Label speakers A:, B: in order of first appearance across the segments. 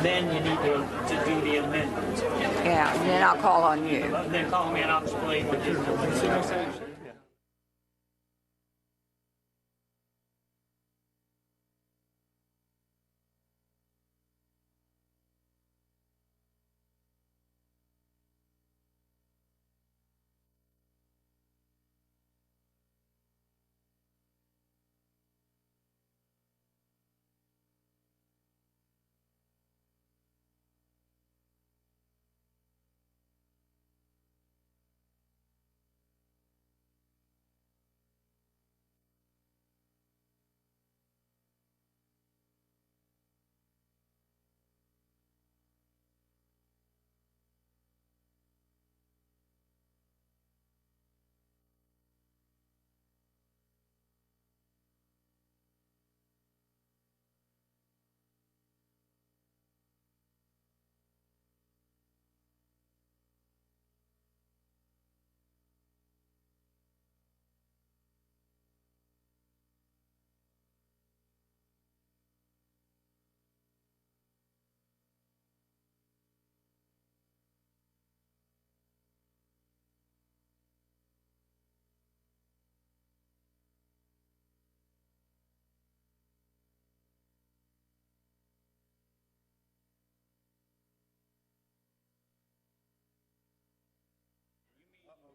A: then you need to do the amendment.
B: Yeah, and then I'll call on you.
A: Then call me and I'll explain what you're doing.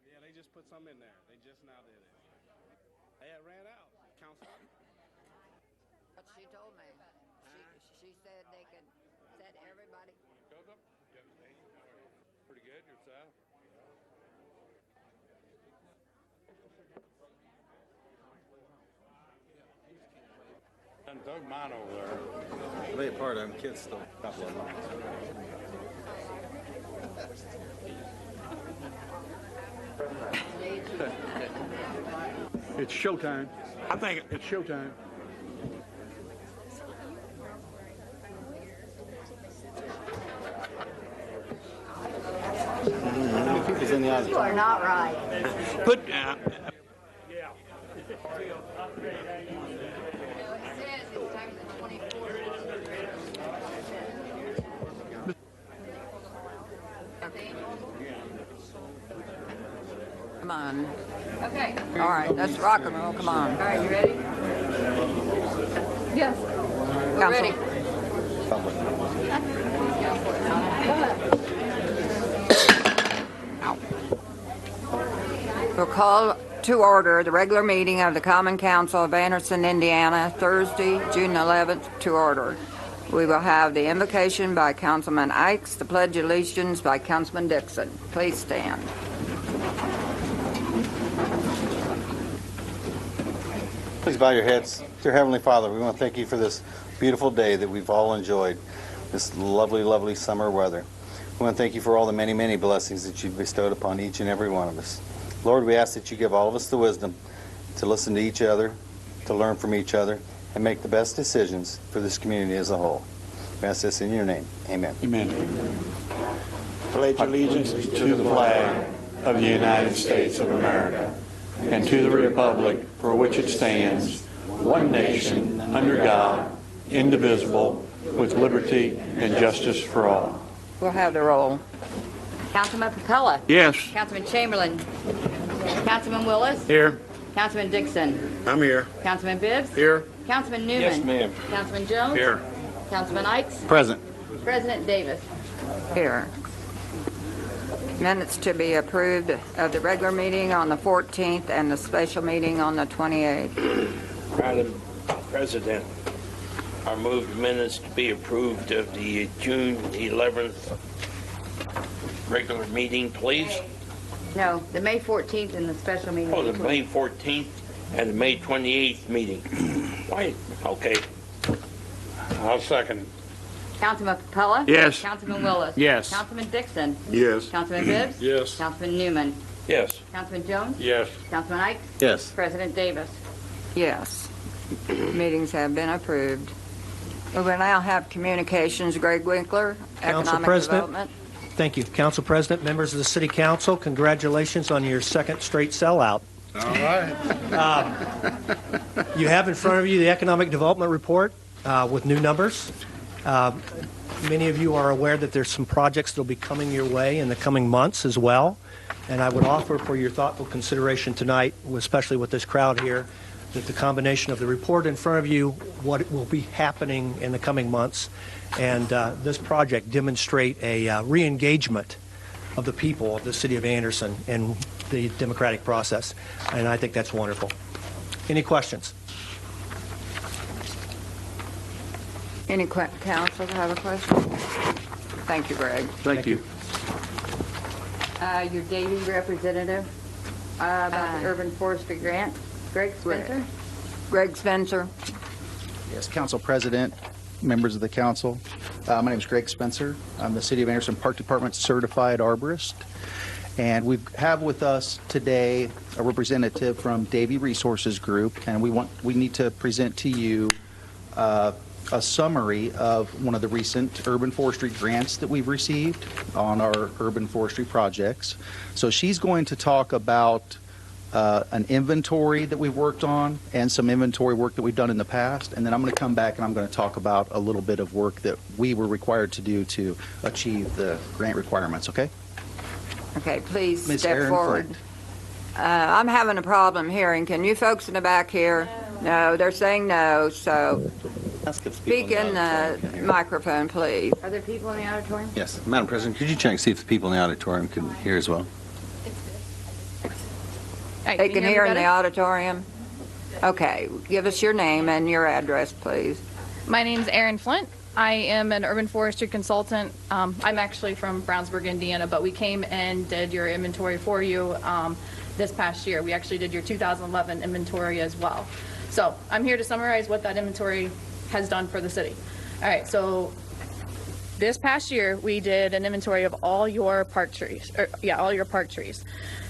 C: Yeah, they just put some in there. They just now did it. Hey, I ran out. Council.
B: But she told me. She said they could set everybody.
D: Pretty good yourself. Done dug mine over there.
E: Lay apart, I'm kids still. A couple of them.
F: It's showtime. I think it's showtime.
E: People's in the audience.
B: You are not right.
F: Put,
B: Come on.
G: Okay.
B: All right, let's rock and roll. Come on.
G: All right, you ready? Yes. We're ready.
B: We'll call to order the regular meeting of the Common Council of Anderson, Indiana, Thursday, June 11th, to order. We will have the invocation by Councilman Ikes, the Pledge of Allegiance by Councilman Dixon. Please stand.
E: Please bow your heads. Dear Heavenly Father, we want to thank you for this beautiful day that we've all enjoyed, this lovely, lovely summer weather. We want to thank you for all the many, many blessings that you've bestowed upon each and every one of us. Lord, we ask that you give all of us the wisdom to listen to each other, to learn from each other, and make the best decisions for this community as a whole. We ask this in your name. Amen.
F: amen. Pledge allegiance to the flag of the United States of America and to the republic for which it stands, one nation, under God, indivisible, with liberty and justice for all.
B: We'll have the roll.
G: Councilman Papella.
F: Yes.
G: Councilman Chamberlain. Councilman Willis.
F: Here.
G: Councilman Dixon.
F: I'm here.
G: Councilman Bibbs.
F: Here.
G: Councilman Newman.
E: Yes, ma'am.
G: Councilman Jones.
F: Here.
G: Councilman Ikes.
E: Present.
G: President Davis.
B: Here. Minutes to be approved of the regular meeting on the 14th and the special meeting on the 28th.
H: Madam President, I move the minutes to be approved of the June 11th regular meeting, please.
G: No, the May 14th and the special meeting.
H: Oh, the May 14th and the May 28th meeting. Why? Okay.
D: I'll second.
G: Councilman Papella.
F: Yes.
G: Councilman Willis.
F: Yes.
G: Councilman Dixon.
F: Yes.
G: Councilman Bibbs.
D: Yes.
G: Councilman Newman.
H: Yes.
G: Councilman Jones.
D: Yes.
G: Councilman Ikes.
E: Yes.
G: President Davis.
B: Yes. Meetings have been approved. We will now have communications. Greg Winkler,
I: Council
B: Economic
I: President.
B: Development.
I: Thank you. Council President, members of the City Council, congratulations on your second straight sellout.
D: All right.
I: You have in front of you the Economic Development Report with new numbers. Many of you are aware that there's some projects that will be coming your way in the coming months as well. And I would offer for your thoughtful consideration tonight, especially with this crowd here, that the combination of the report in front of you, what will be happening in the coming months, and this project demonstrate a re-engagement of the people of the city of Anderson in the democratic process. And I think that's wonderful. Any questions?
B: Any council have a question? Thank you, Greg.
F: Thank you.
G: Your Davie representative about the urban forestry grant, Greg Spencer.
B: Greg Spencer.
J: Yes, Council President, members of the council. My name is Greg Spencer. I'm the City of Anderson Park Department certified arborist. And we have with us today a representative from Davie Resources Group, and we need to present to you a summary of one of the recent urban forestry grants that we've received on our urban forestry projects. So she's going to talk about an inventory that we've worked on and some inventory work that we've done in the past, and then I'm going to come back and I'm going to talk about a little bit of work that we were required to do to achieve the grant requirements. Okay?
B: Okay, please
J: Ms.
B: step
J: Erin
B: forward.
J: Flint.
B: I'm having a problem hearing. Can you folks in the back hear? No, they're saying no, so speak in the microphone, please.
G: Are there people in the auditorium?
E: Yes, Madam President, could you check and see if the people in the auditorium can hear as well?
B: They can hear in the auditorium? Okay, give us your name and your address, please.
K: My name's Erin Flint. I am an urban forestry consultant. I'm actually from Brownsburg, Indiana, but we came and did your inventory for you this past year. We actually did your 2011 inventory as well. So I'm here to summarize what that inventory has done for the city. All right, so this past year we did an inventory of all your park trees. All your park trees.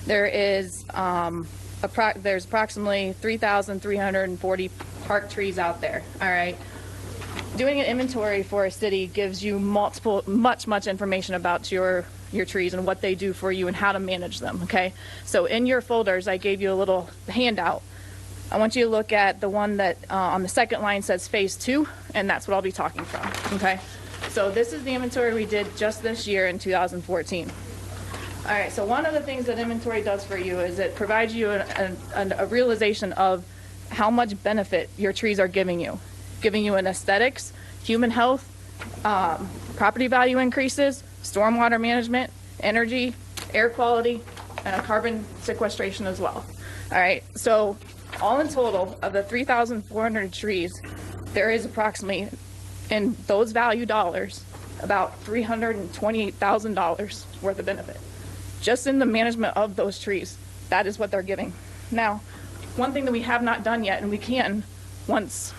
K: There is there's approximately 3,340 park trees out there. All right. Doing an inventory for a city gives you much information about your trees and what they do for you and how to manage them. Okay. So in your folders, I gave you a little handout. I want you to look at the one that on the second line says phase 2, and that's what I'll be talking from. Okay. So this is the inventory we did just this year in 2014. All right, so one of the things that inventory does for you is it provides you a realization of how much benefit your trees are giving you in aesthetics, human health, property value increases, stormwater management, energy, air quality, and carbon sequestration as well. All right, so all in total of the 3,400 trees, there is approximately, in those value dollars, about $328,000 worth of benefit. Just in the management of those trees, that is what they're giving. Now, one thing that we have not done yet, and we can once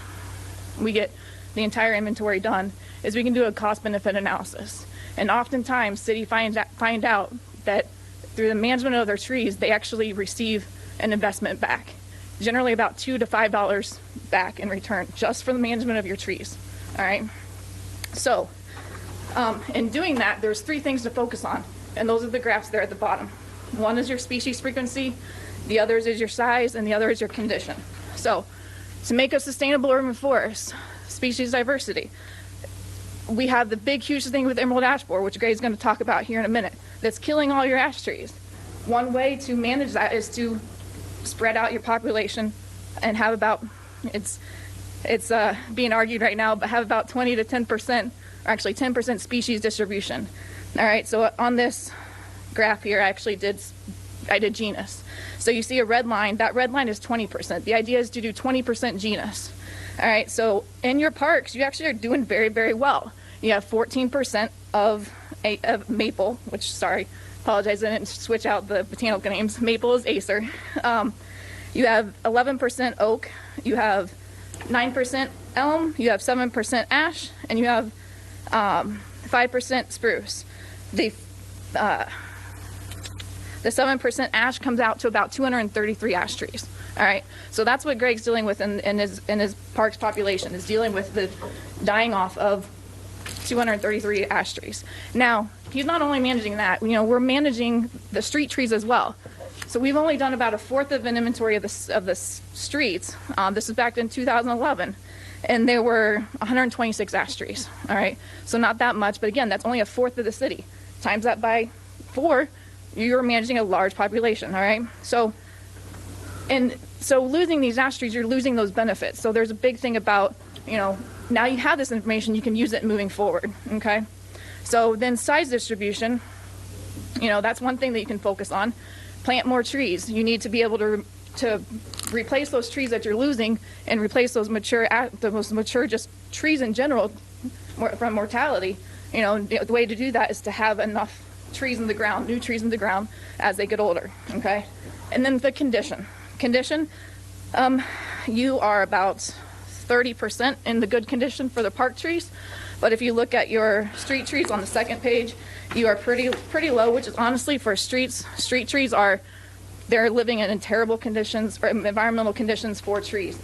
K: we get the entire inventory done, is we can do a cost-benefit analysis. And oftentimes, city find out that through the management of their trees, they actually receive an investment back, generally about $2 to $5 back in return, just for the management of your trees. All right. So, in doing that, there's 3 things to focus on. And those are the graphs there at the bottom. One is your species frequency, the other is your size, and the other is your condition. So, to make a sustainable urban forest, species diversity, we have the big, huge thing with emerald ash borer, which Greg's going to talk about here in a minute, that's killing all your ash trees. One way to manage that is to spread out your population and have about, it's being argued right now, but have about 20 to 10%, or actually 10% species distribution. All right, so on this graph here, I did genus. So you see a red line. That red line is 20%. The idea is to do 20% genus. All right, so in your parks, you actually are doing very, very well. You have 14% of maple, which, sorry, apologize, I didn't switch out the botanical names. Maple is Acer. You have 11% oak. You have 9% elm. You have 7% ash, and you have 5% spruce. The 7% ash comes out to about 233 ash trees. All right, so that's what Greg's dealing with in his parks population, is dealing with the dying off of 233 ash trees. Now, he's not only managing that, we're managing the street trees as well. So we've only done about 1/4 of an inventory of the streets. This is back in 2011. and there were 126 ash trees. All right, so not that much, but again, that's only a fourth of the city. Times that by 4, you're managing a large population. All right, so losing these ash trees, you're losing those benefits. So there's a big thing about, now you have this information, you can use it moving forward. Okay, so then size distribution, that's one thing that you can focus on. Plant more trees. You need to be able to replace those trees that you're losing and replace those the most mature just trees in general from mortality. The way to do that is to have enough trees in the ground, new trees in the ground as they get older. Okay, and then the condition, you are about 30% in the good condition for the park trees, but if you look at your street trees on the second page, you are pretty low, which is honestly for street trees they're living in terrible conditions, or environmental conditions for trees,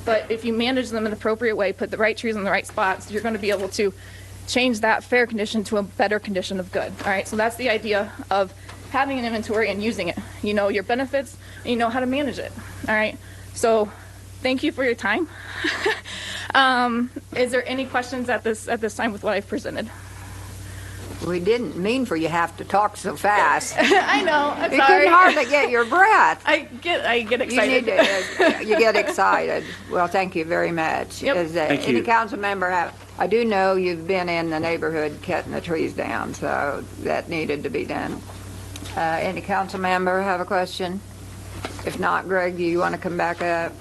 K: but if you manage them in the appropriate way, put the right trees in the right spots, you're going to be able to change that fair condition to a better condition of good. All right, so that's the idea of having an inventory and using it. You know your benefits, and you know how to manage it. All right, so thank you for your time. Is there any questions at this time with what I've presented?
B: We didn't mean for you to have to talk so fast.
K: I know. I'm
B: you
K: sorry.
B: couldn't hardly get your breath.
K: I get excited.
B: You get excited. Well, thank you very much.
K: Yep.
B: Thank you. Any council member I do know you've been in the neighborhood cutting the trees down, so that needed to be done. Any council member have a question? If not, Greg, do you want to come back up?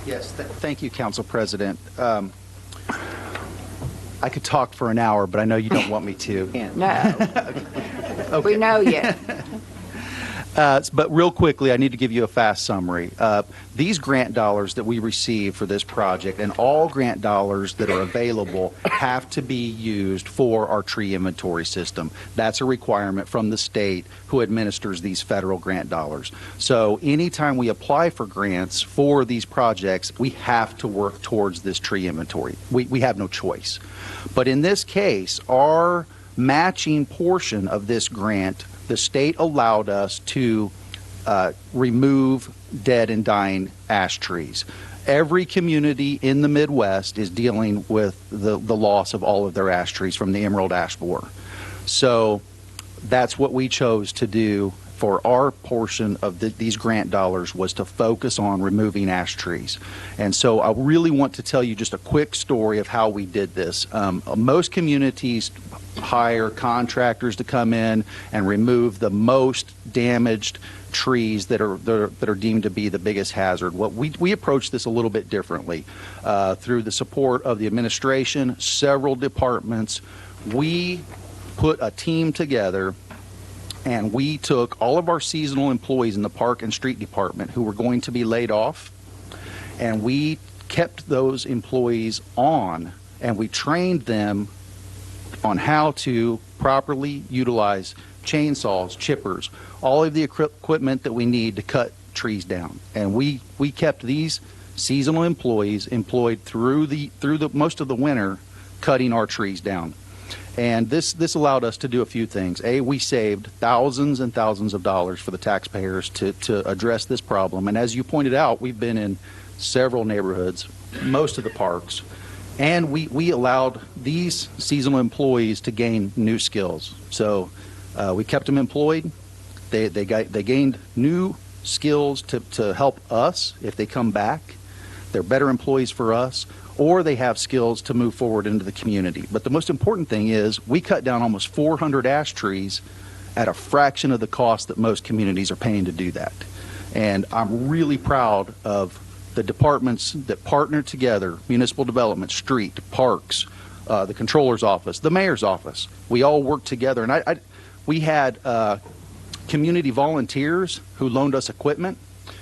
J: Yes, thank you, Council President. I could talk for an hour, but I know you don't want me to.
B: No. Okay. We know you.
J: But real quickly, I need to give you a fast summary. These grant dollars that we receive for this project and all grant dollars that are available have to be used for our tree inventory system. That's a requirement from the state who administers these federal grant dollars. So anytime we apply for grants for these projects, we have to work towards this tree inventory. We have no choice. But in this case, our matching portion of this grant, the state allowed us to remove dead and dying ash trees. Every community in the Midwest is dealing with the loss of all of their ash trees from the emerald ash borer. So that's what we chose to do for our portion of these grant dollars, was to focus on removing ash trees. And so I really want to tell you just a quick story of how we did this. Most communities hire contractors to come in and remove the most damaged trees that are deemed to be the biggest hazard. What we approach this a little bit differently. Through the support of the administration, several departments, we put a team together, and we took all of our seasonal employees in the park and street department who were going to be laid off, and we kept those employees on, and we trained them on how to properly utilize chainsaws, chippers, all of the equipment that we need to cut trees down. And we kept these seasonal employees employed through the most of the winter cutting our trees down. And this allowed us to do a few things. We saved thousands and thousands of dollars for the taxpayers to address this problem. And as you pointed out, we've been in several neighborhoods, most of the parks, and we allowed these seasonal employees to gain new skills. So we kept them employed. They gained new skills to help us if they come back. They're better employees for us, or they have skills to move forward into the community. But the most important thing is we cut down almost 400 ash trees at a fraction of the cost that most communities are paying to do that. And I'm really proud of the departments that partner together: municipal development, street, parks, the controller's office, the mayor's office. We all work together. And we had community volunteers who loaned us equipment.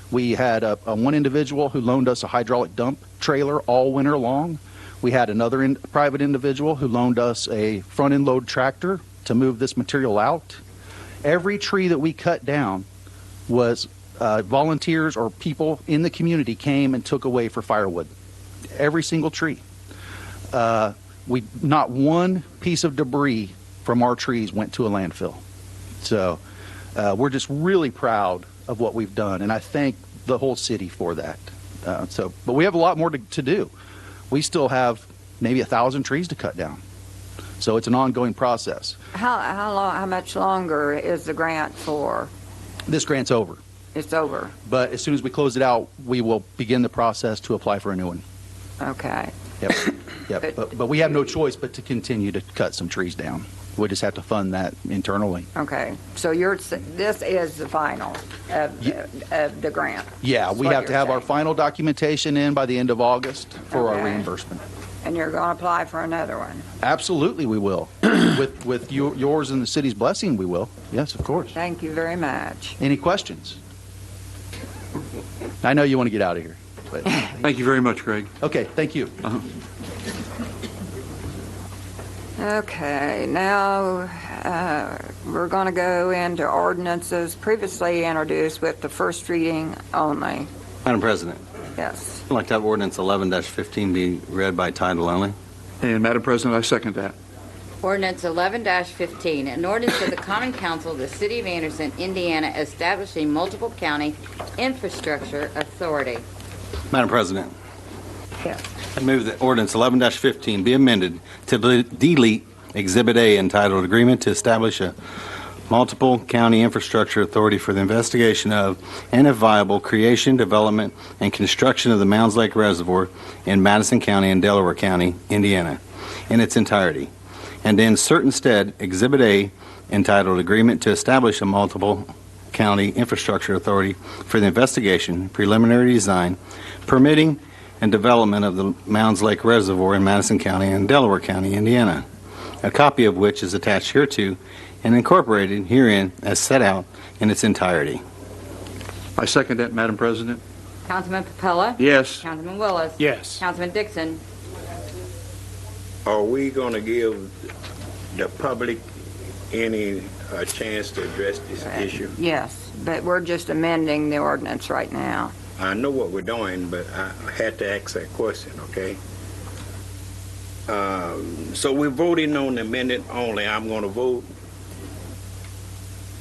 J: We had one individual who loaned us a hydraulic dump trailer all winter long. We had another private individual who loaned us a front-end load tractor to move this material out. Every tree that we cut down was volunteers or people in the community came and took away for firewood. Every single tree. Not one piece of debris from our trees went to a landfill. So we're just really proud of what we've done, and I thank the whole city for that. But we have a lot more to do. We still have maybe 1,000 trees to cut down. So it's an ongoing process.
B: How much longer is the grant for?
J: This grant's over.
B: It's over.
J: But as soon as we close it out, we will begin the process to apply for a new one.
B: Okay.
J: Yep. Yep. But we have no choice but to continue to cut some trees down. We just have to fund that internally.
B: Okay. So this is the final of the grant.
J: Yeah,
B: That's
J: we
B: what
J: have to
B: you're
J: have our
B: saying.
J: final documentation in by the end of August for our
B: Okay.
J: reimbursement.
B: And you're going to apply for another one.
J: Absolutely, we will. with yours and the city's blessing, we will. Yes, of course.
B: Thank you very much.
J: Any questions? I know you want to get out of here. But
F: Thank you very much, Greg.
J: okay, thank you.
B: Okay, now we're going to go into ordinances previously introduced with the first reading only.
E: Madam President,
B: Yes.
E: I'd like to have ordinance 11-15 be read by title only.
F: And Madam President, I second that.
G: Ordinance 11-15, an ordinance of the Common Council of the City of Anderson, Indiana, establishing multiple county infrastructure authority.
E: Madam President,
B: Yes.
E: I move that ordinance 11-15 be amended to delete Exhibit A entitled Agreement to Establish a Multiple County Infrastructure Authority for the Investigation of and if viable creation, development, and construction of the Mounds Lake Reservoir in Madison County and Delaware County, Indiana, in its entirety, and to insert instead Exhibit A entitled Agreement to Establish a Multiple County Infrastructure Authority for the Investigation, Preliminary Design, Permitting, and Development of the Mounds Lake Reservoir in Madison County and Delaware County, Indiana, a copy of which is attached hereto and incorporated herein as set out in its entirety.
F: I second that, Madam President.
G: Councilman Papella?
F: Yes.
G: Councilman Willis?
A: Yes.
G: Councilman Dixon?
H: Are we going to give the public any chance to address this issue?
B: Yes, but we're just amending the ordinance right now.
H: I know what we're doing, but I had to ask that question, okay? So we're voting on the amendment only. I'm going to vote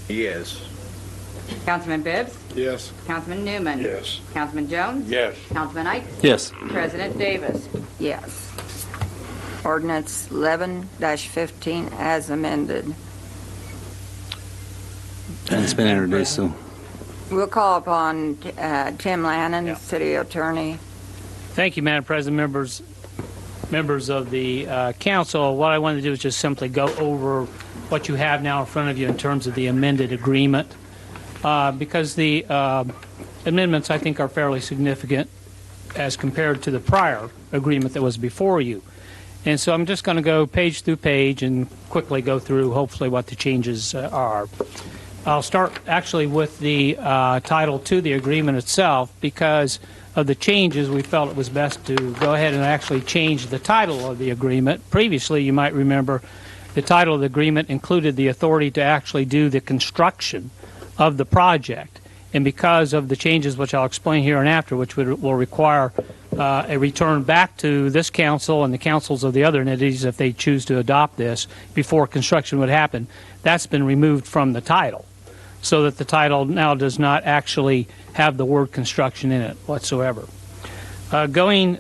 H: yes.
G: Councilman Bibbs?
C: Yes.
G: Councilman Newman?
C: Yes.
G: Councilman Jones?
D: Yes.
G: Councilman Ike?
E: Yes.
G: President Davis?
B: Yes. Ordinance 11-15 as amended.
E: And it's been introduced, so.
B: We'll call upon Tim Lannon, City Attorney.
A: Thank you, Madam President, members of the council. What I wanted to do is just simply go over what you have now in front of you in terms of the amended agreement, because the amendments, I think, are fairly significant as compared to the prior agreement that was before you. And so I'm just going to go page through page and quickly go through, hopefully, what the changes are. I'll start actually with the title to the agreement itself. Because of the changes, we felt it was best to go ahead and actually change the title of the agreement. Previously, you might remember, the title of the agreement included the authority to actually do the construction of the project. And because of the changes, which I'll explain here and after, which will require a return back to this council and the councils of the other entities if they choose to adopt this before construction would happen, that's been removed from the title, so that the title now does not actually have the word construction in it whatsoever. Going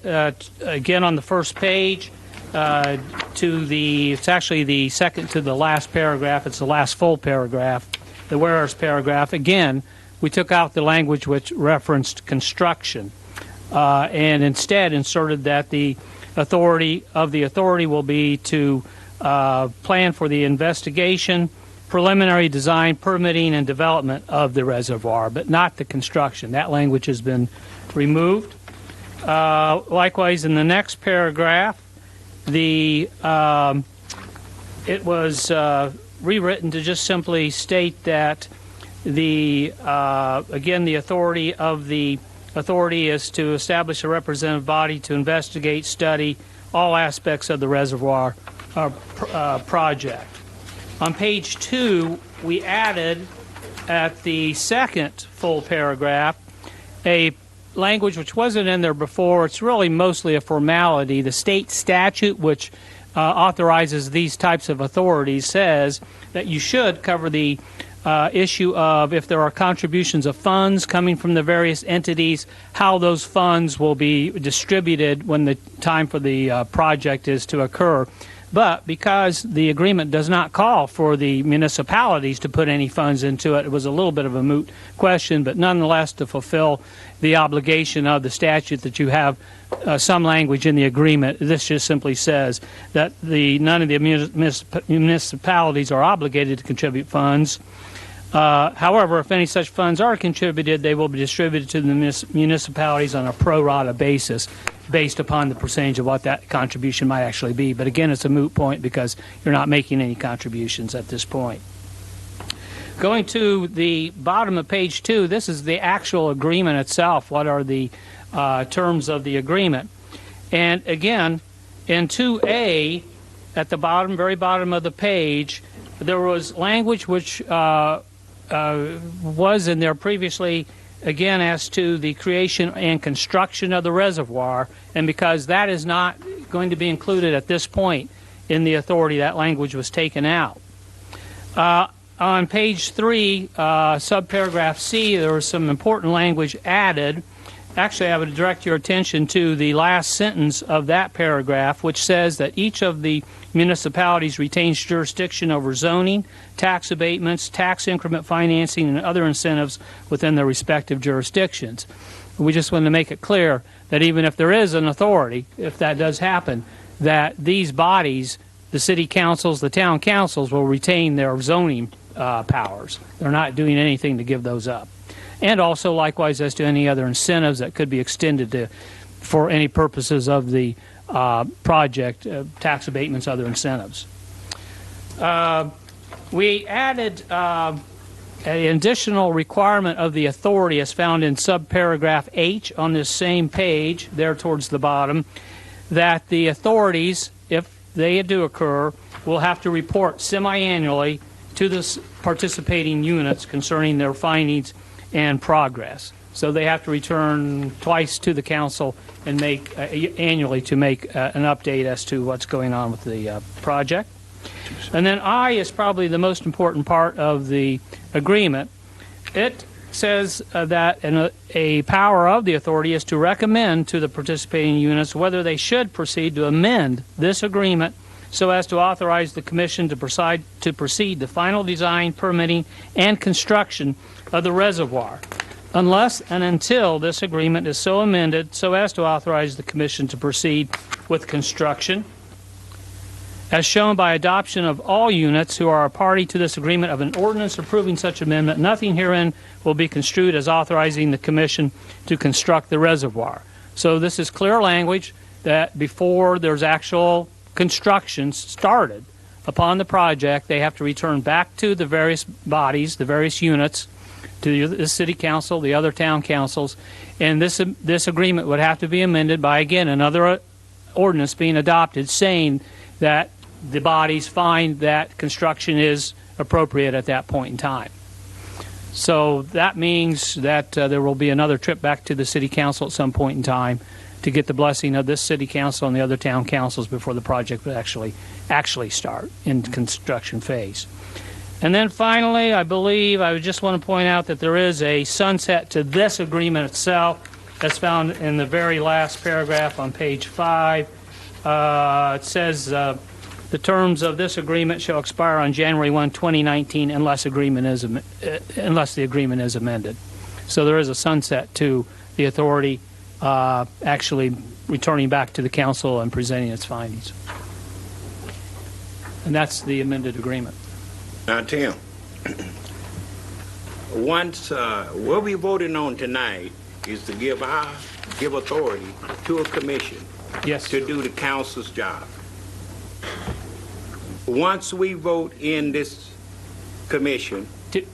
A: again on the first page it's actually the second to the last paragraph. It's the last full paragraph, the whereas paragraph. Again, we took out the language which referenced construction and instead inserted that the authority will be to plan for the investigation, preliminary design, permitting, and development of the reservoir, but not the construction. That language has been removed. Likewise, in the next paragraph, it was rewritten to just simply state that again, the authority is to establish a representative body to investigate, study all aspects of the reservoir project. On page 2, we added at the second full paragraph a language which wasn't in there before. It's really mostly a formality. The state statute, which authorizes these types of authorities, says that you should cover the issue of if there are contributions of funds coming from the various entities, how those funds will be distributed when the time for the project is to occur. But because the agreement does not call for the municipalities to put any funds into it, it was a little bit of a moot question, but nonetheless to fulfill the obligation of the statute that you have some language in the agreement, this just simply says that none of the municipalities are obligated to contribute funds. However, if any such funds are contributed, they will be distributed to the municipalities on a pro rata basis based upon the percentage of what that contribution might actually be. But again, it's a moot point because you're not making any contributions at this point. Going to the bottom of page 2, this is the actual agreement itself. What are the terms of the agreement? And again, in 2A, at the bottom, very bottom of the page, there was language which was in there previously, again, as to the creation and construction of the reservoir, and because that is not going to be included at this point in the authority, that language was taken out. On page 3, subparagraph C, there was some important language added. Actually, I would direct your attention to the last sentence of that paragraph, which says that each of the municipalities retains jurisdiction over zoning, tax abatements, tax increment financing, and other incentives within their respective jurisdictions. We just wanted to make it clear that even if there is an authority, if that does happen, that these bodies, the city councils, the town councils, will retain their zoning powers. They're not doing anything to give those up. And also, likewise, as to any other incentives that could be extended to, for any purposes of the project, tax abatements, other incentives. We added an additional requirement of the authority as found in subparagraph H on this same page, there towards the bottom, that the authorities, if they do occur, will have to report semi-annually to the participating units concerning their findings and progress. So they have to return twice to the council and make annually to make an update as to what's going on with the project. And then I is probably the most important part of the agreement. It says that a power of the authority is to recommend to the participating units whether they should proceed to amend this agreement so as to authorize the commission to proceed the final design, permitting, and construction of the reservoir, unless and until this agreement is so amended so as to authorize the commission to proceed with construction, as shown by adoption of all units who are a party to this agreement of an ordinance approving such amendment. Nothing herein will be construed as authorizing the commission to construct the reservoir. So this is clear language that before there's actual construction started upon the project, they have to return back to the various bodies, the various units, to the city council, the other town councils, and this agreement would have to be amended by, again, another ordinance being adopted saying that the bodies find that construction is appropriate at that point in time. So that means that there will be another trip back to the city council at some point in time to get the blessing of this city council and the other town councils before the project would actually start in construction phase. And then finally, I believe I would just want to point out that there is a sunset to this agreement itself that's found in the very last paragraph on page 5. It says the terms of this agreement shall expire on January 1, 2019 unless the agreement is amended. So there is a sunset to the authority actually returning back to the council and presenting its findings. And that's the amended agreement.
H: Now, Tim, once what we're voting on tonight is to give authority to a commission to do the council's job. Once we vote in this commission,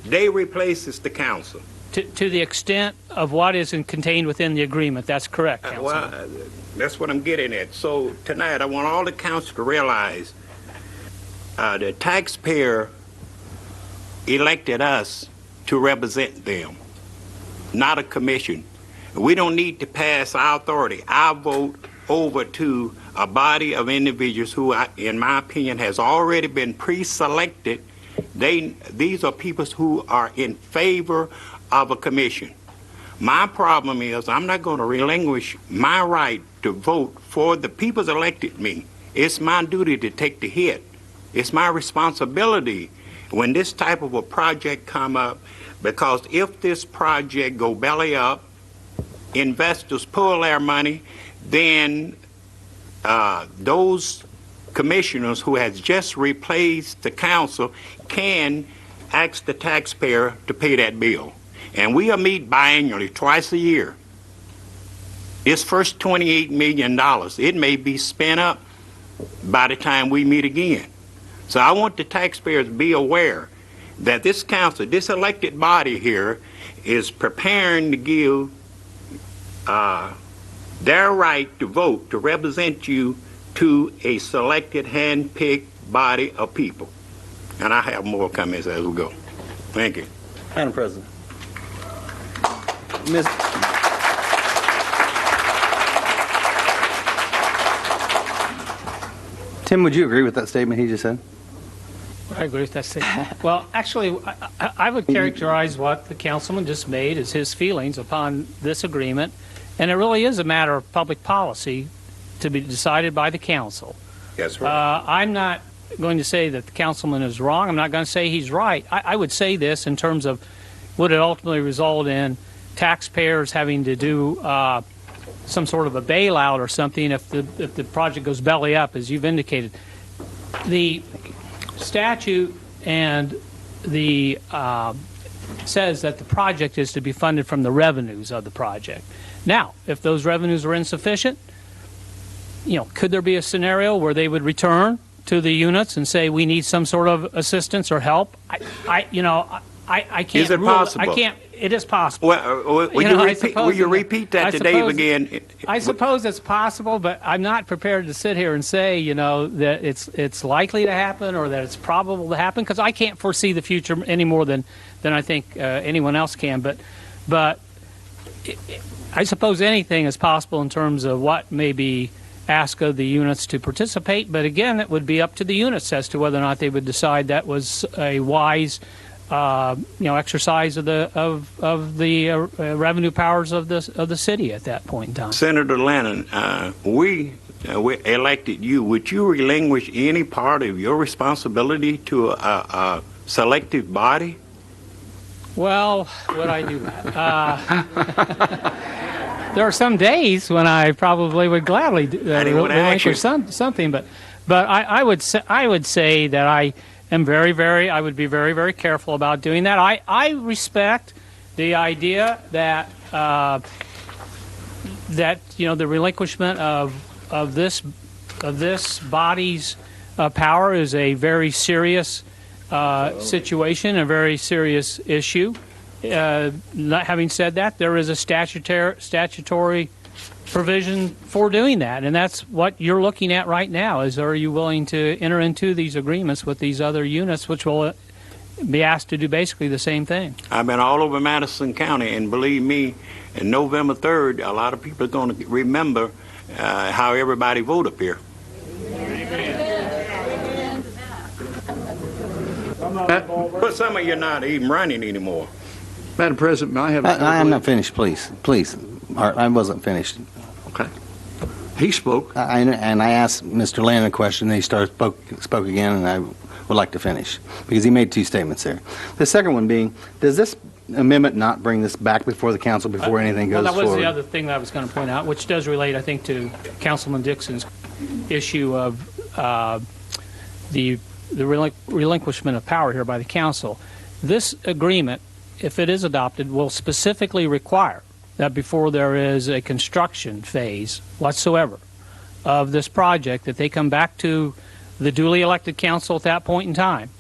H: they replaces the council.
A: To the extent of what is contained within the agreement, that's correct, Councilman.
H: Well, that's what I'm getting at. So tonight, I want all the council to realize the taxpayer elected us to represent them, not a commission. We don't need to pass our authority, our vote, over to a body of individuals who, in my opinion, has already been pre-selected These are people who are in favor of a commission. My problem is I'm not going to relinquish my right to vote for the people that elected me. It's my duty to take the hit. It's my responsibility when this type of a project come up, because if this project go belly up, investors pull their money, then those commissioners who has just replaced the council can ask the taxpayer to pay that bill. And we meet biannually, twice a year. This first $28 million, it may be spent up by the time we meet again. So I want the taxpayers to be aware that this council, this elected body here, is preparing to give their right to vote, to represent you to a selected, hand-picked body of people. And I have more comments as we go. Thank you.
E: Madam President. Tim, would you agree with that statement he just said?
A: I agree with that statement. Well, actually, I would characterize what the councilman just made as his feelings upon this agreement, and it really is a matter of public policy to be decided by the council.
H: That's right.
A: I'm not going to say that the councilman is wrong. I'm not going to say he's right. I would say this in terms of would it ultimately result in taxpayers having to do some sort of a bailout or something if the project goes belly up, as you've indicated. The statute and the says that the project is to be funded from the revenues of the project. Now, if those revenues are insufficient, could there be a scenario where they would return to the units and say we need some sort of assistance or help? I can't.
H: Is it
A: rule,
H: possible?
A: I can't. It is possible.
H: Well, will you repeat that to Dave again?
A: I suppose it's possible, but I'm not prepared to sit here and say, that it's likely to happen or that it's probable to happen, because I can't foresee the future any more than I think anyone else can. But I suppose anything is possible in terms of what may be asked of the units to participate. But again, it would be up to the units as to whether or not they would decide that was a wise exercise of the revenue powers of the city at that point in time.
H: Senator Lennon, we elected you. Would you relinquish any part of your responsibility to a selective body?
A: Well, would I do that? There are some days when I probably would gladly relinquish something, but I would say that I am I would be very, very careful about doing that. I respect the idea that the relinquishment of this body's power is a very serious situation, a very serious issue. Having said that, there is a statutory provision for doing that, and that's what you're looking at right now. Is are you willing to enter into these agreements with these other units, which will be asked to do basically the same thing?
H: I've been all over Madison County, and believe me, on November 3rd, a lot of people are going to remember how everybody voted up here. But some of you are not even running anymore.
F: Madam President, may I have...
E: I'm not finished, please. Please. I wasn't finished.
F: Okay. He spoke.
E: And I asked Mr. Land a question, and he spoke again, and I would like to finish, because he made two statements there. The second one being, does this amendment not bring this back before the council before anything goes forward?
A: Well, that was the other thing that I was going to point out, which does relate, I think, to Councilman Dixon's issue of the relinquishment of power here by the council. This agreement, if it is adopted, will specifically require that before there is a construction phase whatsoever of this project, that they come back to the duly elected council at that point in time.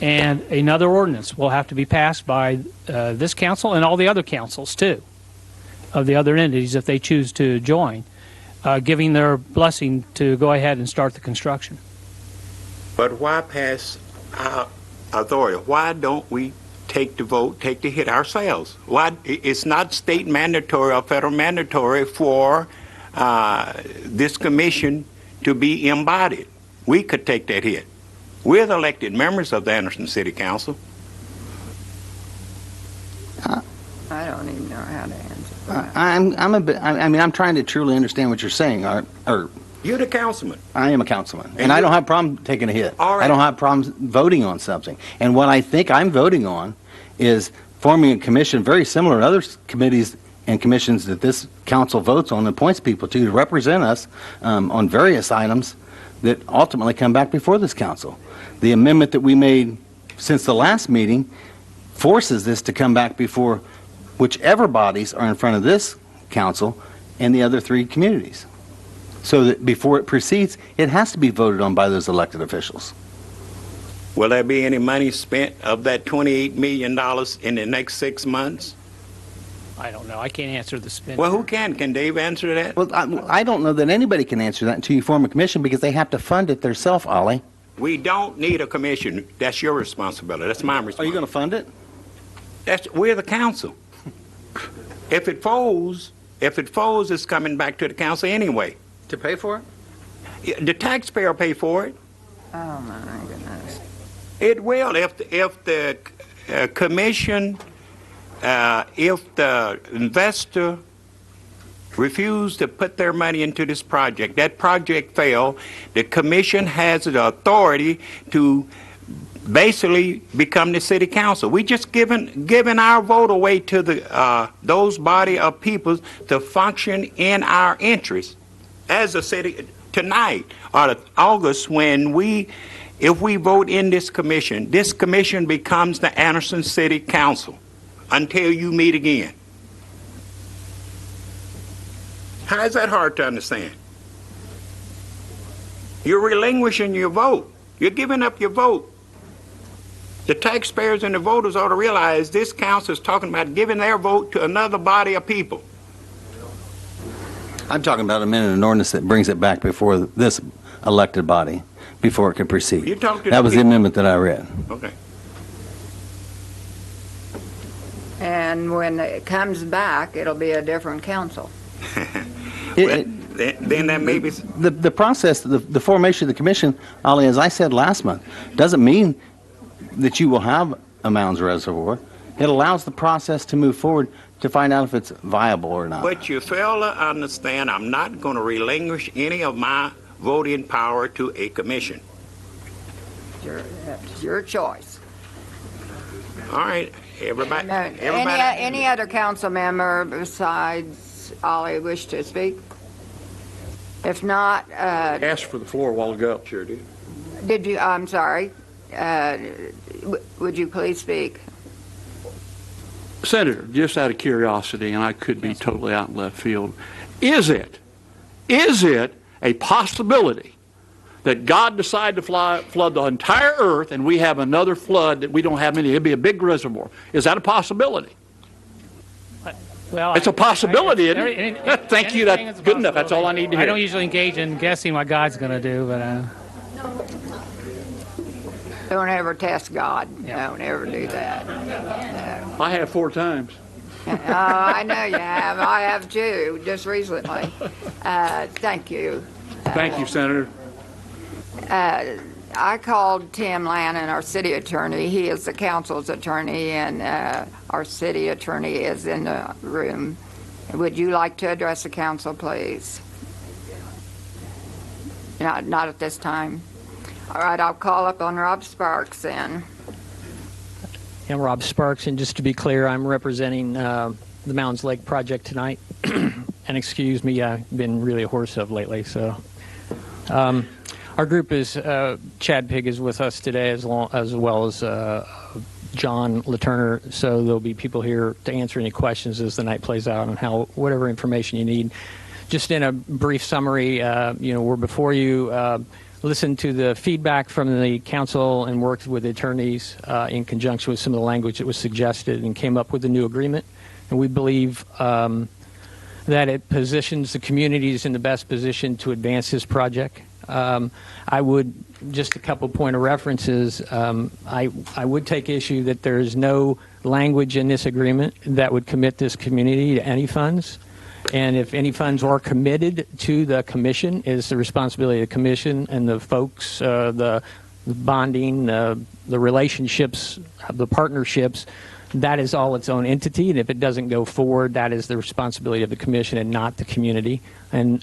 A: And another ordinance will have to be passed by this council and all the other councils, too, of the other entities if they choose to join, giving their blessing to go ahead and start the construction.
H: But why pass our authority? Why don't we take the vote, take the hit ourselves? Why? It's not state mandatory or federal mandatory for this commission to be embodied. We could take that hit. We're the elected members of the Anderson City Council.
B: I don't even know how to answer.
E: I'm a bit. I mean, I'm trying to truly understand what you're saying. Or
H: You're the councilman.
E: I am a councilman, and I don't have a problem taking a hit.
H: All right.
E: I don't have problems voting on something. And what I think I'm voting on is forming a commission very similar to other committees and commissions that this council votes on and appoints people to represent us on various items that ultimately come back before this council. The amendment that we made since the last meeting forces this to come back before whichever bodies are in front of this council and the other three communities. So that before it proceeds, it has to be voted on by those elected officials.
H: Will there be any money spent of that $28 million in the next 6 months?
A: I don't know. I can't answer the spending.
H: Well, who can? Can Dave answer that?
E: Well, I don't know that anybody can answer that until you form a commission because they have to fund it themselves, Ollie.
H: We don't need a commission. That's your responsibility. That's my
E: Are you
H: responsibility.
E: going to fund it?
H: We're the council. If it folds, it's coming back to the council anyway.
E: To pay for it?
H: The taxpayer pay for it.
B: Oh, my goodness.
H: It will if the commission, if the investor refused to put their money into this project, that project failed, the commission has the authority to basically become the city council. We just given our vote away to the those body of people to function in our interest as a city tonight or August when if we vote in this commission becomes the Anderson City Council until you meet again. How is that hard to understand? You're relinquishing your vote. You're giving up your vote. The taxpayers and the voters ought to realize this council is talking about giving their vote to another body of people.
E: I'm talking about amending an ordinance that brings it back before this elected body, before it can proceed.
H: You talk to
E: That
H: the
E: was the
H: people.
E: amendment that I read.
H: Okay.
B: And when it comes back, it'll be a different council.
H: Then that may be...
E: The process, the formation of the commission, Ollie, as I said last month, doesn't mean that you will have a Mounds Reservoir. It allows the process to move forward to find out if it's viable or not.
H: But you fail to understand I'm not going to relinquish any of my voting power to a commission.
B: That's your choice.
H: All right, everybody.
B: No, any other council member besides Ollie wish to speak? If not,
F: Asked for the floor a while ago.
H: Sure do.
B: did you, I'm sorry, would you please speak?
F: Senator, just out of curiosity, and I could be totally out in left field, is it a possibility that God decided to flood the entire earth and we have another flood that we don't have any? It'd be a big reservoir. Is that a possibility?
A: Well,
F: It's a possibility, isn't it? Thank you. That's good enough. That's all I need to hear.
A: I don't usually engage in guessing what God's going to do, but
B: Don't ever test God.
A: Yeah.
B: Don't ever do that. No.
F: I have 4 times.
B: I know you have. I have too, just recently. Thank you.
F: Thank you, Senator.
B: I called Tim Lannon, our city attorney. He is the council's attorney, and our city attorney is in the room. Would you like to address the council, please? Not at this time. All right, I'll call up on Rob Sparks then.
L: I'm Rob Sparks, and just to be clear, I'm representing the Mounds Lake project tonight. And excuse me, I've been really hoarse of lately. So, our group is Chad Pigg is with us today, as well as John Laturner. So there'll be people here to answer any questions as the night plays out, and whatever information you need. Just in a brief summary, we're before you. Listened to the feedback from the council and worked with the attorneys in conjunction with some of the language that was suggested and came up with a new agreement. And we believe that it positions the communities in the best position to advance this project. I would, just a couple point of references, I would take issue that there is no language in this agreement that would commit this community to any funds. And if any funds are committed to the commission, it's the responsibility of the commission and the folks, the the bonding, the relationships, the partnerships, that is all its own entity, and if it doesn't go forward, that is the responsibility of the commission and not the community. And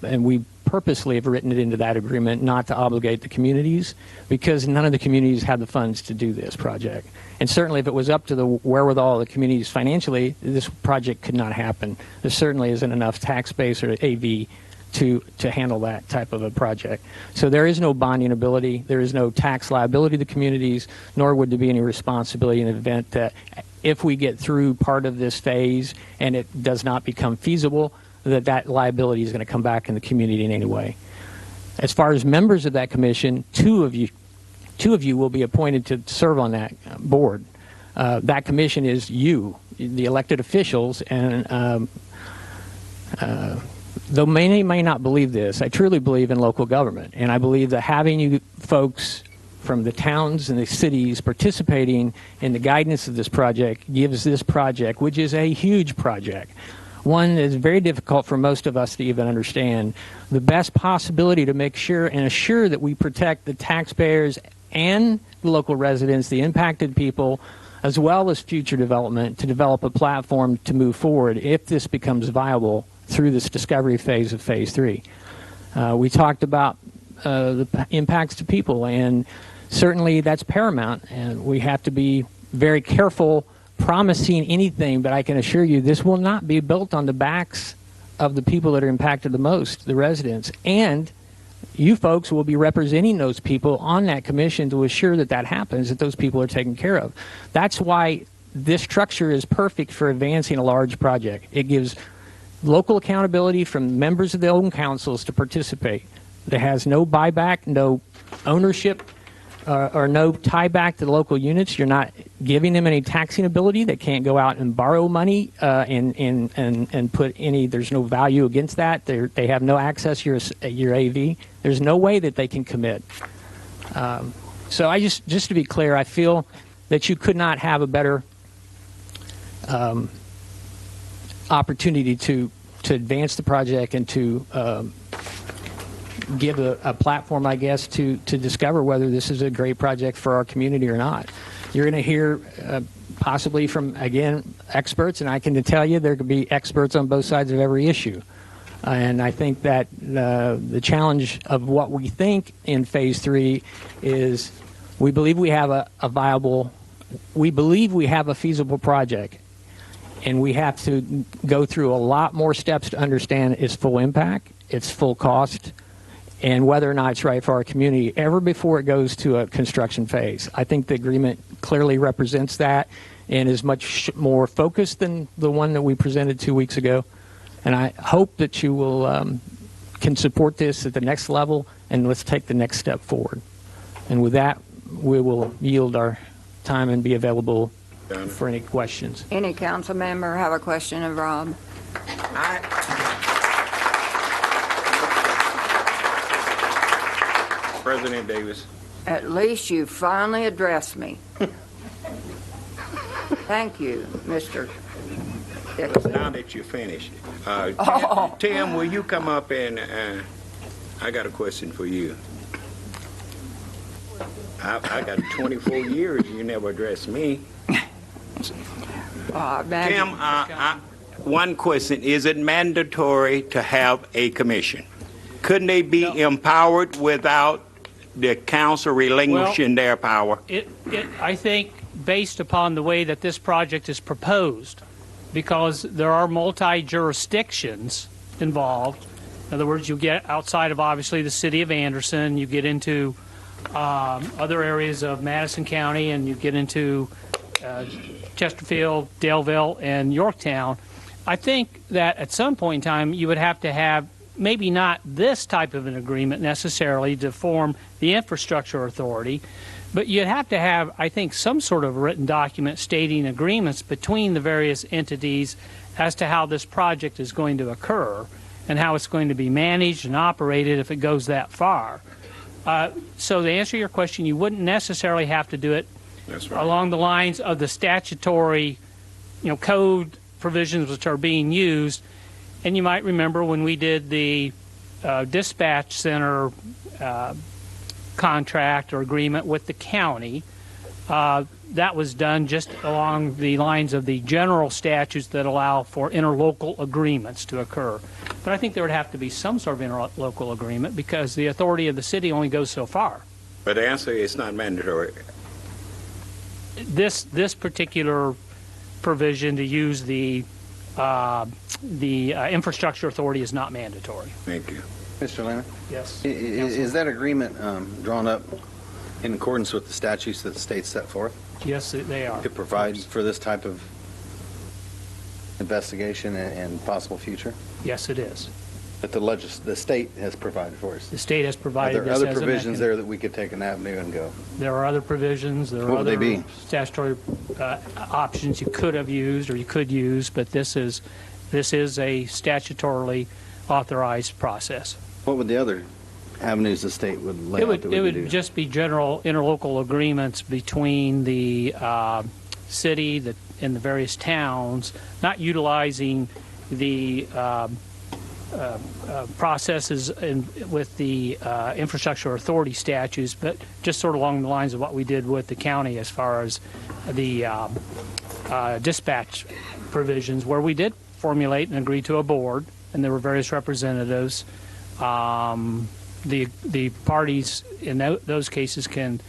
L: we purposely have written it into that agreement not to obligate the communities, because none of the communities have the funds to do this project. And certainly if it was up to the wherewithal of the communities financially, this project could not happen. There certainly isn't enough tax base or AV to handle that type of a project. So there is no bonding ability, there is no tax liability to the communities, nor would there be any responsibility in the event that if we get through part of this phase and it does not become feasible, that liability is going to come back in the community in any way. As far as members of that commission, two of you will be appointed to serve on that board. That commission is you, the elected officials, and though many may not believe this, I truly believe in local government, and I believe that having you folks from the towns and the cities participating in the guidance of this project gives this project, which is a huge project, one that is very difficult for most of us to even understand, the best possibility to make sure and assure that we protect the taxpayers and the local residents, the impacted people, as well as future development, to develop a platform to move forward if this becomes viable through this discovery phase of Phase 3. We talked about the impacts to people, and certainly that's paramount, and we have to be very careful promising anything, but I can assure you this will not be built on the backs of the people that are impacted the most, the residents. And you folks will be representing those people on that commission to assure that that happens, that those people are taken care of. That's why this structure is perfect for advancing a large project. It gives local accountability from members of the own councils to participate. There has no buyback, no ownership, or no tie back to the local units. You're not giving them any taxing ability. They can't go out and borrow money and put any, there's no value against that. They have no access to your AV. There's no way that they can commit. So I just to be clear, I feel that you could not have a better opportunity to advance the project and to give a platform, I guess, to discover whether this is a great project for our community or not. You're going to hear possibly from, again, experts, and I can tell you there could be experts on both sides of every issue. And I think that the challenge of what we think in Phase 3 is we believe we have a feasible project, and we have to go through a lot more steps to understand its full impact, its full cost, and whether or not it's right for our community ever before it goes to a construction phase. I think the agreement clearly represents that and is much more focused than the one that we presented 2 weeks ago. And I hope that you will can support this at the next level, and let's take the next step forward. And with that, we will yield our time and be available for any questions.
B: Any council member have a question of Rob?
H: President Davis.
B: At least you finally addressed me. Thank you, Mr. Dixon.
H: Now that you're finished, Tim, will you come up and I got a question for you. I got 24 years, you never addressed me. Tim, one question, is it mandatory to have a commission? Couldn't they be empowered without the council relinquishing their power?
A: I think based upon the way that this project is proposed, because there are multi-jurisdictions involved. In other words, you get outside of obviously the city of Anderson, you get into other areas of Madison County, and you get into Chesterfield, Daleville, and Yorktown. I think that at some point in time you would have to have maybe not this type of an agreement necessarily to form the infrastructure authority, but you'd have to have, I think, some sort of written document stating agreements between the various entities as to how this project is going to occur and how it's going to be managed and operated if it goes that far. So to answer your question, you wouldn't necessarily have to do it along the lines of the statutory, code provisions which are being used. And you might remember when we did the dispatch center contract or agreement with the county. That was done just along the lines of the general statutes that allow for interlocal agreements to occur. But I think there would have to be some sort of interlocal agreement because the authority of the city only goes so far.
H: But the answer is not mandatory.
A: This particular provision to use the infrastructure authority is not mandatory.
H: Thank you.
E: Mr. Lanner?
A: Yes.
E: Is that agreement drawn up in accordance with the statutes that the state set forth
A: Yes, they are.
E: to provide for this type of investigation and possible future?
A: Yes, it is.
E: That the state has provided for us?
A: The state has
E: Are
A: provided
E: there
A: this
E: other
A: as a
E: provisions
A: mechanism.
E: there that we could take an avenue and go?
A: There are other provisions. There are
E: What would they
A: other
E: be?
A: statutory options you could have used or you could use, but this is a statutorily authorized process.
E: What would the other avenues the state would lay out that we
A: It
E: could do?
A: would just be general interlocal agreements between the city and the various towns, not utilizing the processes with the infrastructure authority statutes, but just sort of along the lines of what we did with the county as far as the dispatch provisions, where we did formulate and agree to a board, and there were various representatives. The parties in those cases can,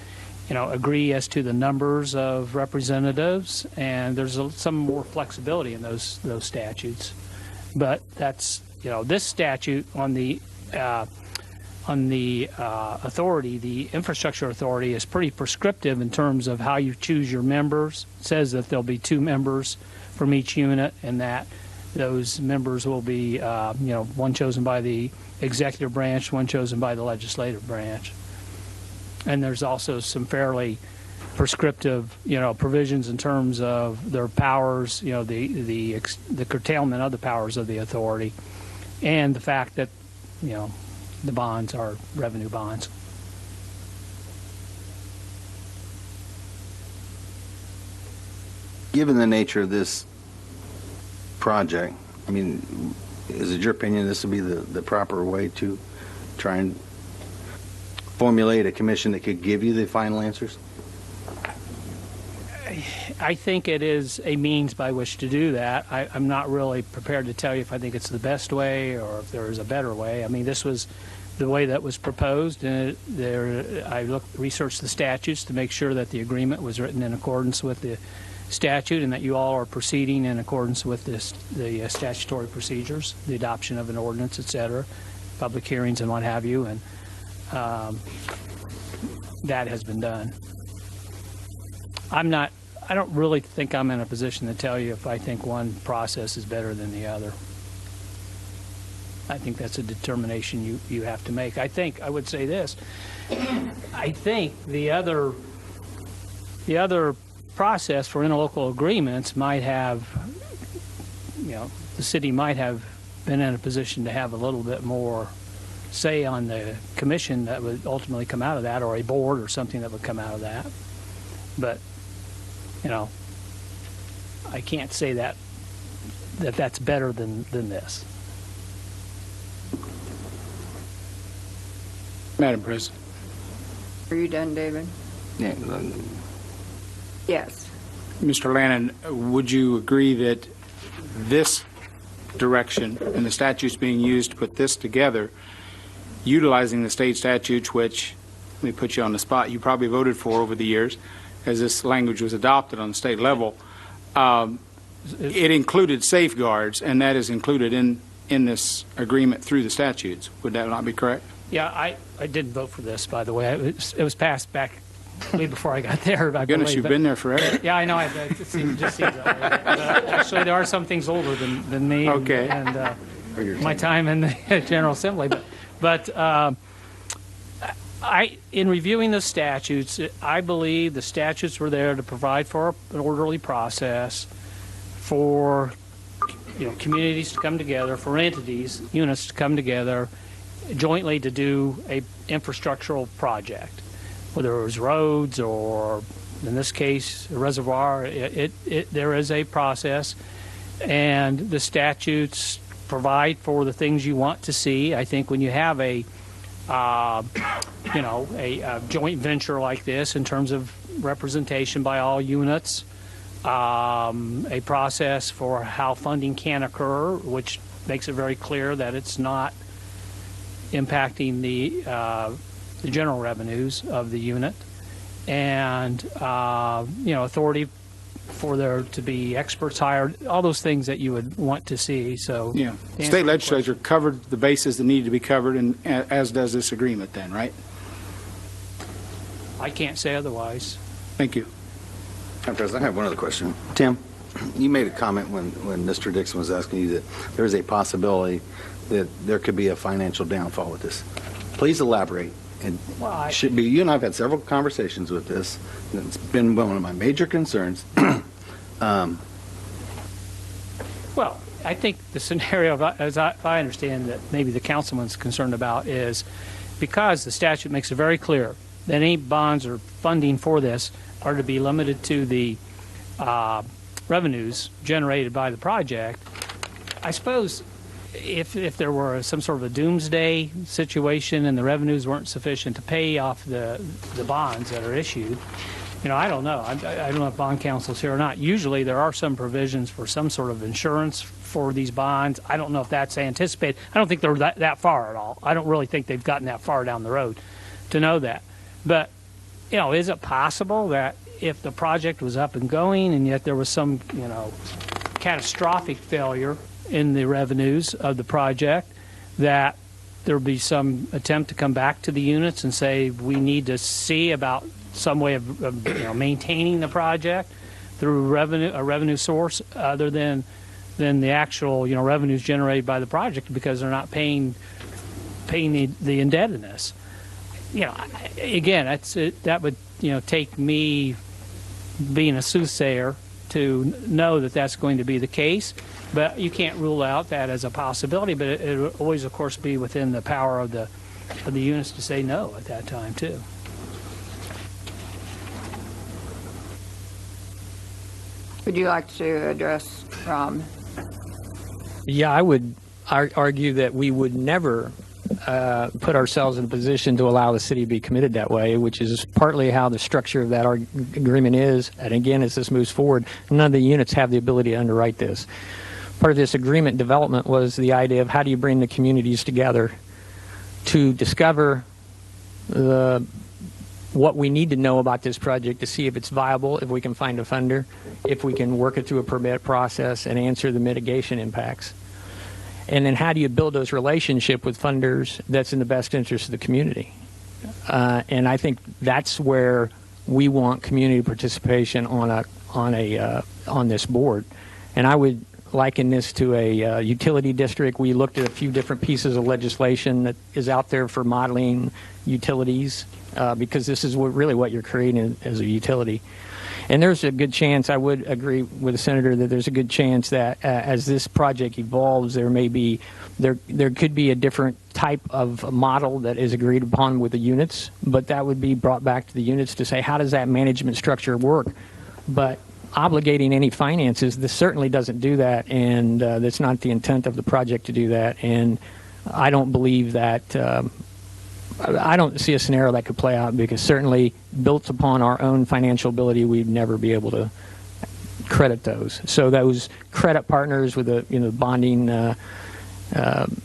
A: agree as to the numbers of representatives, and there's some more flexibility in those statutes. But that's, this statute on the authority, the infrastructure authority, is pretty prescriptive in terms of how you choose your members. It says that there'll be 2 members from each unit, and that those members will be, one chosen by the executive branch, one chosen by the legislative branch. And there's also some fairly prescriptive, provisions in terms of their powers, the curtailment of the powers of the authority, and the fact that, the bonds are revenue bonds.
E: Given the nature of this project, I mean, is it your opinion this would be the proper way to try and formulate a commission that could give you the final answers?
A: I think it is a means by which to do that. I'm not really prepared to tell you if I think it's the best way or if there is a better way. I mean, this was the way that was proposed, and I researched the statutes to make sure that the agreement was written in accordance with the statute and that you all are proceeding in accordance with the statutory procedures, the adoption of an ordinance, et cetera, public hearings and what have you, and that has been done. I don't really think I'm in a position to tell you if I think one process is better than the other. I think that's a determination you have to make. I would say this. I think the other process for interlocal agreements might have, the city might have been in a position to have a little bit more say on the commission that would ultimately come out of that, or a board or something that would come out of that. But, I can't say that's better than this.
M: Madam President.
B: Are you done, David?
E: Yeah.
B: Yes.
M: Mr. Lannon, would you agree that this direction and the statutes being used to put this together, utilizing the state statutes, which, let me put you on the spot, you probably voted for over the years, as this language was adopted on the state level, it included safeguards, and that is included in this agreement through the statutes. Would that not be correct?
A: Yeah, I didn't vote for this, by the way. It was passed back way before I got there, I
M: Goodness,
A: believe.
M: you've been there forever.
A: Yeah, I know. It just seems that way. Actually, there are some things older than me
M: Okay.
A: and my time in the General Assembly. But in reviewing the statutes, I believe the statutes were there to provide for an orderly process for communities to come together, for entities, units to come together jointly to do a infrastructural project, whether it was roads or, in this case, a reservoir. There is a process, and the statutes provide for the things you want to see. I think when you have a a joint venture like this in terms of representation by all units, a process for how funding can occur, which makes it very clear that it's not impacting the general revenues of the unit, and authority for there to be experts hired, all those things that you would want to see. So
M: Yeah. State legislature covered the bases that needed to be covered, and as does this agreement then, right?
A: I can't say otherwise.
M: Thank you.
E: Madam President, I have one other question. Tim, you made a comment when Mr. Dixon was asking you that there's a possibility that there could be a financial downfall with this. Please elaborate. And should be, you and I have had several conversations with this, and it's been one of my major concerns.
A: Well, I think the scenario, if I understand that maybe the councilman's concerned about, is because the statute makes it very clear that any bonds or funding for this are to be limited to the revenues generated by the project. I suppose if there were some sort of a doomsday situation and the revenues weren't sufficient to pay off the bonds that are issued, I don't know. I don't know if bond council's here or not. Usually there are some provisions for some sort of insurance for these bonds. I don't know if that's anticipated. I don't think they're that far at all. I don't really think they've gotten that far down the road to know that. But, is it possible that if the project was up and going and yet there was some, catastrophic failure in the revenues of the project, that there would be some attempt to come back to the units and say, we need to see about some way of maintaining the project through a revenue source other than the actual revenues generated by the project, because they're not paying the indebtedness. Again, that would take me being a soothsayer to know that that's going to be the case, but you can't rule out that as a possibility. But it would always, of course, be within the power of the units to say no at that time too.
B: Would you like to address Rob?
L: Yeah, I would argue that we would never put ourselves in a position to allow the city to be committed that way, which is partly how the structure of that agreement is. And again, as this moves forward, none of the units have the ability to underwrite this. Part of this agreement development was the idea of how do you bring the communities together to discover what we need to know about this project to see if it's viable, if we can find a funder, if we can work it through a permit process and answer the mitigation impacts. And then how do you build those relationships with funders that's in the best interest of the community? And I think that's where we want community participation on this board. And I would liken this to a utility district. We looked at a few different pieces of legislation that is out there for modeling utilities, because this is really what you're creating as a utility. And there's a good chance, I would agree with the senator, that there's a good chance that as this project evolves, there could be a different type of model that is agreed upon with the units, but that would be brought back to the units to say, how does that management structure work? But obligating any finances, this certainly doesn't do that, and that's not the intent of the project to do that. And I don't believe that I don't see a scenario that could play out, because certainly built upon our own financial ability, we'd never be able to credit those. So those credit partners with the bonding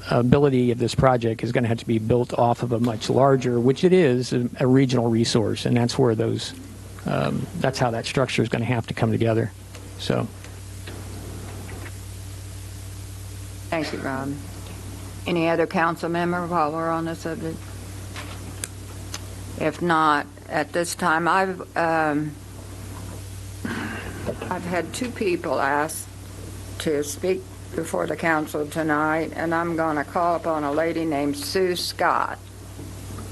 L: ability of this project is going to have to be built off of a much larger, which it is, a regional resource, and that's where that's how that structure is going to have to come together. So.
B: Thank you, Rob. Any other council member while we're on the subject? If not, at this time, I've had two people ask to speak before the council tonight, and I'm going to call upon a lady named Sue Scott.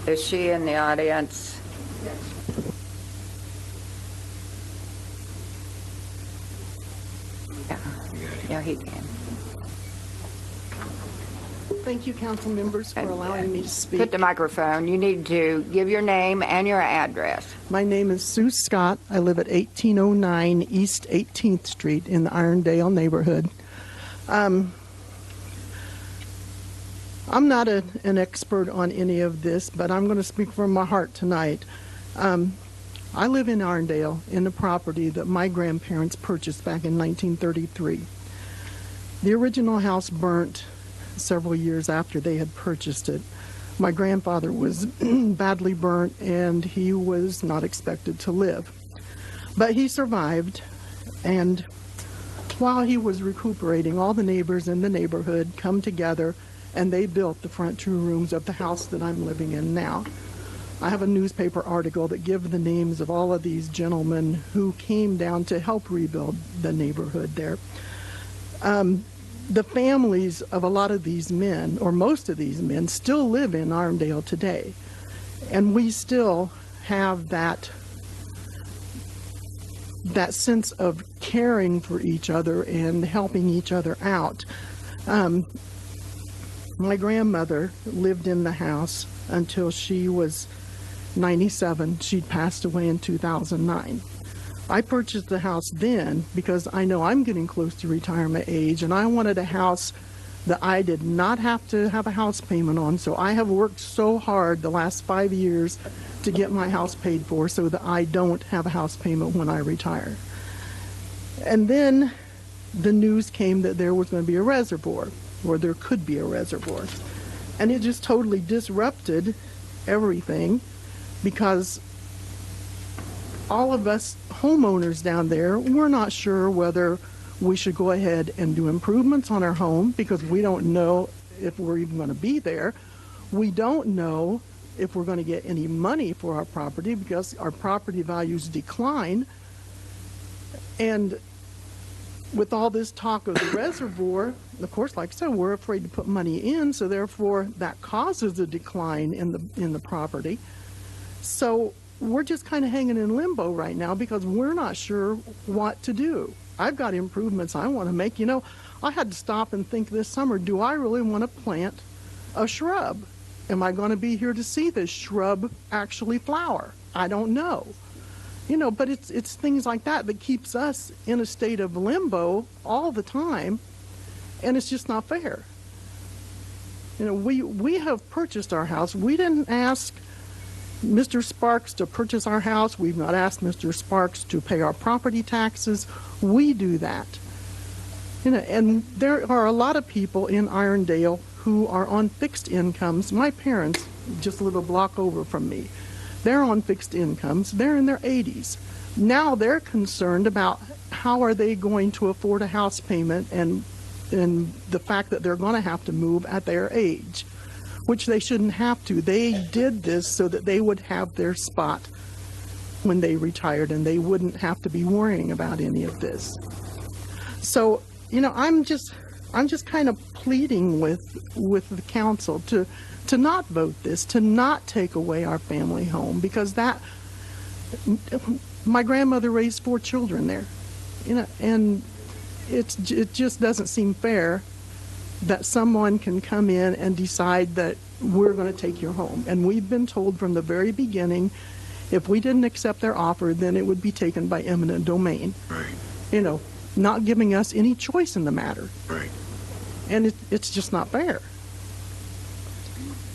B: Is she in the audience? Yeah, he can.
N: Thank you, council members, for allowing me to speak.
B: Put the microphone. You need to give your name and your address.
N: My name is Sue Scott. I live at 1809 East 18th Street in the Irondale neighborhood. I'm not an expert on any of this, but I'm going to speak from my heart tonight. I live in Arndale in the property that my grandparents purchased back in 1933. The original house burnt several years after they had purchased it. My grandfather was badly burnt and he was not expected to live. But he survived, and while he was recuperating, all the neighbors in the neighborhood come together and they built the front 2 rooms of the house that I'm living in now. I have a newspaper article that gives the names of all of these gentlemen who came down to help rebuild the neighborhood there. The families of a lot of these men, or most of these men, still live in Arndale today. And we still have that sense of caring for each other and helping each other out. My grandmother lived in the house until she was 97. She'd passed away in 2009. I purchased the house then because I know I'm getting close to retirement age, and I wanted a house that I did not have to have a house payment on. So I have worked so hard the last 5 years to get my house paid for so that I don't have a house payment when I retire. And then the news came that there was going to be a reservoir, or there could be a reservoir. And it just totally disrupted everything, because all of us homeowners down there, we're not sure whether we should go ahead and do improvements on our home because we don't know if we're even going to be there. We don't know if we're going to get any money for our property because our property values decline. And with all this talk of the reservoir, of course, like I said, we're afraid to put money in, so therefore that causes a decline in the property. So we're just kind of hanging in limbo right now because we're not sure what to do. I've got improvements I want to make. You know, I had to stop and think this summer, do I really want to plant a shrub? Am I going to be here to see this shrub actually flower? I don't know. You know, but it's things like that that keeps us in a state of limbo all the time, and it's just not fair. You know, we have purchased our house. We didn't ask Mr. Sparks to purchase our house. We've not asked Mr. Sparks to pay our property taxes. We do that. You know, and there are a lot of people in Irondale who are on fixed incomes. My parents just live a block over from me. They're on fixed incomes. They're in their 80s. Now they're concerned about how are they going to afford a house payment and the fact that they're going to have to move at their age, which they shouldn't have to. They did this so that they would have their spot when they retired and they wouldn't have to be worrying about any of this. So, you know, I'm just kind of pleading with the council to not vote this, to not take away our family home, because that, my grandmother raised 4 children there, you know, and it just doesn't seem fair that someone can come in and decide that we're going to take your home. And we've been told from the very beginning, if we didn't accept their offer, then it would be taken by eminent domain.
H: Right.
N: You know, not giving us any choice in the matter.
H: Right.
N: And it's just not fair.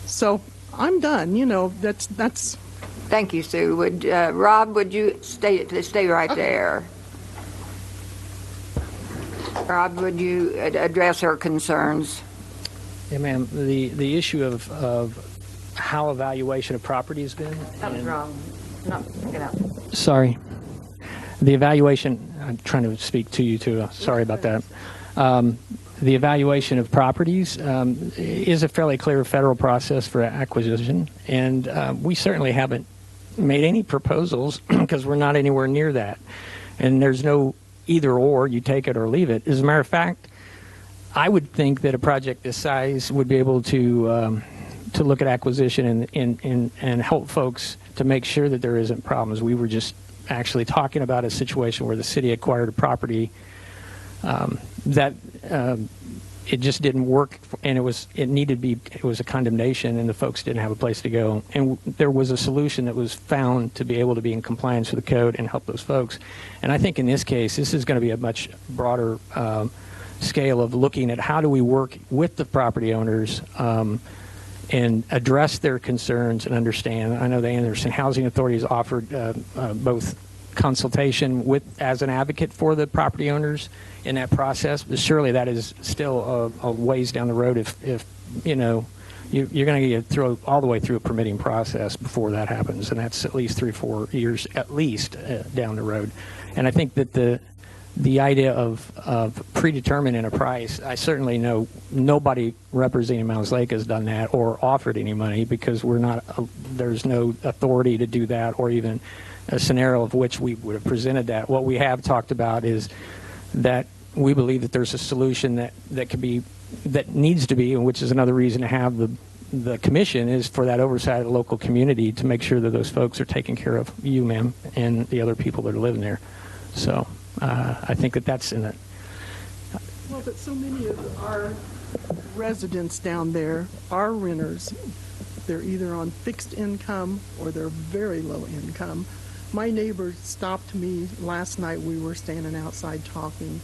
N: So I'm done. You know, that's.
B: Thank you, Sue. Would Rob, would you stay right there? Rob, would you address her concerns?
L: Yeah, ma'am. The issue of how evaluation of property has been.
G: That was wrong. No, get out.
L: Sorry. The evaluation, I'm trying to speak to you too. Sorry about that. The evaluation of properties is a fairly clear federal process for acquisition, and we certainly haven't made any proposals because we're not anywhere near that. And there's no either or, you take it or leave it. As a matter of fact, I would think that a project this size would be able to look at acquisition and help folks to make sure that there isn't problems. We were just actually talking about a situation where the city acquired a property that it just didn't work, and it was a condemnation, and the folks didn't have a place to go. And there was a solution that was found to be able to be in compliance with the code and help those folks. And I think in this case, this is going to be a much broader scale of looking at how do we work with the property owners and address their concerns and understand. I know the Anderson Housing Authority has offered both consultation as an advocate for the property owners in that process, but surely that is still a ways down the road if you know, you're going to get all the way through a permitting process before that happens, and that's at least 3 or 4 years at least down the road. And I think that the idea of predetermining a price, I certainly know nobody representing Mounds Lake has done that or offered any money, because there's no authority to do that, or even a scenario of which we would have presented that. What we have talked about is that we believe that there's a solution that needs to be, and which is another reason to have the commission, is for that oversight of the local community to make sure that those folks are taking care of you, ma'am, and the other people that are living there. So I think that's in it.
N: Well, but so many of our residents down there are renters. They're either on fixed income or they're very low income. My neighbor stopped me last night. We were standing outside talking,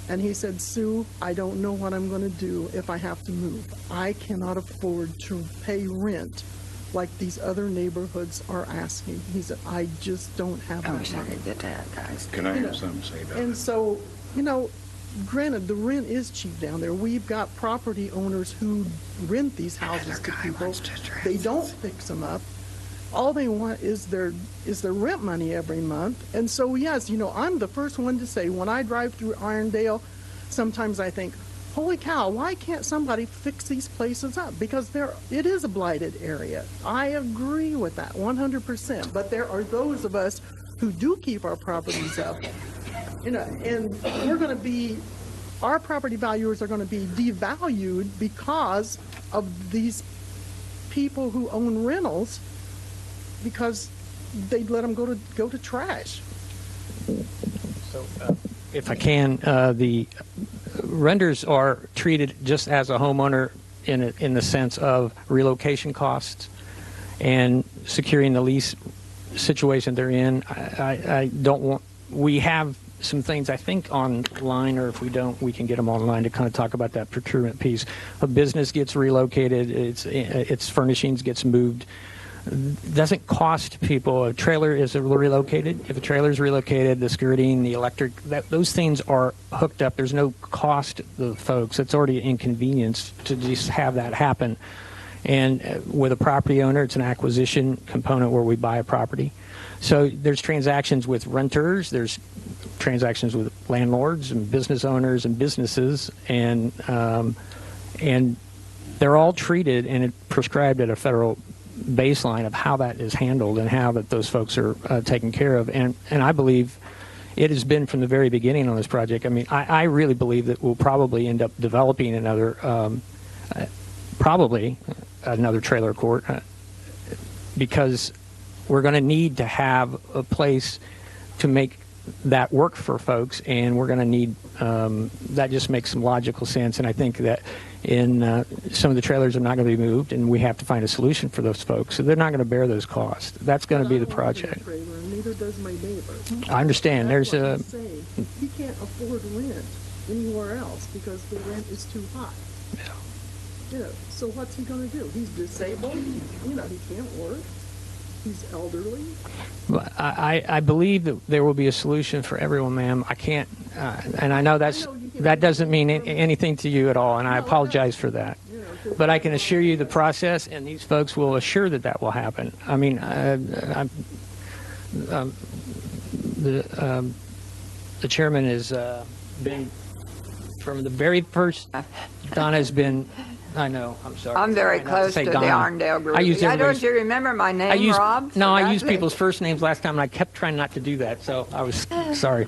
N: and he said, "Sue, I don't know what I'm going to do if I have to move. I cannot afford to pay rent like these other neighborhoods are asking." He said, "I just don't have that money."
B: I wish I could get that, guys.
F: Can I have something to say about
N: And
F: it?
N: so, you know, granted, the rent is cheap down there. We've got property owners who rent these houses to people. They don't fix them up. All they want is their rent money every month. And so, yes, you know, I'm the first one to say, when I drive through Irondale, sometimes I think, holy cow, why can't somebody fix these places up? Because it is a blighted area. I agree with that 100%. But there are those of us who do keep our properties up, you know, and our property values are going to be devalued because of these people who own rentals, because they let them go to trash.
L: So, if I can, the renters are treated just as a homeowner in the sense of relocation costs and securing the lease situation they're in. I don't want. We have some things I think online, or if we don't, we can get them online to kind of talk about that procurement piece. A business gets relocated, its furnishings gets moved. Doesn't cost people. A trailer is relocated. If a trailer is relocated, the skirting, the electric, those things are hooked up. There's no cost to the folks. It's already an inconvenience to just have that happen. And with a property owner, it's an acquisition component where we buy a property. So there's transactions with renters, there's transactions with landlords and business owners and businesses, and they're all treated and prescribed at a federal baseline of how that is handled and how that those folks are taken care of. And I believe it has been from the very beginning on this project. I mean, I really believe that we'll probably end up developing another trailer court because we're going to need to have a place to make that work for folks, and we're going to need that. Just makes some logical sense. And I think that in some of the trailers are not going to be moved, and we have to find a solution for those folks. So they're not going to bear those costs. That's going to be the project.
N: Neither does my neighbor.
L: I understand.
N: That's
L: There's
N: what
L: a.
N: I'm saying. He can't afford rent anywhere else because the rent is too high.
L: Yeah.
N: You know, so what's he going to do? He's disabled. You know, he can't work. He's elderly.
L: I believe that there will be a solution for everyone, ma'am. I can't, and I know that doesn't mean anything to you at all, and I apologize for that. But I can assure you the process, and these folks will assure that will happen. I mean, the chairman has been from the very first. Donna's been. I know. I'm sorry.
B: I'm very close to the Arndale group. Don't you remember my name, Rob?
L: No, I used people's first names last time, and I kept trying not to do that, so I was sorry.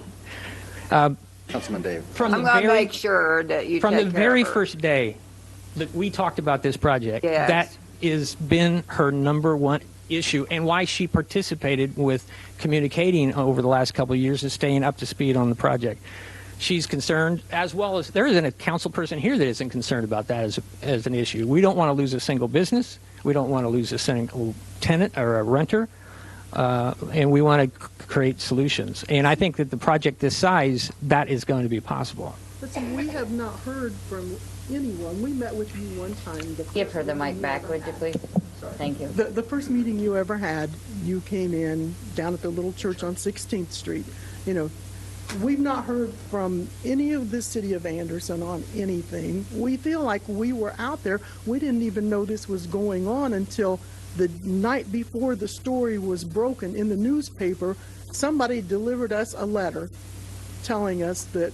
E: Councilman Dave.
B: I'm going to make sure that you
L: from
B: take
L: the
B: care
L: very
B: of her.
L: first day that we talked about this project,
B: Yes.
L: that has been her number one issue, and why she participated with communicating over the last couple of years and staying up to speed on the project. She's concerned, as well as there isn't a council person here that isn't concerned about that as an issue. We don't want to lose a single business. We don't want to lose a single tenant or a renter. And we want to create solutions. And I think that the project this size, that is going to be possible.
N: But see, we have not heard from anyone. We met with you one time.
G: Give her the mic back, would you please? Thank you.
N: The first meeting you ever had, you came in down at the little church on 16th Street. You know, we've not heard from any of the city of Anderson on anything. We feel like we were out there. We didn't even know this was going on until the night before the story was broken in the newspaper. Somebody delivered us a letter telling us that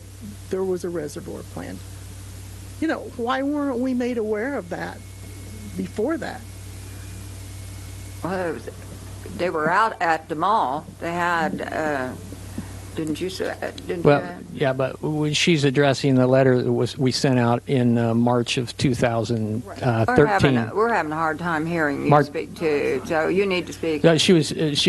N: there was a reservoir planned. You know, why weren't we made aware of that before that?
B: Well, they were out at the mall. They had, didn't you say?
L: Well, yeah, but when she's addressing the letter that we sent out in March of 2013.
B: We're having a hard time hearing you speak too, so you need to speak.
L: She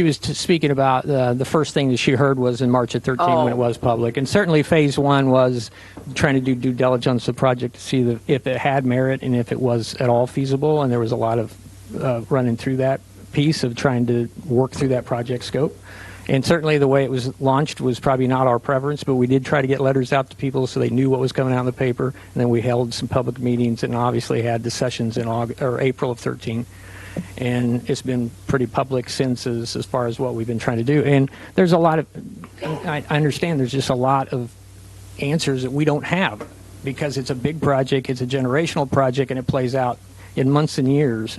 L: was speaking about the first thing that she heard was in March of 13 when it was public, and certainly phase one was trying to do due diligence of the project to see if it had merit and if it was at all feasible, and there was a lot of running through that piece of trying to work through that project scope. And certainly the way it was launched was probably not our preference, but we did try to get letters out to people so they knew what was coming out in the paper. And then we held some public meetings and obviously had the sessions in April of 13. And it's been pretty public since as far as what we've been trying to do. And there's a lot of, I understand there's just a lot of answers that we don't have because it's a big project, it's a generational project, and it plays out in months and years,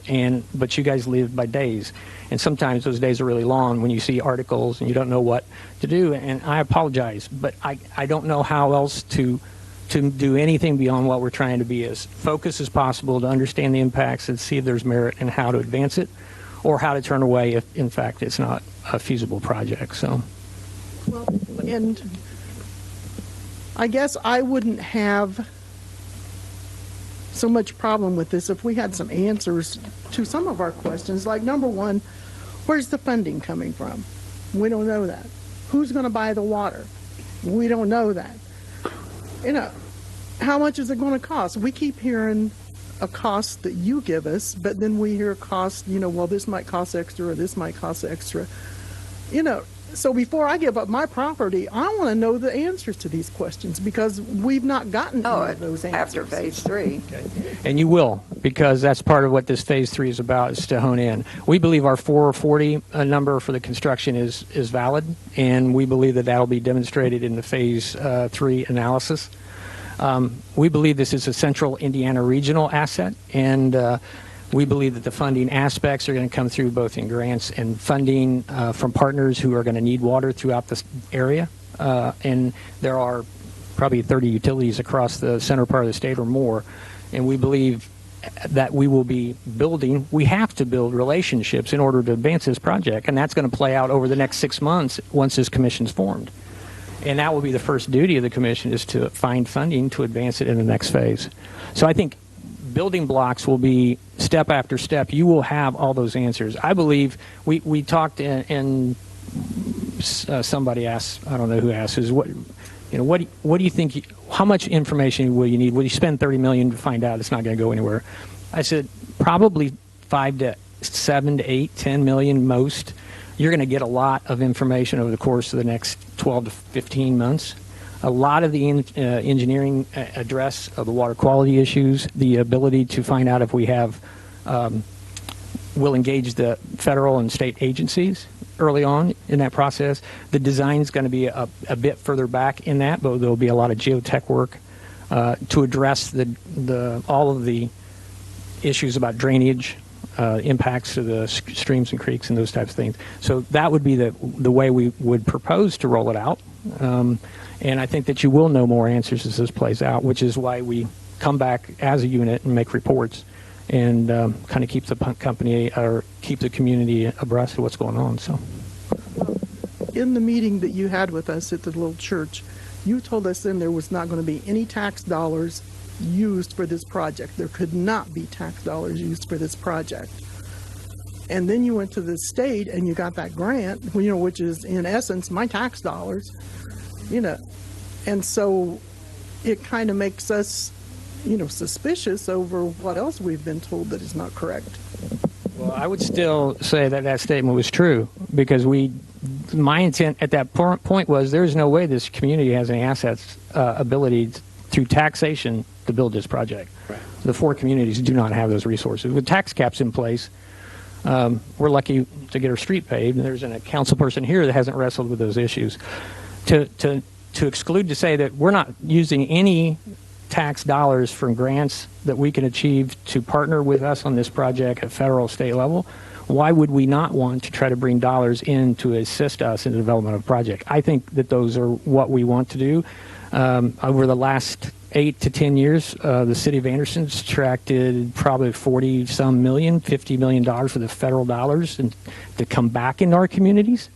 L: but you guys live by days. And sometimes those days are really long when you see articles and you don't know what to do. And I apologize, but I don't know how else to do anything beyond what we're trying to be as focused as possible to understand the impacts and see if there's merit and how to advance it or how to turn away if, in fact, it's not a feasible project. So,
N: well, and I guess I wouldn't have so much problem with this if we had some answers to some of our questions. Like, number one, where's the funding coming from? We don't know that. Who's going to buy the water? We don't know that. You know, how much is it going to cost? We keep hearing a cost that you give us, but then we hear a cost, you know, well, this might cost extra or this might cost extra. You know, so before I give up my property, I want to know the answers to these questions because we've not gotten any of those answers.
B: After phase three.
L: Okay. And you will, because that's part of what this phase three is about, is to hone in. We believe our 440 number for the construction is valid, and we believe that that'll be demonstrated in the phase three analysis. We believe this is a central Indiana regional asset, and we believe that the funding aspects are going to come through both in grants and funding from partners who are going to need water throughout this area. And there are probably 30 utilities across the center part of the state or more. And we believe that we will be building, we have to build relationships in order to advance this project. And that's going to play out over the next 6 months once this commission's formed. And that will be the first duty of the commission, is to find funding to advance it in the next phase. So I think building blocks will be step after step. You will have all those answers. I believe we talked and somebody asked, I don't know who asked, is what do you think? How much information will you need? Will you spend $30 million to find out it's not going to go anywhere? I said probably 5 to 7 to 8, 10 million most. You're going to get a lot of information over the course of the next 12 to 15 months. A lot of the engineering address of the water quality issues, the ability to find out if we have, will engage the federal and state agencies early on in that process. The design is going to be a bit further back in that, but there will be a lot of geotech work to address all of the issues about drainage, impacts to the streams and creeks and those types of things. So that would be the way we would propose to roll it out. And I think that you will know more answers as this plays out, which is why we come back as a unit and make reports and kind of keep the company or keep the community abreast of what's going on. So,
N: in the meeting that you had with us at the little church, you told us then there was not going to be any tax dollars used for this project. There could not be tax dollars used for this project. And then you went to the state and you got that grant, you know, which is in essence my tax dollars. You know, and so it kind of makes us, you know, suspicious over what else we've been told that is not correct.
L: Well, I would still say that statement was true because my intent at that point was there's no way this community has any assets, ability through taxation to build this project. The 4 communities do not have those resources. With tax caps in place, we're lucky to get our street paved, and there's a council person here that hasn't wrestled with those issues. To exclude, to say that we're not using any tax dollars from grants that we can achieve to partner with us on this project at federal, state level, why would we not want to try to bring dollars in to assist us in the development of a project? I think that those are what we want to do. Over the last 8 to 10 years, the city of Anderson's attracted probably 40-some million, $50 million for the federal dollars and to come back into our communities.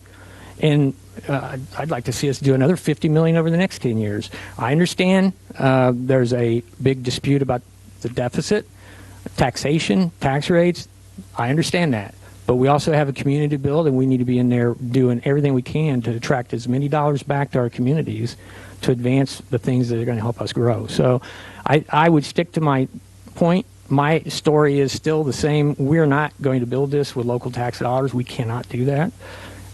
L: And I'd like to see us do another $50 million over the next 10 years. I understand there's a big dispute about the deficit, taxation, tax rates. I understand that. But we also have a community to build, and we need to be in there doing everything we can to attract as many dollars back to our communities to advance the things that are going to help us grow. So I would stick to my point. My story is still the same. We're not going to build this with local tax dollars. We cannot do that.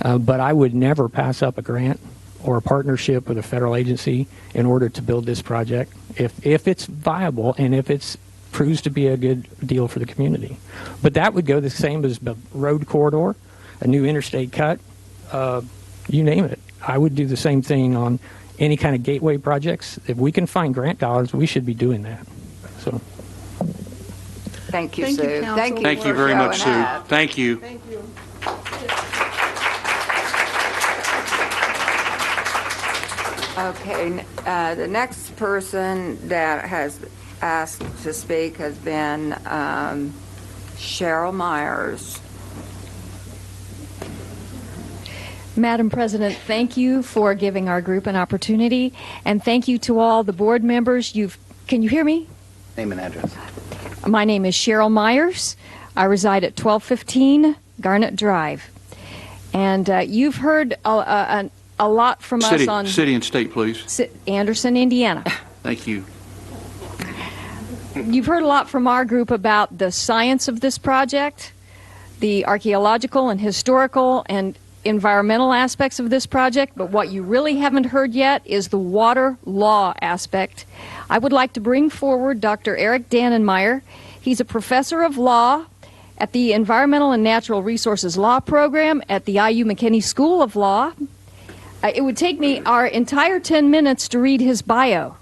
L: But I would never pass up a grant or a partnership with a federal agency in order to build this project if it's viable and if it's proves to be a good deal for the community. But that would go the same as the road corridor, a new interstate cut, you name it. I would do the same thing on any kind of gateway projects. If we can find grant dollars, we should be doing that. So,
B: Thank you,
N: Thank you,
B: Sue.
N: Council.
B: Thank you.
F: Thank you
B: for
F: very much, Sue.
B: showing up.
F: Thank you.
N: Thank you.
B: Okay, the next person that has asked to speak has been Cheryl Myers.
O: Madam President, thank you for giving our group an opportunity, and thank you to all the board members. Can you hear me?
J: Name and address.
O: My name is Cheryl Myers. I reside at 1215 Garnet Drive. And you've heard a lot from us on
F: City and state, please.
O: Anderson, Indiana.
F: Thank you.
O: You've heard a lot from our group about the science of this project, the archaeological and historical and environmental aspects of this project, but what you really haven't heard yet is the water law aspect. I would like to bring forward Dr. Eric Dannenmeyer. He's a professor of law at the Environmental and Natural Resources Law program at the IU McKinney School of Law. It would take me our entire 10 minutes to read his bio.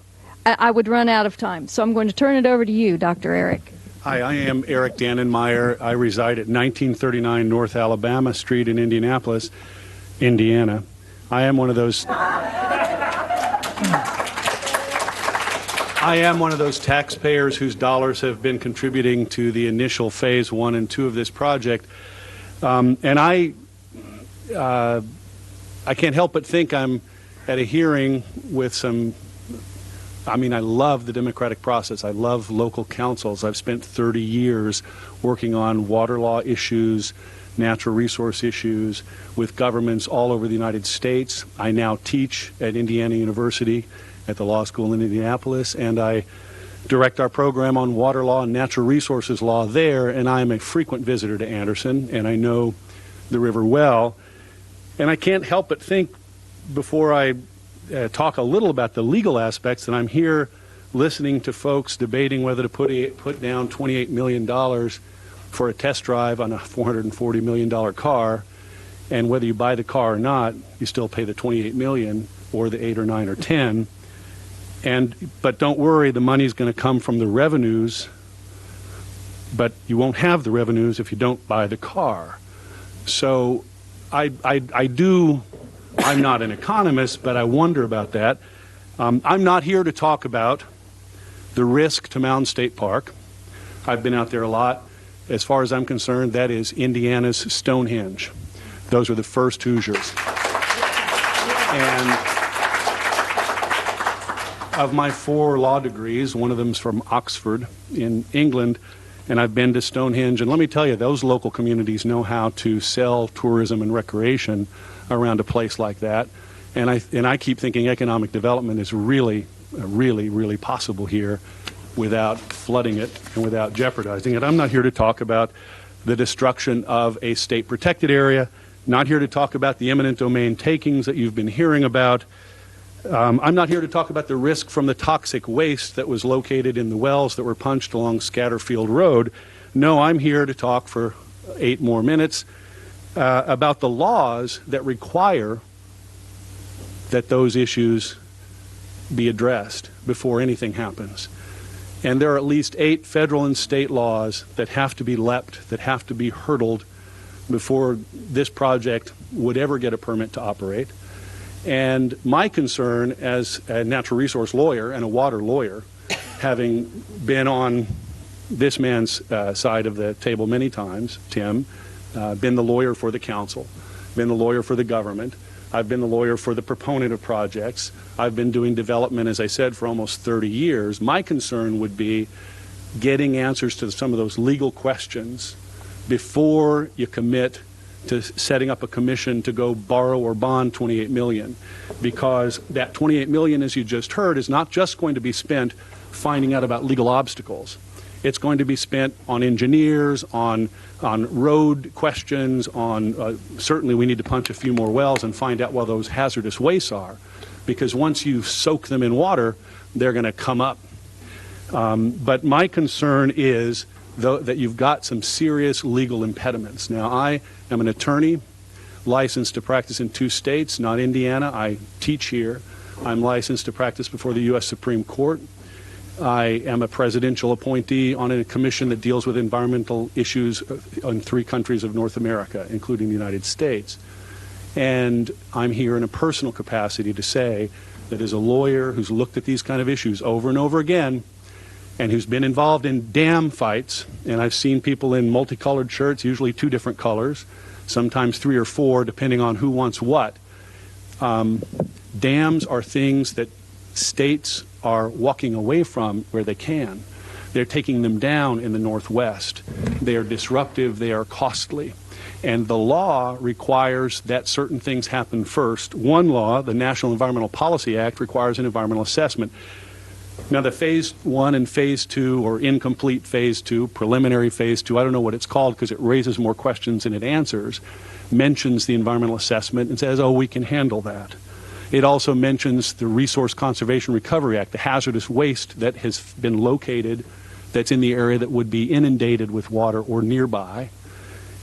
O: I would run out of time, so I'm going to turn it over to you, Dr. Eric.
P: Hi, I am Eric Dannenmeyer. I reside at 1939 North Alabama Street in Indianapolis, Indiana. I am one of those taxpayers whose dollars have been contributing to the initial phase 1 and 2 of this project. And I can't help but think I'm at a hearing with some. I mean, I love the democratic process. I love local councils. I've spent 30 years working on water law issues, natural resource issues with governments all over the United States. I now teach at Indiana University at the law school in Indianapolis, and I direct our program on water law and natural resources law there, and I am a frequent visitor to Anderson, and I know the river well. And I can't help but think, before I talk a little about the legal aspects, and I'm here listening to folks debating whether to put down $28 million for a test drive on a $440 million car, and whether you buy the car or not, you still pay the $28 million or the 8 or 9 or 10. But don't worry, the money's going to come from the revenues, but you won't have the revenues if you don't buy the car. So I'm not an economist, but I wonder about that. I'm not here to talk about the risk to Mountain State Park. I've been out there a lot. As far as I'm concerned, that is Indiana's Stonehenge. Those are the first Hoosiers. And of my 4 law degrees, one of them's from Oxford in England, and I've been to Stonehenge. And let me tell you, those local communities know how to sell tourism and recreation around a place like that, and I keep thinking economic development is really possible here without flooding it and without jeopardizing it. I'm not here to talk about the destruction of a state protected area, not here to talk about the eminent domain takings that you've been hearing about. I'm not here to talk about the risk from the toxic waste that was located in the wells that were punched along Scatterfield Road. No, I'm here to talk for 8 more minutes about the laws that require that those issues be addressed before anything happens. And there are at least 8 federal and state laws that have to be leapt, that have to be hurdled before this project would ever get a permit to operate. And my concern as a natural resource lawyer and a water lawyer, having been on this man's side of the table many times, Tim, been the lawyer for the council, been the lawyer for the government, I've been the lawyer for the proponent of projects, I've been doing development, as I said, for almost 30 years. My concern would be getting answers to some of those legal questions before you commit to setting up a commission to go borrow or bond $28 million, because that $28 million, as you just heard, is not just going to be spent finding out about legal obstacles. It's going to be spent on engineers, on road questions, on certainly we need to punch a few more wells and find out where those hazardous wastes are, because once you soak them in water, they're going to come up. But my concern is that you've got some serious legal impediments. Now, I am an attorney licensed to practice in 2 states, not Indiana. I teach here. I'm licensed to practice before the U.S. Supreme Court. I am a presidential appointee on a commission that deals with environmental issues in 3 countries of North America, including the United States. And I'm here in a personal capacity to say that as a lawyer who's looked at these kind of issues over and over again, and who's been involved in dam fights, and I've seen people in multicolored shirts, usually 2 different colors, sometimes 3 or 4, depending on who wants what. Dams are things that states are walking away from where they can. They're taking them down in the Northwest. They are disruptive, they are costly. And the law requires that certain things happen first. One law, the National Environmental Policy Act, requires an environmental assessment. Now, the Phase 1 and Phase 2, or incomplete Phase 2, preliminary Phase 2, I don't know what it's called because it raises more questions than it answers, mentions the environmental assessment and says, oh, we can handle that. It also mentions the Resource Conservation Recovery Act, the hazardous waste that has been located that's in the area that would be inundated with water or nearby.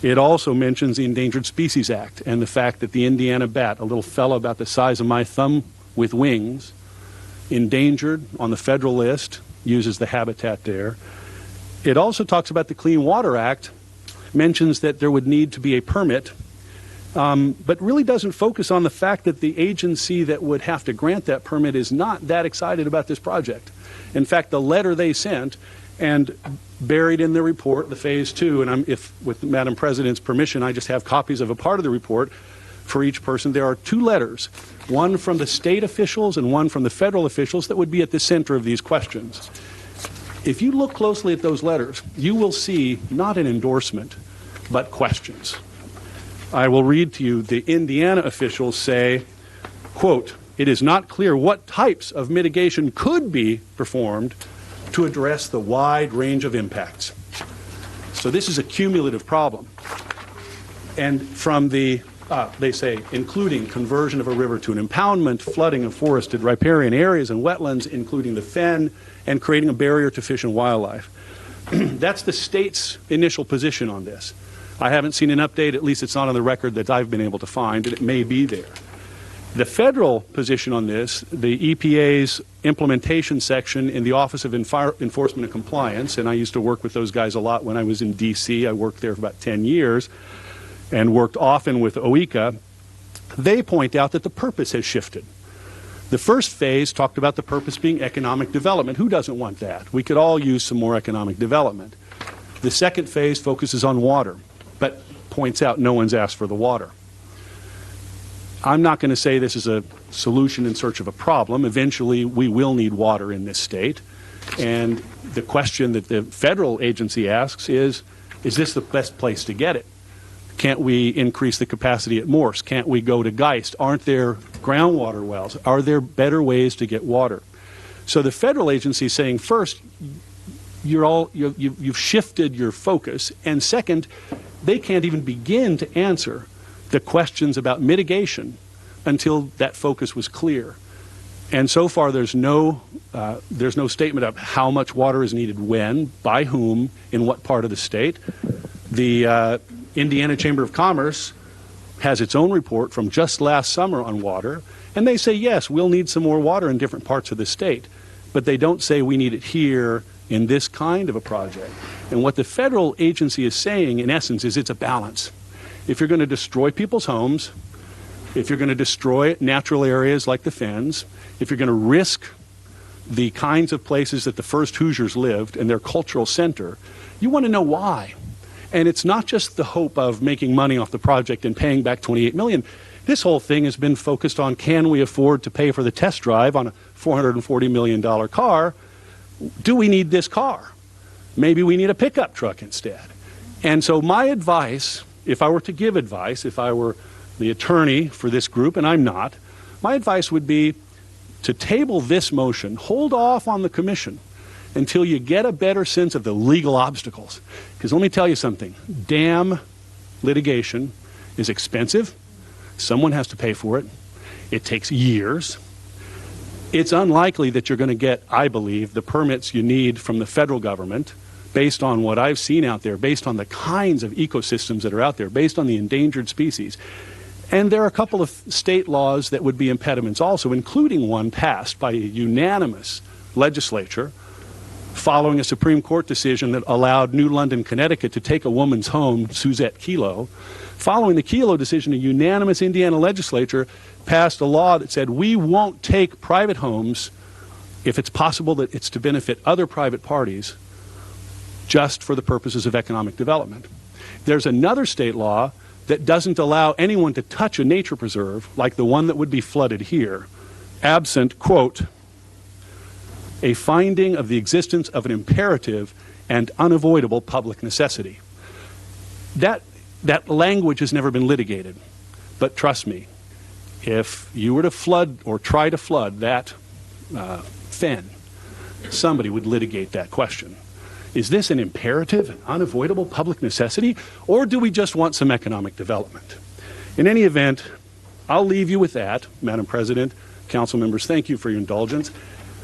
P: It also mentions the Endangered Species Act and the fact that the Indiana bat, a little fellow about the size of my thumb with wings, endangered on the federal list, uses the habitat there. It also talks about the Clean Water Act, mentions that there would need to be a permit, but really doesn't focus on the fact that the agency that would have to grant that permit is not that excited about this project. In fact, the letter they sent, and buried in the report, the Phase 2, and if with Madam President's permission, I just have copies of a part of the report for each person. There are 2 letters, one from the state officials and one from the federal officials that would be at the center of these questions. If you look closely at those letters, you will see not an endorsement, but questions. I will read to you. The Indiana officials say, quote, "It is not clear what types of mitigation could be performed to address the wide range of impacts." So this is a cumulative problem. And from the they say, including conversion of a river to an impoundment, flooding of forested riparian areas and wetlands, including the fen, and creating a barrier to fish and wildlife. That's the state's initial position on this. I haven't seen an update, at least it's not on the record that I've been able to find, and it may be there. The federal position on this, the EPA's implementation section in the Office of Enforcement and Compliance, and I used to work with those guys a lot when I was in D.C. I worked there for about 10 years and worked often with OECA. They point out that the purpose has shifted. The first phase talked about the purpose being economic development. Who doesn't want that? We could all use some more economic development. The second phase focuses on water, but points out no one's asked for the water. I'm not going to say this is a solution in search of a problem. Eventually, we will need water in this state. And the question that the federal agency asks is this the best place to get it? Can't we increase the capacity at Morse? Can't we go to Geist? Aren't there groundwater wells? Are there better ways to get water? So the federal agency is saying, first, you've shifted your focus, and second, they can't even begin to answer the questions about mitigation until that focus was clear. And so far, there's no statement of how much water is needed when, by whom, in what part of the state. The Indiana Chamber of Commerce has its own report from just last summer on water, and they say, yes, we'll need some more water in different parts of the state, but they don't say we need it here in this kind of a project. And what the federal agency is saying, in essence, is it's a balance. If you're going to destroy people's homes, if you're going to destroy natural areas like the Fens, if you're going to risk the kinds of places that the first Hoosiers lived and their cultural center, you want to know why. And it's not just the hope of making money off the project and paying back $28 million. This whole thing has been focused on, can we afford to pay for the test drive on a $440 million car? Do we need this car? Maybe we need a pickup truck instead. And so my advice, if I were to give advice, if I were the attorney for this group, and I'm not, my advice would be to table this motion, hold off on the commission until you get a better sense of the legal obstacles. Because let me tell you something, dam litigation is expensive. Someone has to pay for it. It takes years. It's unlikely that you're going to get, I believe, the permits you need from the federal government based on what I've seen out there, based on the kinds of ecosystems that are out there, based on the endangered species. And there are a couple of state laws that would be impediments also, including one passed by a unanimous legislature following a Supreme Court decision that allowed New London, Connecticut to take a woman's home, Suzette Kelo. Following the Kelo decision, a unanimous Indiana legislature passed a law that said we won't take private homes if it's possible that it's to benefit other private parties just for the purposes of economic development. There's another state law that doesn't allow anyone to touch a nature preserve like the one that would be flooded here, absent, quote, a finding of the existence of an imperative and unavoidable public necessity. That language has never been litigated, but trust me, if you were to flood or try to flood that fen, somebody would litigate that question. Is this an imperative and unavoidable public necessity, or do we just want some economic development? In any event, I'll leave you with that, Madam President, council members. Thank you for your indulgence.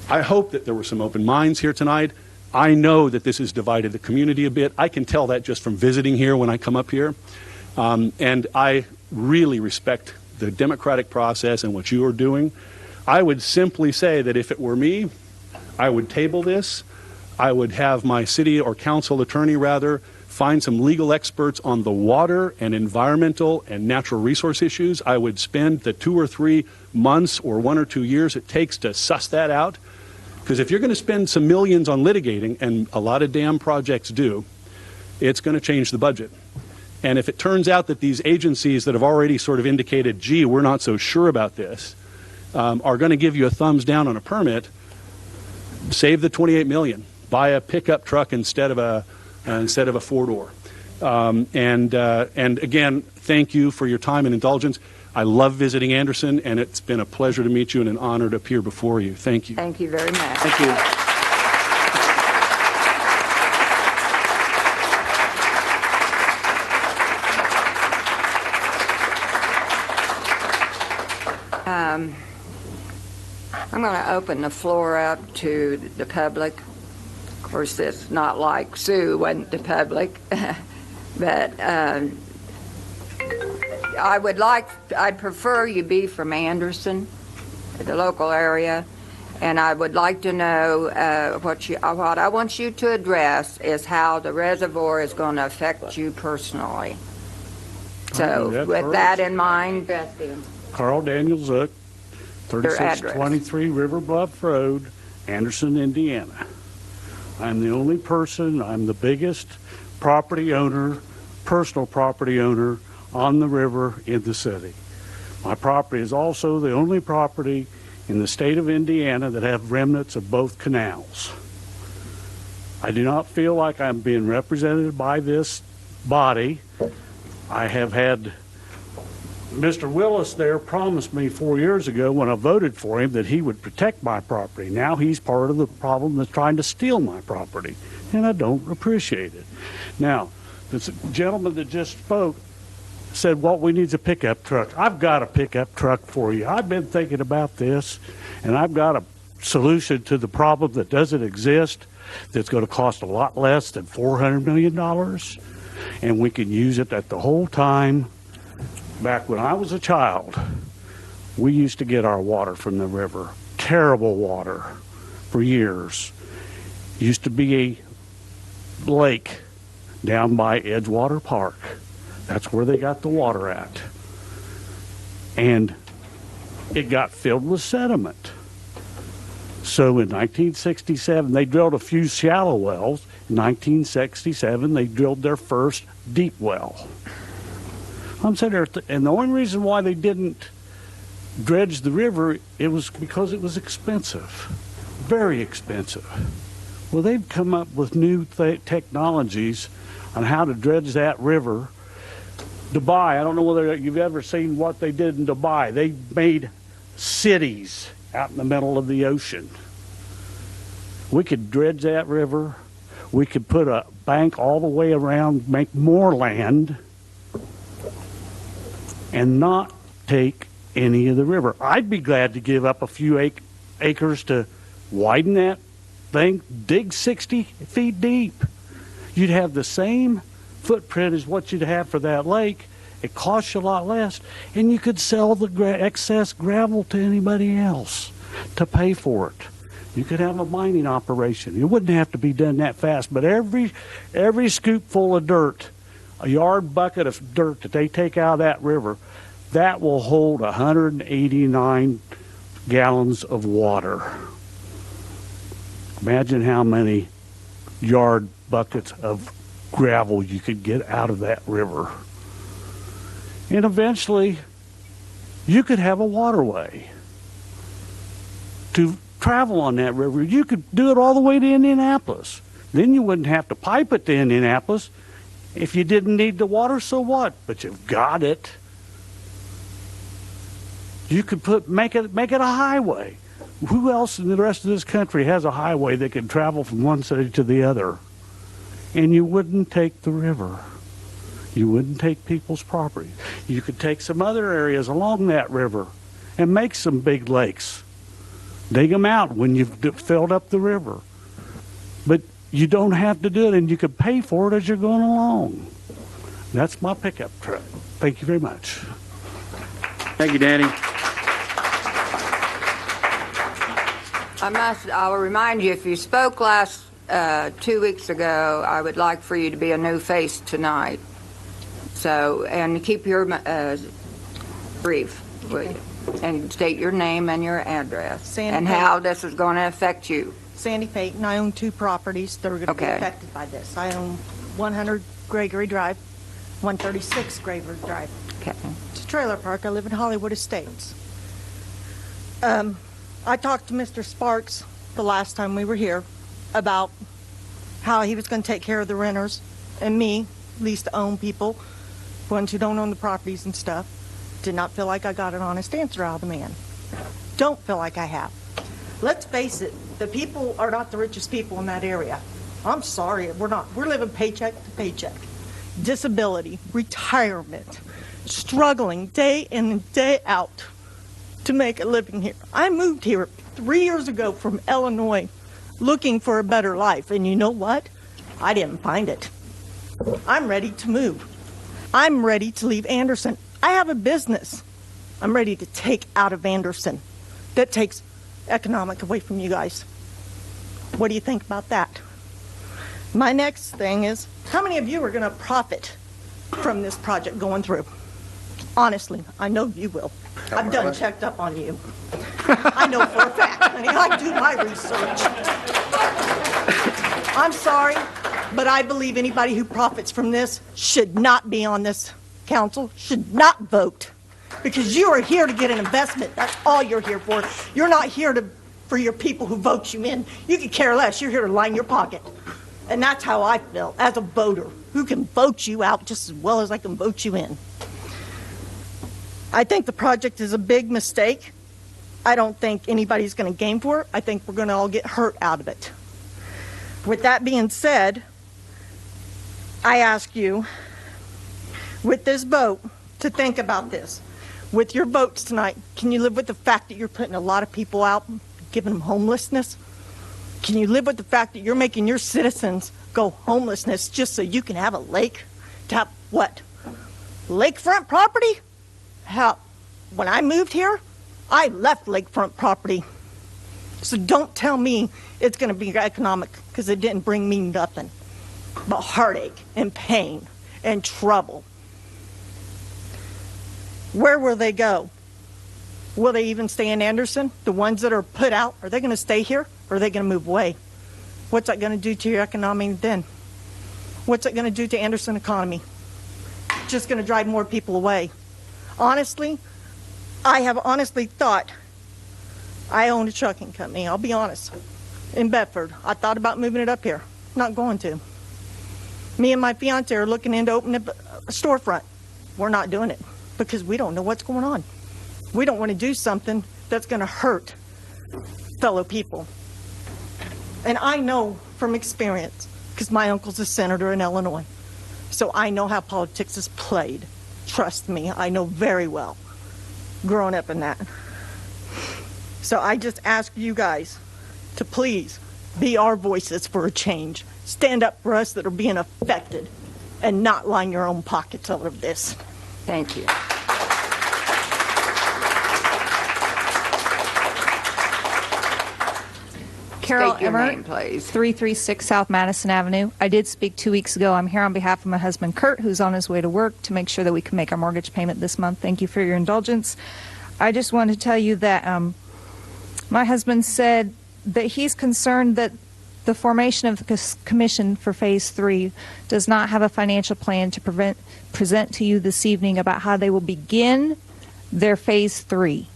P: I hope that there were some open minds here tonight. I know that this has divided the community a bit. I can tell that just from visiting here when I come up here. And I really respect the democratic process and what you are doing. I would simply say that if it were me, I would table this. I would have my city or council attorney, rather, find some legal experts on the water and environmental and natural resource issues. I would spend the 2 or 3 months or 1 or 2 years it takes to suss that out. Because if you're going to spend some millions on litigating, and a lot of dam projects do, it's going to change the budget. And if it turns out that these agencies that have already sort of indicated, gee, we're not so sure about this, are going to give you a thumbs down on a permit, save the $28 million. Buy a pickup truck instead of a 4-door. And again, thank you for your time and indulgence. I love visiting Anderson, and it's been a pleasure to meet you and an honor to appear before you. Thank you.
B: Thank you very much.
P: Thank you.
B: I'm going to open the floor up to the public. Of course, it's not like Sue wasn't the public, but I'd prefer you be from Anderson, the local area, and I would like to know what I want you to address is how the reservoir is going to affect you personally. So, with that in mind,
D: Carl Daniel Zook, 3623 River Bluff Road, Anderson, Indiana. I'm the only person, I'm the biggest property owner, personal property owner on the river in the city. My property is also the only property in the state of Indiana that have remnants of both canals. I do not feel like I'm being represented by this body. I have had Mr. Willis there promised me 4 years ago when I voted for him that he would protect my property. Now he's part of the problem that's trying to steal my property, and I don't appreciate it. Now, this gentleman that just spoke said, well, we need a pickup truck. I've got a pickup truck for you. I've been thinking about this, and I've got a solution to the problem that doesn't exist that's going to cost a lot less than $400 million, and we can use it at the whole time. Back when I was a child, we used to get our water from the river. Terrible water for years. Used to be a lake down by Edgewater Park. That's where they got the water at. And it got filled with sediment. So in 1967, they drilled a few shallow wells. In 1967, they drilled their first deep well. I'm sitting there, and the only reason why they didn't dredge the river, it was because it was expensive, very expensive. Well, they've come up with new technologies on how to dredge that river. Dubai, I don't know whether you've ever seen what they did in Dubai. They made cities out in the middle of the ocean. We could dredge that river. We could put a bank all the way around, make more land, and not take any of the river. I'd be glad to give up a few acres to widen that thing, dig 60 feet deep. You'd have the same footprint as what you'd have for that lake. It costs you a lot less, and you could sell the excess gravel to anybody else to pay for it. You could have a mining operation. It wouldn't have to be done that fast, but every scoop full of dirt, a yard bucket of dirt that they take out of that river, that will hold 189 gallons of water. Imagine how many yard buckets of gravel you could get out of that river. And eventually, you could have a waterway to travel on that river. You could do it all the way to Indianapolis. Then you wouldn't have to pipe it to Indianapolis. If you didn't need the water, so what? But you've got it. You could make it a highway. Who else in the rest of this country has a highway that can travel from one city to the other? And you wouldn't take the river. You wouldn't take people's property. You could take some other areas along that river and make some big lakes. Dig them out when you've filled up the river. But you don't have to do it, and you could pay for it as you're going along. That's my pickup truck. Thank you very much.
M: Thank you, Danny.
B: I'll remind you, if you spoke last 2 weeks ago, I would like for you to be a new face tonight. So, and keep your brief, will you? And state your name and your address,
Q: Sandy
B: and
Q: Payton.
B: how this is going to affect you.
Q: Sandy Payton. I own 2 properties that are going to be affected by this. I own 100 Gregory Drive, 136 Gregory Drive.
B: Okay.
Q: It's a trailer park. I live in Hollywood Estates. I talked to Mr. Sparks the last time we were here about how he was going to take care of the renters and me, lease-to-own people, ones who don't own the properties and stuff. Did not feel like I got an honest answer out of the man. Don't feel like I have. Let's face it, the people are not the richest people in that area. I'm sorry, we're not. We're living paycheck to paycheck. Disability, retirement, struggling day in and day out to make a living here. I moved here 3 years ago from Illinois looking for a better life, and you know what? I didn't find it. I'm ready to move. I'm ready to leave Anderson. I have a business I'm ready to take out of Anderson that takes economic away from you guys. What do you think about that? My next thing is, how many of you are going to profit from this project going through? Honestly, I know you will. I've done checked up on you. I know for a fact, honey. I do my research. I'm sorry, but I believe anybody who profits from this should not be on this council, should not vote, because you are here to get an investment. That's all you're here for. You're not here for your people who vote you in. You could care less. You're here to line your pocket. And that's how I feel as a voter who can vote you out just as well as I can vote you in. I think the project is a big mistake. I don't think anybody's going to gain for it. I think we're going to all get hurt out of it. With that being said, I ask you, with this vote, to think about this. With your votes tonight, can you live with the fact that you're putting a lot of people out, giving them homelessness? Can you live with the fact that you're making your citizens go homelessness just so you can have a lake? To have what? Lakefront property? Hell, when I moved here, I left lakefront property. So don't tell me it's going to be economic, because it didn't bring me nothing but heartache and pain and trouble. Where will they go? Will they even stay in Anderson? The ones that are put out, are they going to stay here, or are they going to move away? What's that going to do to your economy then? What's it going to do to Anderson economy? Just going to drive more people away. Honestly, I have honestly thought, I own a trucking company, I'll be honest, in Bedford. I thought about moving it up here. Not going to. Me and my fiance are looking into opening a storefront. We're not doing it because we don't know what's going on. We don't want to do something that's going to hurt fellow people. And I know from experience, because my uncle's a senator in Illinois, so I know how politics is played. Trust me, I know very well, growing up in that. So I just ask you guys to please be our voices for a change. Stand up for us that are being affected and not line your own pockets out of this.
B: Thank you.
R: Carol
B: State your
R: Emmert,
B: name, please.
R: 336 South Madison Avenue. I did speak 2 weeks ago. I'm here on behalf of my husband, Kurt, who's on his way to work to make sure that we can make our mortgage payment this month. Thank you for your indulgence. I just wanted to tell you that my husband said that he's concerned that the formation of the commission for Phase 3 does not have a financial plan to present to you this evening about how they will begin their Phase 3.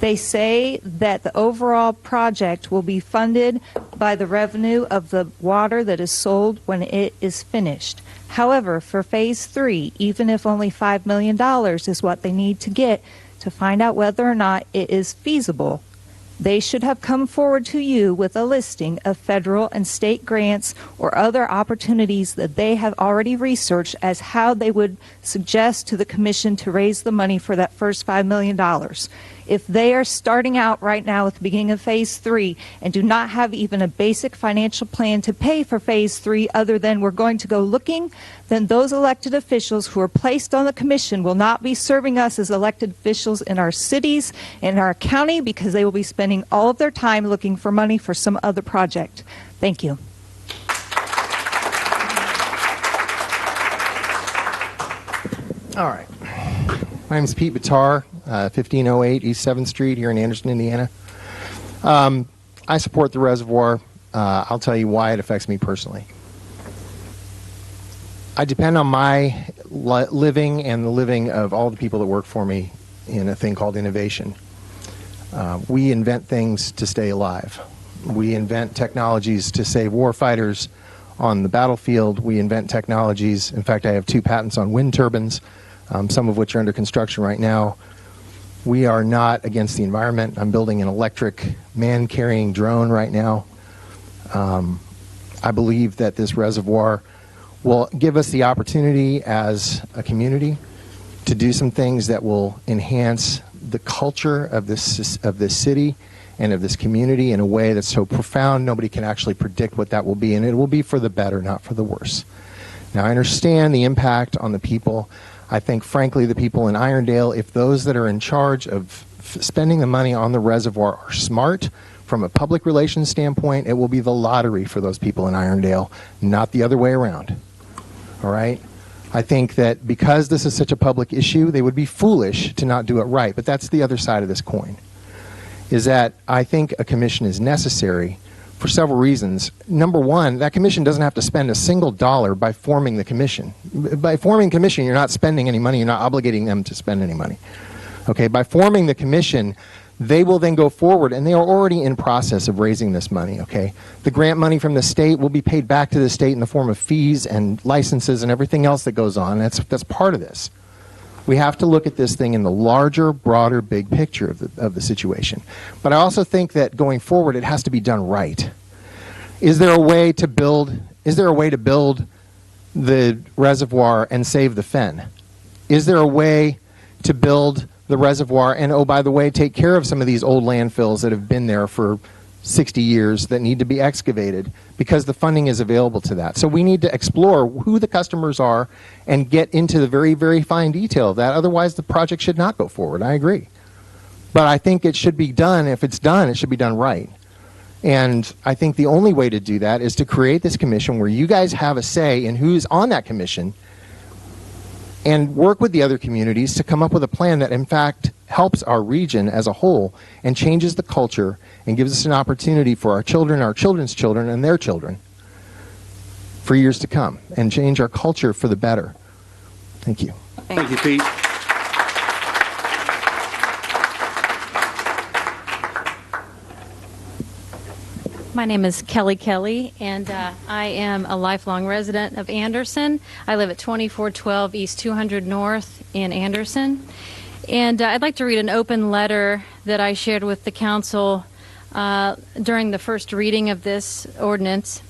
R: They say that the overall project will be funded by the revenue of the water that is sold when it is finished. However, for Phase 3, even if only $5 million is what they need to get to find out whether or not it is feasible, they should have come forward to you with a listing of federal and state grants or other opportunities that they have already researched as how they would suggest to the commission to raise the money for that first $5 million. If they are starting out right now at the beginning of Phase 3 and do not have even a basic financial plan to pay for Phase 3 other than we're going to go looking, then those elected officials who are placed on the commission will not be serving us as elected officials in our cities and our county, because they will be spending all of their time looking for money for some other project. Thank you.
S: All right. My name is Pete Bitar, 1508 East 7th Street here in Anderson, Indiana. I support the reservoir. I'll tell you why it affects me personally. I depend on my living and the living of all the people that work for me in a thing called innovation. We invent things to stay alive. We invent technologies to save war fighters on the battlefield. We invent technologies. In fact, I have 2 patents on wind turbines, some of which are under construction right now. We are not against the environment. I'm building an electric man-carrying drone right now. I believe that this reservoir will give us the opportunity as a community to do some things that will enhance the culture of this city and of this community in a way that's so profound nobody can actually predict what that will be, and it will be for the better, not for the worse. Now, I understand the impact on the people. I think, frankly, the people in Irondale, if those that are in charge of spending the money on the reservoir are smart from a public relations standpoint, it will be the lottery for those people in Irondale, not the other way around. All right? I think that because this is such a public issue, they would be foolish to not do it right. But that's the other side of this coin, is that I think a commission is necessary for several reasons. Number one, that commission doesn't have to spend a single dollar by forming the commission. By forming the commission, you're not spending any money. You're not obligating them to spend any money. Okay, by forming the commission, they will then go forward, and they are already in process of raising this money, okay? The grant money from the state will be paid back to the state in the form of fees and licenses and everything else that goes on. That's part of this. We have to look at this thing in the larger, broader, big picture of the situation. But I also think that going forward, it has to be done right. Is there a way to build the reservoir and save the fen? is there a way to build the reservoir and, oh, by the way, take care of some of these old landfills that have been there for 60 years that need to be excavated, because the funding is available to that. So we need to explore who the customers are and get into the very, very fine detail of that. Otherwise, the project should not go forward. I agree. But I think it should be done. If it's done, it should be done right. And I think the only way to do that is to create this commission where you guys have a say in who's on that commission, and work with the other communities to come up with a plan that, in fact, helps our region as a whole and changes the culture and gives us an opportunity for our children, our children's children, and their children for years to come, and change our culture for the better. Thank you.
M: Thank you, Pete.
T: My name is Kelly Kelly, and I am a lifelong resident of Anderson. I live at 2412 East 200 North in Anderson. And I'd like to read an open letter that I shared with the council during the first reading of this ordinance.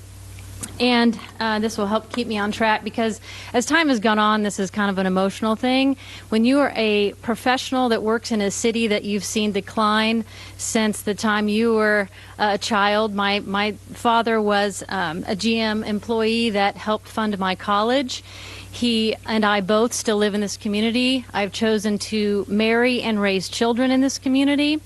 T: And this will help keep me on track, because as time has gone on, this is kind of an emotional thing. When you are a professional that works in a city that you've seen decline since the time you were a child, my father was a GM employee that helped fund my college. He and I both still live in this community. I've chosen to marry and raise children in this community.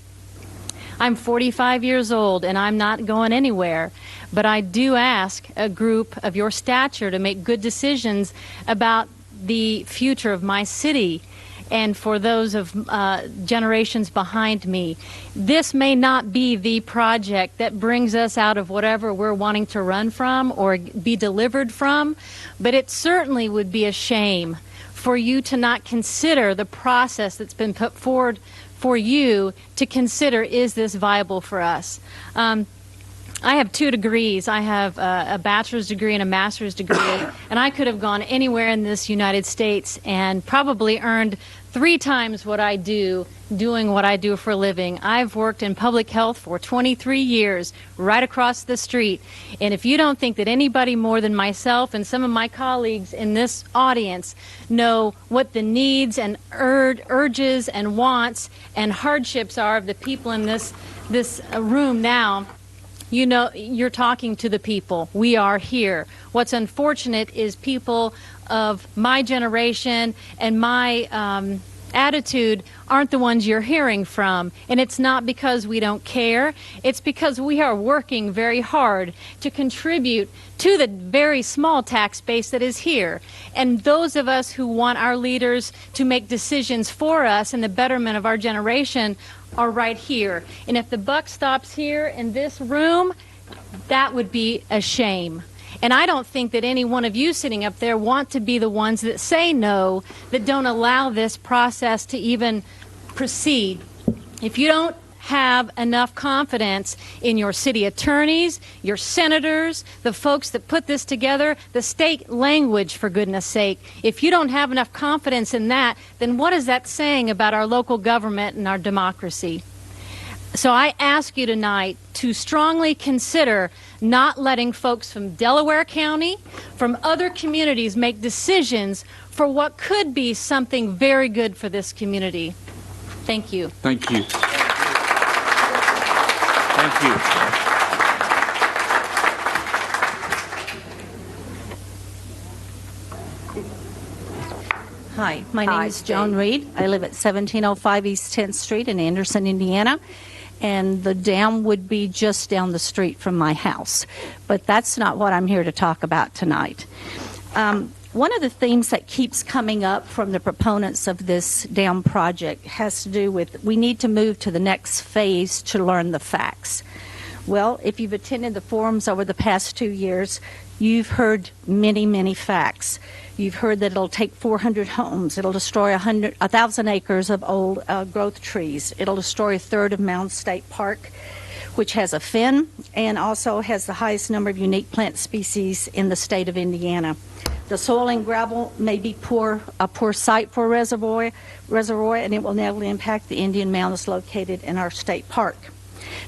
T: I'm 45 years old, and I'm not going anywhere. But I do ask a group of your stature to make good decisions about the future of my city and for those of generations behind me. This may not be the project that brings us out of whatever we're wanting to run from or be delivered from, but it certainly would be a shame for you to not consider the process that's been put forward for you to consider, is this viable for us? I have 2 degrees. I have a bachelor's degree and a master's degree, and I could have gone anywhere in this United States and probably earned 3 times what I do doing what I do for a living. I've worked in public health for 23 years right across the street, and if you don't think that anybody more than myself and some of my colleagues in this audience know what the needs and urges and wants and hardships are of the people in this room now, you know, you're talking to the people. We are here. What's unfortunate is people of my generation and my attitude aren't the ones you're hearing from. And it's not because we don't care. It's because we are working very hard to contribute to the very small tax base that is here. And those of us who want our leaders to make decisions for us and the betterment of our generation are right here. And if the buck stops here in this room, that would be a shame. And I don't think that any one of you sitting up there want to be the ones that say no, that don't allow this process to even proceed. If you don't have enough confidence in your city attorneys, your senators, the folks that put this together, the state language, for goodness sake, if you don't have enough confidence in that, then what is that saying about our local government and our democracy? So I ask you tonight to strongly consider not letting folks from Delaware County, from other communities, make decisions for what could be something very good for this community. Thank you.
M: Thank you. Thank you.
U: Hi, my name is Joan Reed. I live at 1705 East 10th Street in Anderson, Indiana, and the dam would be just down the street from my house. But that's not what I'm here to talk about tonight. One of the themes that keeps coming up from the proponents of this dam project has to do with we need to move to the next phase to learn the facts. Well, if you've attended the forums over the past 2 years, you've heard many, many facts. You've heard that it'll take 400 homes. It'll destroy 1,000 acres of old growth trees. It'll destroy a third of Mound State Park, which has a fen and also has the highest number of unique plant species in the state of Indiana. The soil and gravel may be a poor site for a reservoir, and it will negatively impact the Indian mounds located in our state park.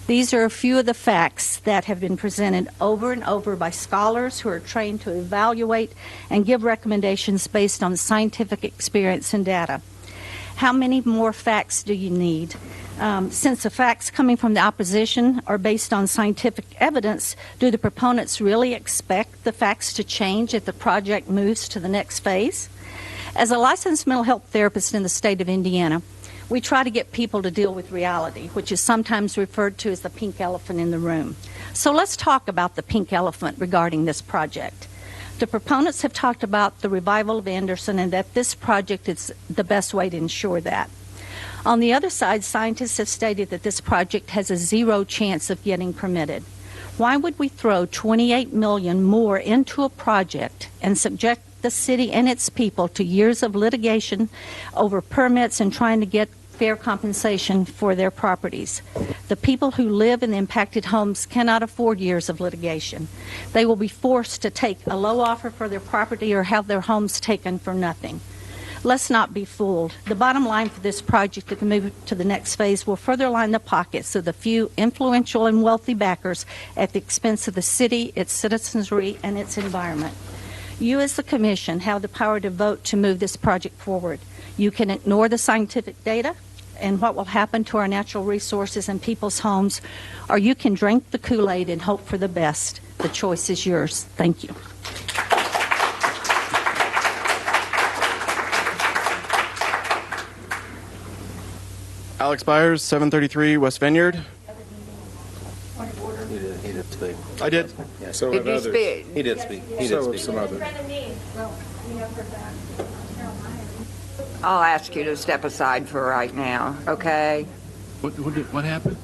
U: These are a few of the facts that have been presented over and over by scholars who are trained to evaluate and give recommendations based on scientific experience and data. How many more facts do you need? Since the facts coming from the opposition are based on scientific evidence, do the proponents really expect the facts to change if the project moves to the next phase? As a licensed mental health therapist in the state of Indiana, we try to get people to deal with reality, which is sometimes referred to as the pink elephant in the room. So let's talk about the pink elephant regarding this project. The proponents have talked about the revival of Anderson and that this project is the best way to ensure that. On the other side, scientists have stated that this project has a 0 chance of getting permitted. Why would we throw $28 million more into a project and subject the city and its people to years of litigation over permits and trying to get fair compensation for their properties? The people who live in the impacted homes cannot afford years of litigation. They will be forced to take a low offer for their property or have their homes taken for nothing. Let's not be fooled. The bottom line for this project, if we move to the next phase, will further line the pockets of the few influential and wealthy backers at the expense of the city, its citizenry, and its environment. You as the Commission have the power to vote to move this project forward. You can ignore the scientific data and what will happen to our natural resources and people's homes, or you can drink the Kool-Aid and hope for the best. The choice is yours. Thank you.
I: Alex Byers, 733 West Vineyard.
E: He did speak.
I: I did.
E: So
B: Did you speak?
E: He did speak. He
I: So
E: did
I: have
E: speak.
I: some others.
B: I'll ask you to step aside for right now, okay?
V: What happened?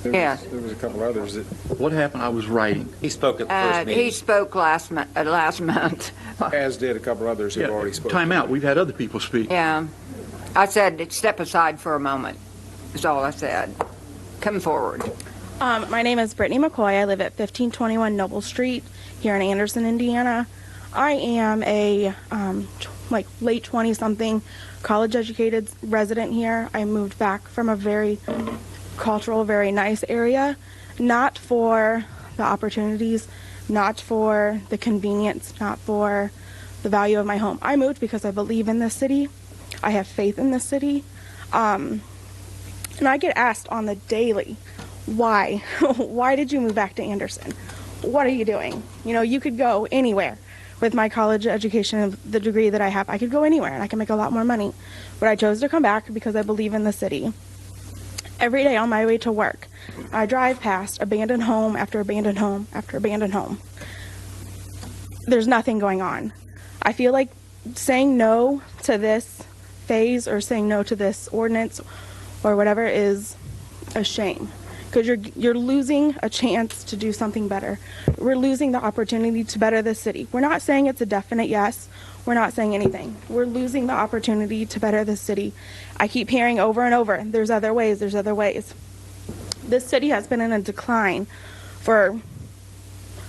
B: Yes.
I: There was a couple others that.
V: What happened? I was writing.
E: He spoke at the first meeting.
B: He spoke last month.
I: As did a couple others who've already spoken.
V: Time out. We've had other people speak.
B: Yeah. I said step aside for a moment. That's all I said. Come forward.
W: My name is Brittany McCoy. I live at 1521 Noble Street here in Anderson, Indiana. I am a late 20-something college-educated resident here. I moved back from a very cultural, very nice area, not for the opportunities, not for the convenience, not for the value of my home. I moved because I believe in this city. I have faith in this city. And I get asked on the daily, why? Why did you move back to Anderson? What are you doing? You know, you could go anywhere. With my college education and the degree that I have, I could go anywhere and I can make a lot more money. But I chose to come back because I believe in the city. Every day on my way to work, I drive past abandoned home after abandoned home after abandoned home. There's nothing going on. I feel like saying no to this phase or saying no to this ordinance or whatever is a shame, because you're losing a chance to do something better. We're losing the opportunity to better this city. We're not saying it's a definite yes. We're not saying anything. We're losing the opportunity to better this city. I keep hearing over and over, there's other ways, there's other ways. This city has been in a decline for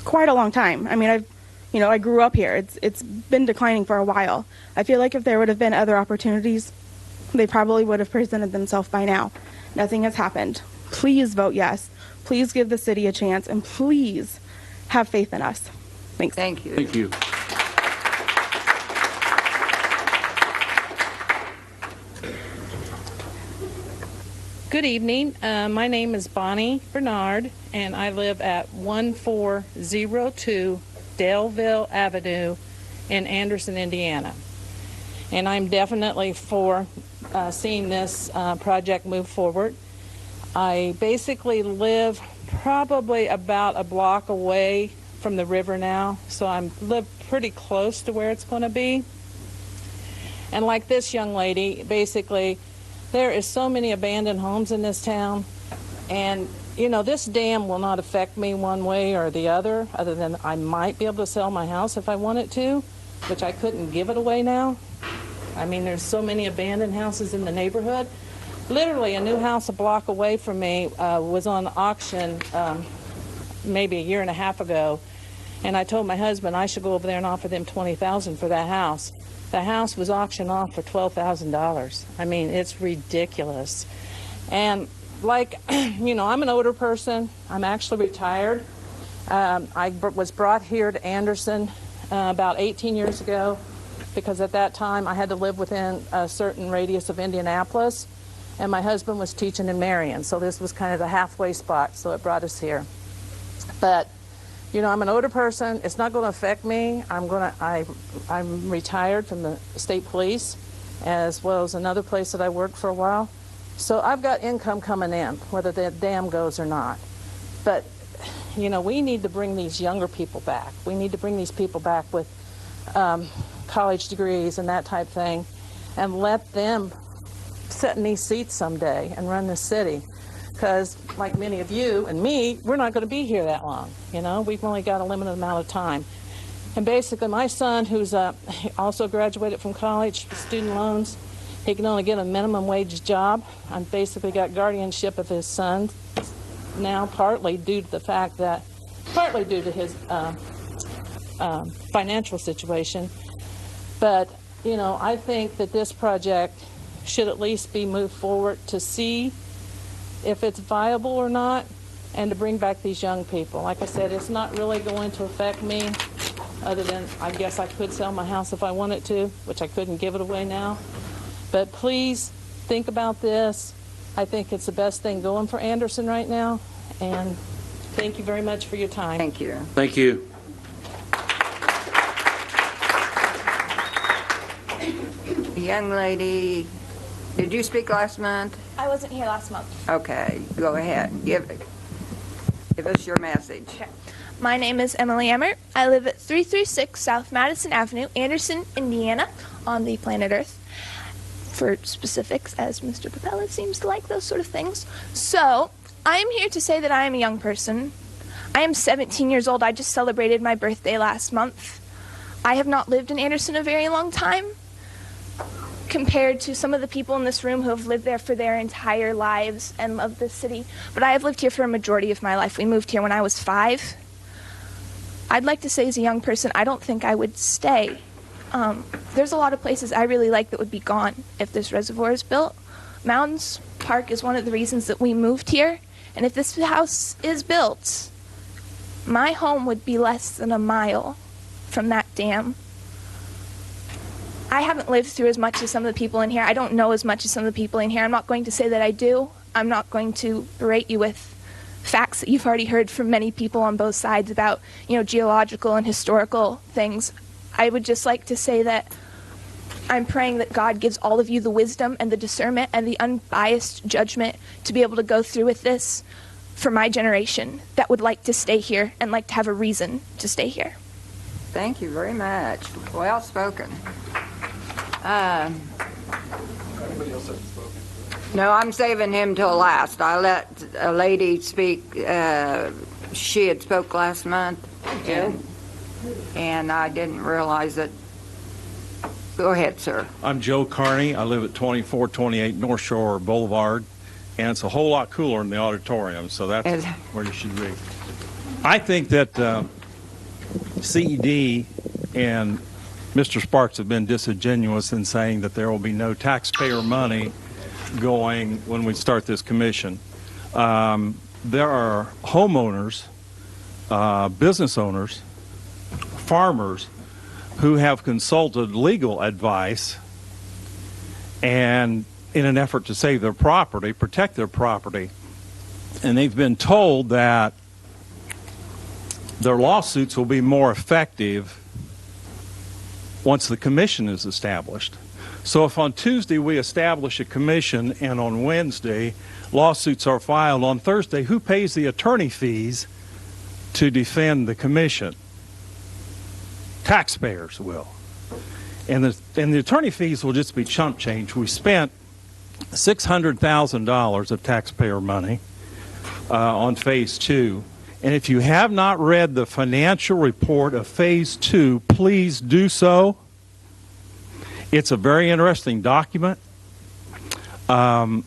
W: quite a long time. I mean, I grew up here. It's been declining for a while. I feel like if there would have been other opportunities, they probably would have presented themselves by now. Nothing has happened. Please vote yes. Please give the city a chance, and please have faith in us. Thanks.
B: Thank you.
V: Thank you.
X: Good evening. My name is Bonnie Bernard, and I live at 1402 Daleville Avenue in Anderson, Indiana. And I'm definitely for seeing this project move forward. I basically live probably about a block away from the river now, so I live pretty close to where it's going to be. And like this young lady, basically, there is so many abandoned homes in this town, and you know, this dam will not affect me one way or the other than I might be able to sell my house if I wanted to, which I couldn't give it away now. I mean, there's so many abandoned houses in the neighborhood. Literally, a new house a block away from me was on auction maybe a year and a half ago, And I told my husband I should go over there and offer them $20,000 for that house. The house was auctioned off for $12,000. I mean, it's ridiculous. And like, you know, I'm an older person. I'm actually retired. I was brought here to Anderson about 18 years ago because at that time I had to live within a certain radius of Indianapolis, and my husband was teaching in Marion, so this was kind of the halfway spot, so it brought us here. But you know, I'm an older person. It's not going to affect me. I'm retired from the state police, as well as another place that I worked for a while. So I've got income coming in, whether the dam goes or not. But, you know, we need to bring these younger people back. We need to bring these people back with college degrees and that type thing, and let them sit in these seats someday and run the city. Because, like many of you and me, we're not going to be here that long. You know, we've only got a limited amount of time. And basically, my son, who's also graduated from college, student loans, he can only get a minimum wage job. I've basically got guardianship of his son now, partly due to the fact that, partly due to his financial situation. But, you know, I think that this project should at least be moved forward to see if it's viable or not, and to bring back these young people. Like I said, it's not really going to affect me, other than I guess I could sell my house if I wanted to, which I couldn't give it away now. But please think about this. I think it's the best thing going for Anderson right now, and thank you very much for your time.
B: Thank you.
V: Thank you.
B: The young lady, did you speak last month?
A: I wasn't here last month.
B: Okay, go ahead. Give us your message.
A: Okay. My name is Emily Emmer. I live at 336 South Madison Avenue, Anderson, Indiana, on the planet Earth. For specifics, as Mr. Papella seems to like those sort of things. So, I am here to say that I am a young person. I am 17 years old. I just celebrated my birthday last month. I have not lived in Anderson a very long time, compared to some of the people in this room who have lived there for their entire lives and love this city. But I have lived here for a majority of my life. We moved here when I was 5. I'd like to say as a young person, I don't think I would stay. There's a lot of places I really like that would be gone if this reservoir is built. Mountains Park is one of the reasons that we moved here. And if this house is built, my home would be less than a mile from that dam. I haven't lived through as much as some of the people in here. I don't know as much as some of the people in here. I'm not going to say that I do. I'm not going to berate you with facts that you've already heard from many people on both sides about, you know, geological and historical things. I would just like to say that I'm praying that God gives all of you the wisdom and the discernment and the unbiased judgment to be able to go through with this for my generation that would like to stay here and like to have a reason to stay here.
B: Thank you very much. Well spoken. No, I'm saving him till last. I let a lady speak. She had spoke last month, and I didn't realize it. Go ahead, sir.
C: I'm Joe Carney. I live at 2428 North Shore Boulevard, and it's a whole lot cooler in the auditorium, so that's where you should be. I think that CED and Mr. Sparks have been disingenuous in saying that there will be no taxpayer money going when we start this commission. There are homeowners, business owners, farmers who have consulted legal advice and in an effort to save their property, protect their property, and they've been told that their lawsuits will be more effective once the commission is established. So if on Tuesday we establish a commission and on Wednesday lawsuits are filed, on Thursday who pays the attorney fees to defend the commission? Taxpayers will. And the attorney fees will just be chump change. We spent $600,000 of taxpayer money on Phase 2. And if you have not read the financial report of Phase 2, please do so. It's a very interesting document. My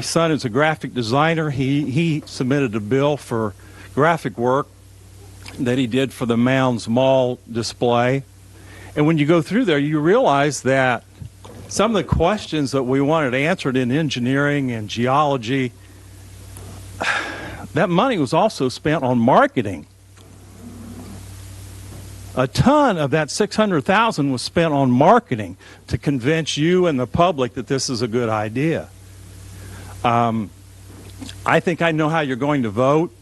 C: son is a graphic designer. He submitted a bill for graphic work, that he did for the Mounds Mall display. And when you go through there, you realize that some of the questions that we wanted answered in engineering and geology, that money was also spent on marketing. A ton of that $600,000 was spent on marketing to convince you and the public that this is a good idea. I think I know how you're going to vote.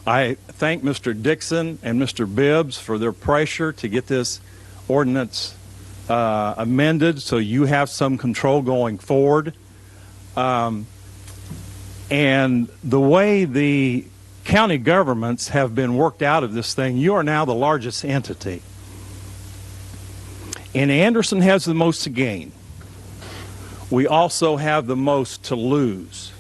C: I thank Mr. Dixon and Mr. Bibbs for their pressure to get this ordinance amended so you have some control going forward. And the way the county governments have been worked out of this thing, you are now the largest entity. And Anderson has the most to gain. We also have the most to lose.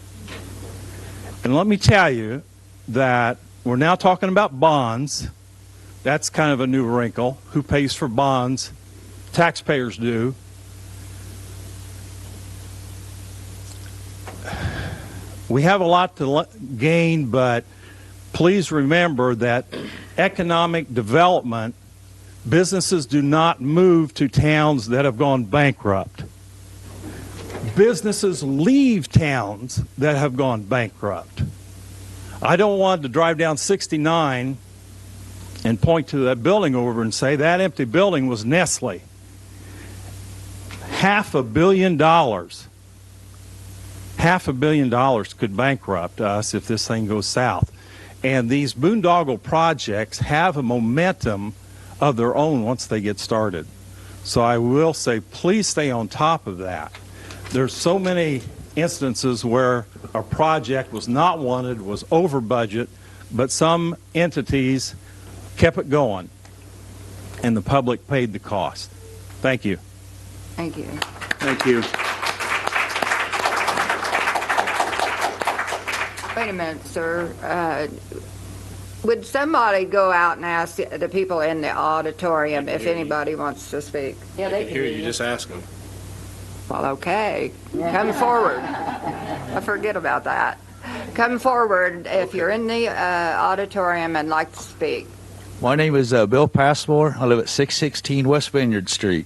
C: And let me tell you that we're now talking about bonds. That's kind of a new wrinkle. Who pays for bonds? Taxpayers do. We have a lot to gain, but please remember that economic development, businesses do not move to towns that have gone bankrupt. Businesses leave towns that have gone bankrupt. I don't want to drive down 69 and point to that building over and say that empty building was Nestle. $500 million. $500 million could bankrupt us if this thing goes south. And these boondoggle projects have a momentum of their own once they get started. So I will say, please stay on top of that. There's so many instances where a project was not wanted, was over budget, but some entities kept it going, and the public paid the cost. Thank you.
B: Thank you.
M: Thank you.
B: Wait a minute, sir. Would somebody go out and ask the people in the auditorium if anybody wants to speak?
I: Yeah, they can hear you. Just ask them.
B: Well, okay. Come forward. I forget about that. Come forward if you're in the auditorium and like to speak.
G: My name is Bill Passmore. I live at 616 West Vineyard Street.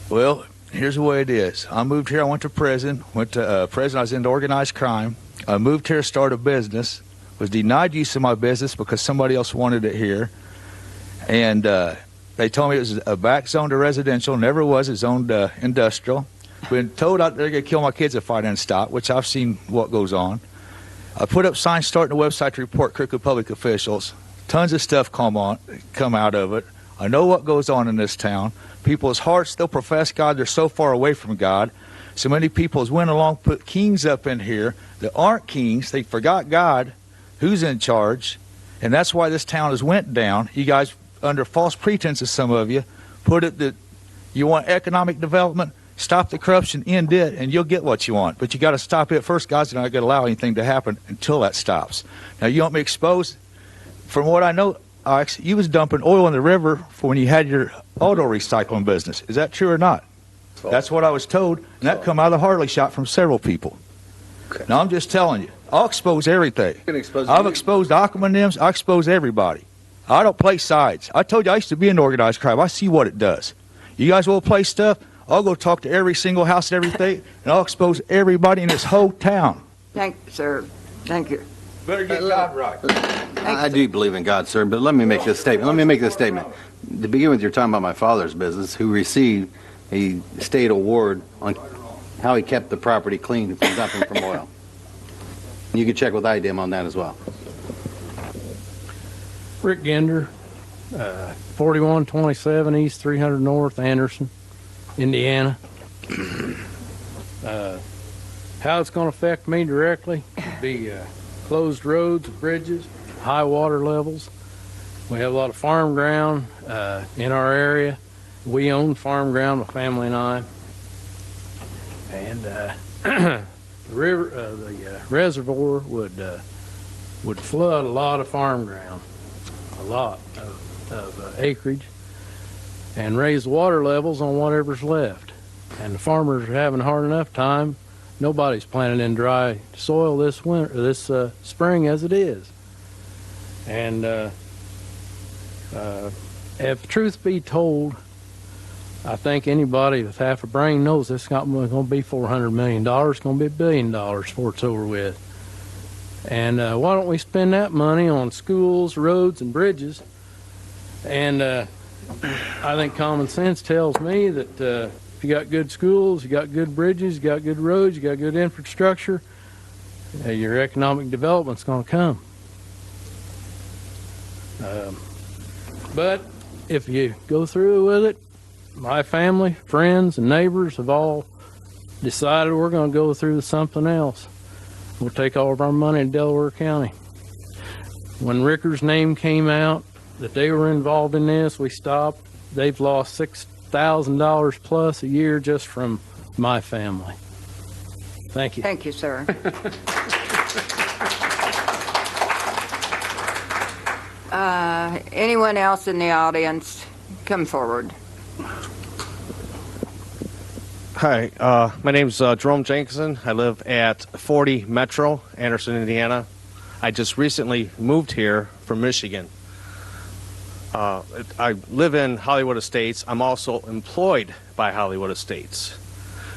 G: Well, here's the way it is. I moved here. I went to prison. I was into organized crime. I moved here to start a business. Was denied use of my business because somebody else wanted it here. And they told me it was a back zone to residential. Never was. It's zoned industrial. Been told out they're going to kill my kids if I didn't stop, which I've seen what goes on. I put up signs starting a website to report crooked public officials. Tons of stuff come out of it. I know what goes on in this town. People's hearts still profess God. They're so far away from God. So many people has went along, put kings up in here that aren't kings. They forgot God, who's in charge, and that's why this town has went down. You guys, under false pretenses, some of you, put it that you want economic development, stop the corruption, end it, and you'll get what you want. But you got to stop it first. God's not going to allow anything to happen until that stops. Now, you want me exposed? From what I know, Alex, you was dumping oil in the river for when you had your auto recycling business. Is that true or not? That's what I was told, and that come out of the Harley shop from several people. Okay. Now, I'm just telling you, I'll expose everything. I've exposed Aquamanims. I expose everybody. I don't play sides. I told you I used to be in organized crime. I see what it does. You guys will play stuff, I'll go talk to every single house and everything, and I'll expose everybody in this whole town.
B: Thank you, sir. Thank you.
G: Better get God right.
E: I do believe in God, sir, but let me make this statement. To begin with, you're talking about my father's business, who received a state award on how he kept the property clean from dumping from oil. You can check with IDEM on that as well.
H: Rick Gender, 4127 East 300 North, Anderson, Indiana. How it's going to affect me directly would be closed roads, bridges, high water levels. We have a lot of farm ground in our area. We own farm ground, my family and I. And the reservoir would flood a lot of farm ground, a lot of acreage, and raise water levels on whatever's left. And the farmers are having a hard enough time. Nobody's planting in dry soil this winter, this spring as it is. And If truth be told, I think anybody with half a brain knows it's not going to be $400 million. It's going to be $1 billion before it's over with. And why don't we spend that money on schools, roads, and bridges? And I think common sense tells me that if you got good schools, you got good bridges, you got good roads, you got good infrastructure, your economic development's going to come. But if you go through with it, my family, friends, and neighbors have all decided we're going to go through with something else. We'll take all of our money in Delaware County. When Ricker's name came out, that they were involved in this, we stopped. They've lost $6,000 plus a year just from my family. Thank you.
B: Thank you, sir. Anyone else in the audience, come forward.
I: Hi, my name's Jerome Jenkinson. I live at 40 Metro, Anderson, Indiana. I just recently moved here from Michigan. I live in Hollywood Estates. I'm also employed by Hollywood Estates.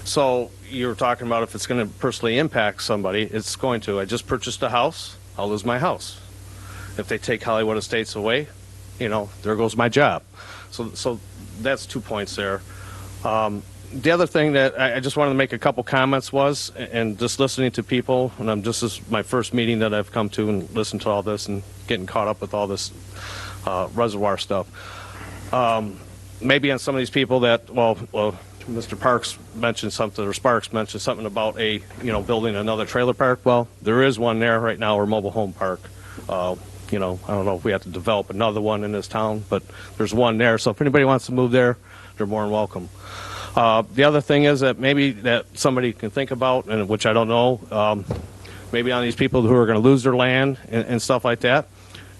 I: So you were talking about if it's going to personally impact somebody, it's going to. I just purchased a house. I'll lose my house. If they take Hollywood Estates away, you know, there goes my job. So that's 2 points there. The other thing that I just wanted to make a couple comments was, and just listening to people, and this is my first meeting that I've come to and listened to all this and getting caught up with all this reservoir stuff. Maybe on some of these people that, well, Mr. Parks mentioned something, or Sparks mentioned something about building another trailer park. Well, there is one there right now, or mobile home park. I don't know if we have to develop another one in this town, but there's one there. So if anybody wants to move there, they're more than welcome. The other thing is that maybe that somebody can think about, and which I don't know, maybe on these people who are going to lose their land and stuff like that,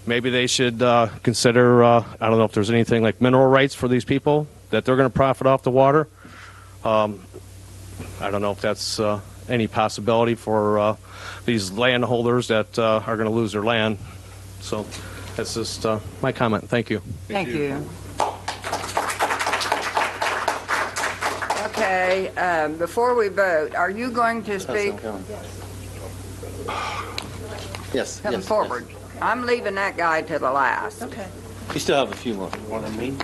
I: maybe they should consider, I don't know if there's anything like mineral rights for these people, that they're going to profit off the water. I don't know if that's any possibility for these landholders that are going to lose their land. So that's just my comment. Thank you.
B: Thank you. Okay, before we vote, are you going to speak?
E: Yes.
B: Come forward. Yes. I'm leaving that guy to the last.
Q: Okay.
E: You still have a few more. You want to meet?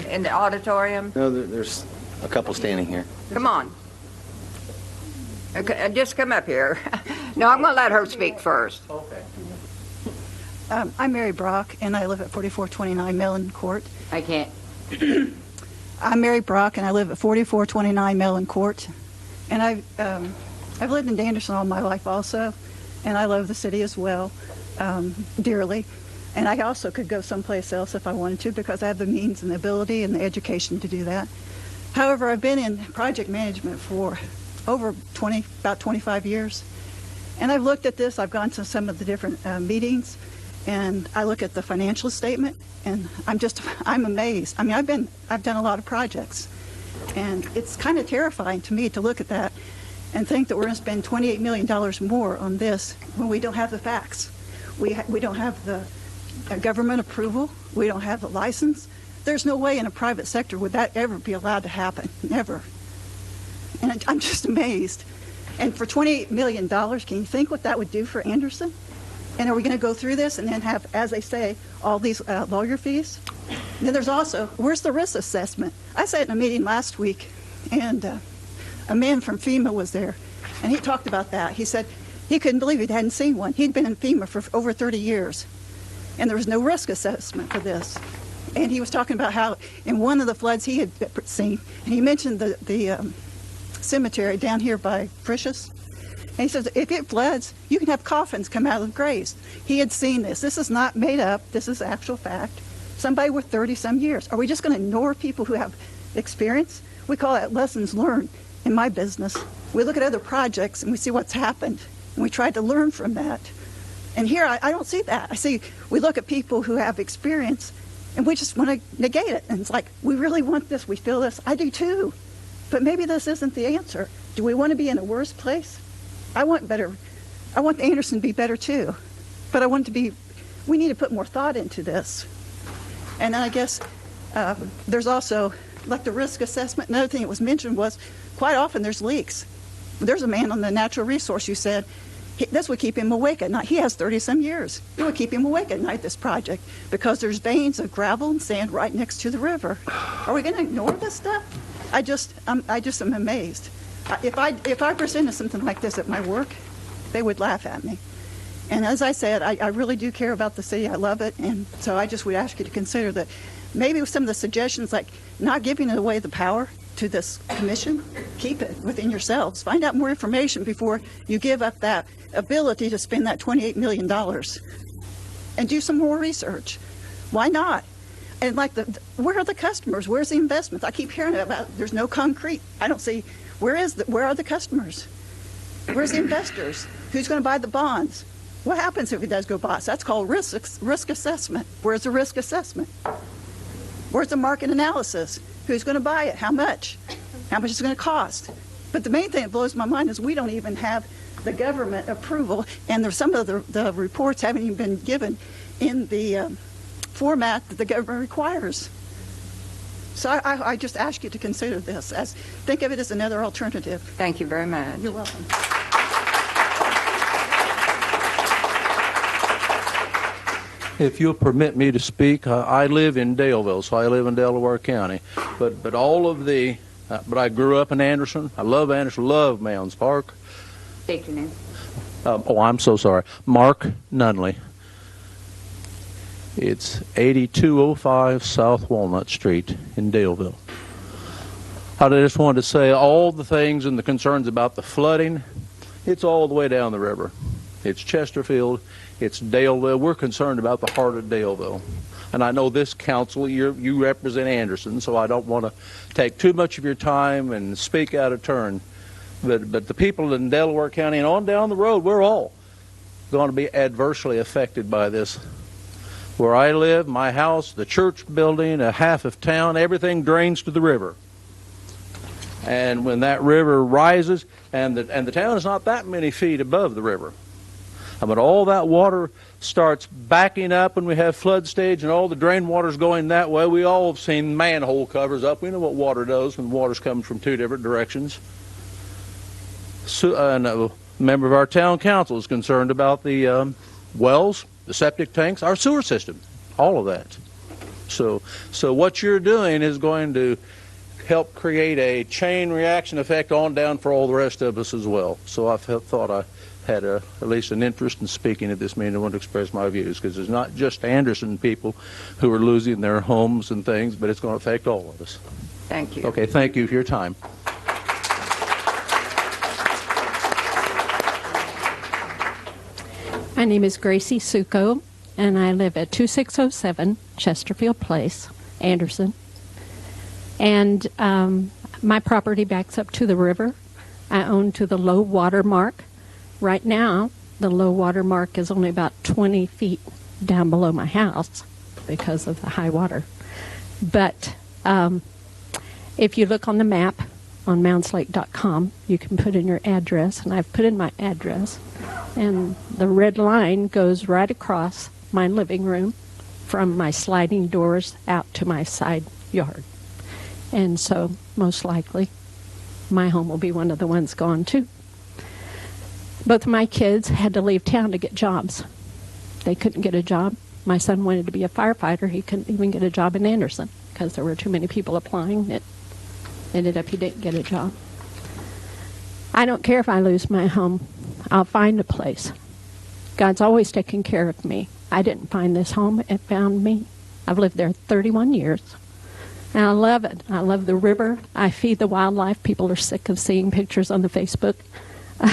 B: In the auditorium?
E: No, there's a couple standing here.
B: Come on. Okay, just come up here. No, I'm going to let her speak first.
J: Okay. I'm Mary Brock, and I live at 4429 Mellon Court.
B: I can't.
J: I'm Mary Brock, and I live at 4429 Mellon Court. And I've lived in Anderson all my life also, and I love the city as well, dearly. And I also could go someplace else if I wanted to, because I have the means and the ability and the education to do that. However, I've been in project management for about 25 years. And I've looked at this, I've gone to some of the different meetings, and I look at the financial statement, and I'm amazed. I mean, I've done a lot of projects, and it's kind of terrifying to me to look at that and think that we're going to spend $28 million more on this when we don't have the facts. We don't have the government approval. We don't have the license. There's no way in a private sector would that ever be allowed to happen, never. And I'm just amazed. And for $28 million, can you think what that would do for Anderson? And are we going to go through this and then have, as they say, all these lawyer fees? And then there's also, where's the risk assessment? I sat in a meeting last week, and a man from FEMA was there, and he talked about that. He said he couldn't believe he hadn't seen one. He'd been in FEMA for over 30 years, and there was no risk assessment for this. And he was talking about how in one of the floods he had seen, and he mentioned the cemetery down here by Precious. And he says, if it floods, you can have coffins come out of the graves. He had seen this. This is not made up. This is actual fact. Somebody with 30-some years. Are we just going to ignore people who have experience? We call that lessons learned in my business. We look at other projects and we see what's happened, and we try to learn from that. And here, I don't see that. I see we look at people who have experience, and we just want to negate it. And it's like, we really want this. We feel this. I do too. But maybe this isn't the answer. Do we want to be in a worse place? I want better. I want Anderson to be better too. But I want it to be, we need to put more thought into this. And I guess there's also, like the risk assessment, another thing that was mentioned was quite often there's leaks. There's a man on the natural resource who said this would keep him awake at night. He has 30-some years. It would keep him awake at night, this project, because there's veins of gravel and sand right next to the river. Are we going to ignore this stuff? I just am amazed. If I presented something like this at my work, they would laugh at me. And as I said, I really do care about the city. I love it. And so I just would ask you to consider that maybe with some of the suggestions, like not giving away the power to this commission, keep it within yourselves. Find out more information before you give up that ability to spend that $28 million. And do some more research. Why not? And like, where are the customers? Where's the investments? I keep hearing about there's no concrete. I don't see, where are the customers? Where's the investors? Who's going to buy the bonds? What happens if it does go bust? That's called risk assessment. Where's the risk assessment? Where's the market analysis? Who's going to buy it? How much? How much is it going to cost? But the main thing that blows my mind is we don't even have the government approval, and some of the reports haven't even been given in the format that the government requires. So I just ask you to consider this. Think of it as another alternative.
B: Thank you very much.
J: You're welcome.
F: If you'll permit me to speak, I live in Daleville, so I live in Delaware County. But all of but I grew up in Anderson. I love Anderson, love Mounds Park.
B: State your name.
F: I'm so sorry. Mark Nunley. It's 8205 South Walnut Street in Daleville. I just wanted to say all the things and the concerns about the flooding, it's all the way down the river. It's Chesterfield, it's Daleville. We're concerned about the heart of Daleville. And I know this council, you represent Anderson, so I don't want to take too much of your time and speak out of turn. But the people in Delaware County and on down the road, we're all going to be adversely affected by this. Where I live, my house, the church building, a half of town, everything drains to the river. And when that river rises, and the town is not that many feet above the river, but all that water starts backing up when we have flood stage and all the drain water's going that way. We all have seen manhole covers up. We know what water does when water's coming from two different directions. So, a member of our town council is concerned about the wells, the septic tanks, our sewer system, all of that. So what you're doing is going to help create a chain reaction effect on down for all the rest of us as well. So I thought I had at least an interest in speaking at this meeting. I want to express my views because it's not just Anderson people who are losing their homes and things, but it's going to affect all of us.
B: Thank you.
F: Okay, thank you for your time.
K: My name is Gracie Succo, and I live at 2607 Chesterfield Place, Anderson. And my property backs up to the river. I own to the low water mark. Right now, the low water mark is only about 20 feet down below my house because of the high water. But if you look on the map on moundslake.com, you can put in your address, and I've put in my address. And the red line goes right across my living room from my sliding doors out to my side yard. And so, most likely, my home will be one of the ones gone too. Both of my kids had to leave town to get jobs. They couldn't get a job. My son wanted to be a firefighter. He couldn't even get a job in Anderson because there were too many people applying. It ended up he didn't get a job. I don't care if I lose my home. I'll find a place. God's always taken care of me. I didn't find this home. It found me. I've lived there 31 years. And I love it. I love the river. I feed the wildlife. People are sick of seeing pictures on the Facebook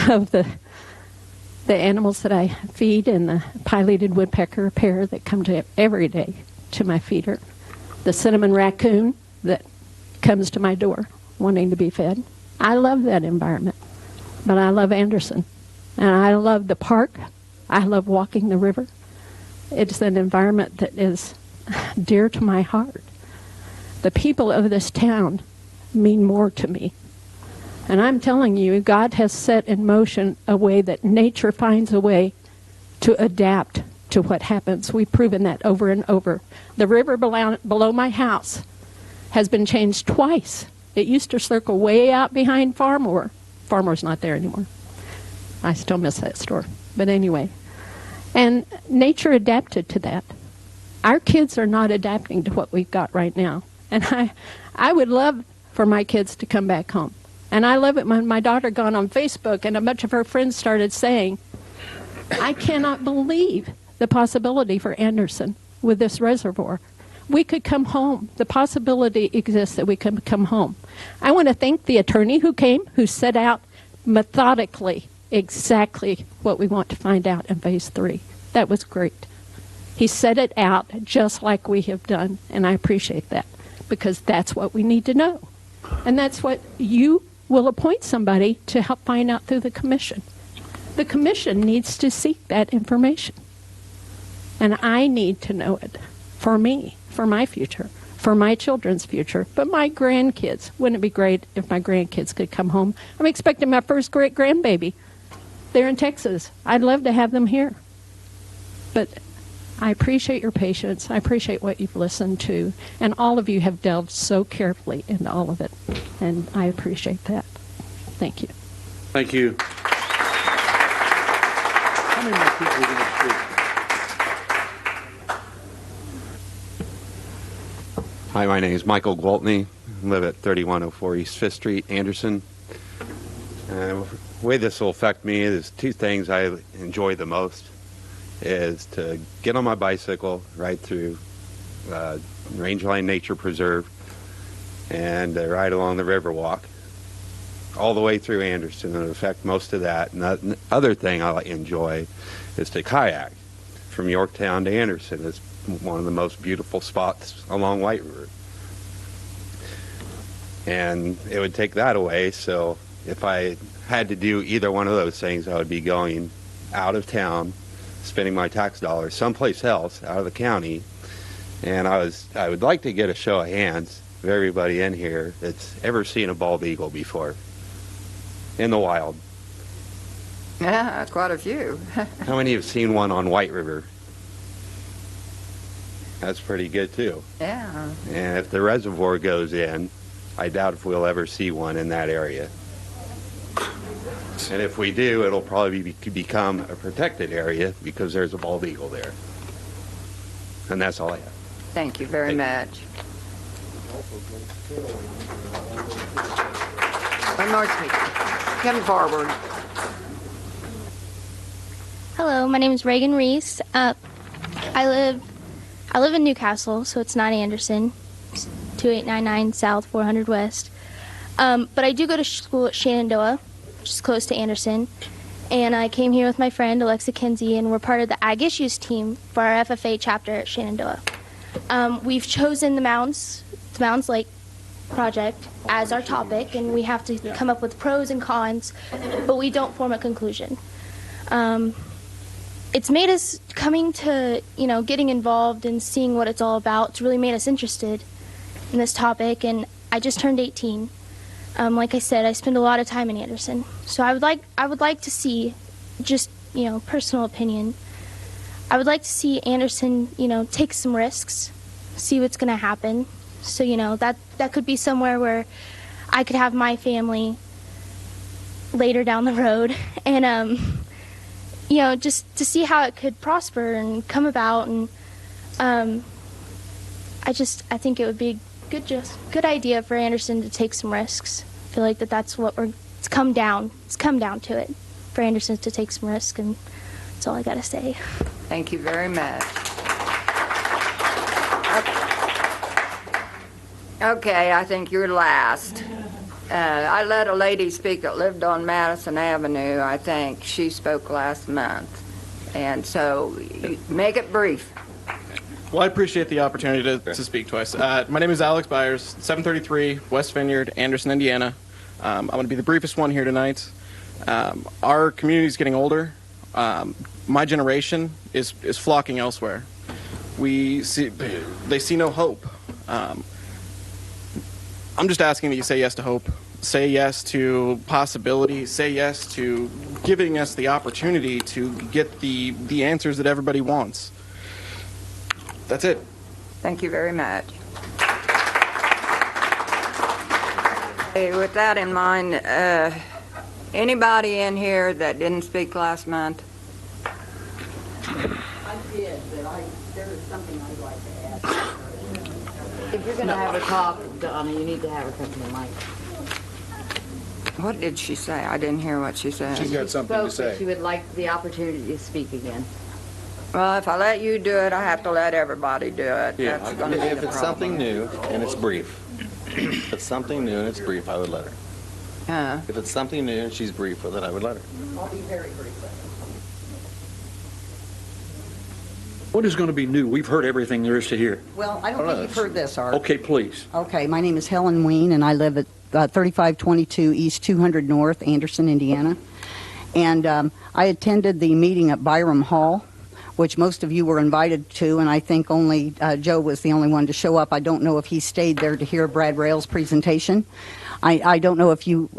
K: of the animals that I feed and the pileated woodpecker pair that come to every day to my feeder. The cinnamon raccoon that comes to my door wanting to be fed. I love that environment. But I love Anderson. And I love the park. I love walking the river. It's an environment that is dear to my heart. The people of this town mean more to me. And I'm telling you, God has set in motion a way that nature finds a way to adapt to what happens. We've proven that over and over. The river below my house has been changed twice. It used to circle way out behind Farmore. Farmore's not there anymore. I still miss that store. But anyway, and nature adapted to that. Our kids are not adapting to what we've got right now. And I would love for my kids to come back home. And I love it when my daughter got on Facebook and a bunch of her friends started saying, I cannot believe the possibility for Anderson with this reservoir. We could come home. The possibility exists that we can come home. I want to thank the attorney who came, who set out methodically exactly what we want to find out in phase 3. That was great. He set it out just like we have done, and I appreciate that, because that's what we need to know. And that's what you will appoint somebody to help find out through the commission. The commission needs to seek that information. And I need to know it for me, for my future, for my children's future, but my grandkids. Wouldn't it be great if my grandkids could come home? I'm expecting my first great-grandbaby. They're in Texas. I'd love to have them here. But I appreciate your patience. I appreciate what you've listened to. And all of you have delved so carefully into all of it. And I appreciate that. Thank you.
D: Thank you. How many more people are going to speak?
L: Hi, my name is Michael Gwaltney. I live at 3104 East 5th Street, Anderson. The way this will affect me is two things I enjoy the most. Is to get on my bicycle right through Rangeline Nature Preserve and ride along the Riverwalk all the way through Anderson. It'll affect most of that. And the other thing I enjoy is to kayak from Yorktown to Anderson. It's one of the most beautiful spots along White River. And it would take that away, so if I had to do either one of those things, I would be going out of town, spending my tax dollars someplace else out of the county. And I would like to get a show of hands of everybody in here that's ever seen a bald eagle before in the wild.
B: Yeah, quite a few.
L: How many have seen one on White River? That's pretty good too.
B: Yeah.
L: And if the reservoir goes in, I doubt if we'll ever see one in that area. And if we do, it'll probably become a protected area because there's a bald eagle there. And that's all I have.
B: Thank you very much. One more speaker. Come forward.
N: Hello, my name is Reagan Reese. I live in Newcastle, so it's not Anderson. It's 2899 South 400 West. But I do go to school at Shenandoah, which is close to Anderson. And I came here with my friend Alexa Kinsey, and we're part of the Ag Issues team for our FFA chapter at Shenandoah. We've chosen the Mounds Lake project as our topic, and we have to come up with pros and cons, but we don't form a conclusion. It's made us coming to, getting involved and seeing what it's all about. It's really made us interested in this topic, and I just turned 18. Like I said, I spend a lot of time in Anderson, so I would like to see, just personal opinion, I would like to see Anderson, take some risks, see what's going to happen. So that could be somewhere where I could have my family later down the road, and just to see how it could prosper and come about, and I think it would be a good idea for Anderson to take some risks. I feel like that's what it's come down to it, for Anderson to take some risks, and that's all I gotta say.
B: Thank you very much. Okay, I think you're last. I let a lady speak that lived on Madison Avenue, I think. She spoke last month. And so, make it brief.
O: Well, I appreciate the opportunity to speak twice. My name is Alex Byers, 733 West Vineyard, Anderson, Indiana. I'm going to be the briefest one here tonight. Our community is getting older. My generation is flocking elsewhere. They see no hope. I'm just asking that you say yes to hope, say yes to possibility, say yes to giving us the opportunity to get the answers that everybody wants. That's it.
B: Thank you very much. Hey, with that in mind, anybody in here that didn't speak last month?
P: I did, but there is something I'd like to add. If you're going to have her talk, Donna, you need to have her come to the mic.
B: What did she say? I didn't hear what she said.
P: She's got something to say. She would like the opportunity to speak again.
B: Well, if I let you do it, I have to let everybody do it.
E: Yeah,
B: That's going to be
E: if
B: the
E: it's
B: problem.
E: something new and it's brief, if it's something new and it's brief, I would let her. If it's something new and she's brief with it, I would let her.
P: I'll be very brief.
V: What is going to be new? We've heard everything there is to hear.
P: Well, I don't think you've heard this, Art.
V: Okay, please.
P: Okay, my name is Helen Ween, and I live at 3522 East 200 North, Anderson, Indiana. And I attended the meeting at Byram Hall, which most of you were invited to, and I think only Joe was the only one to show up. I don't know if he stayed there to hear Brad Rail's presentation. I don't know if you,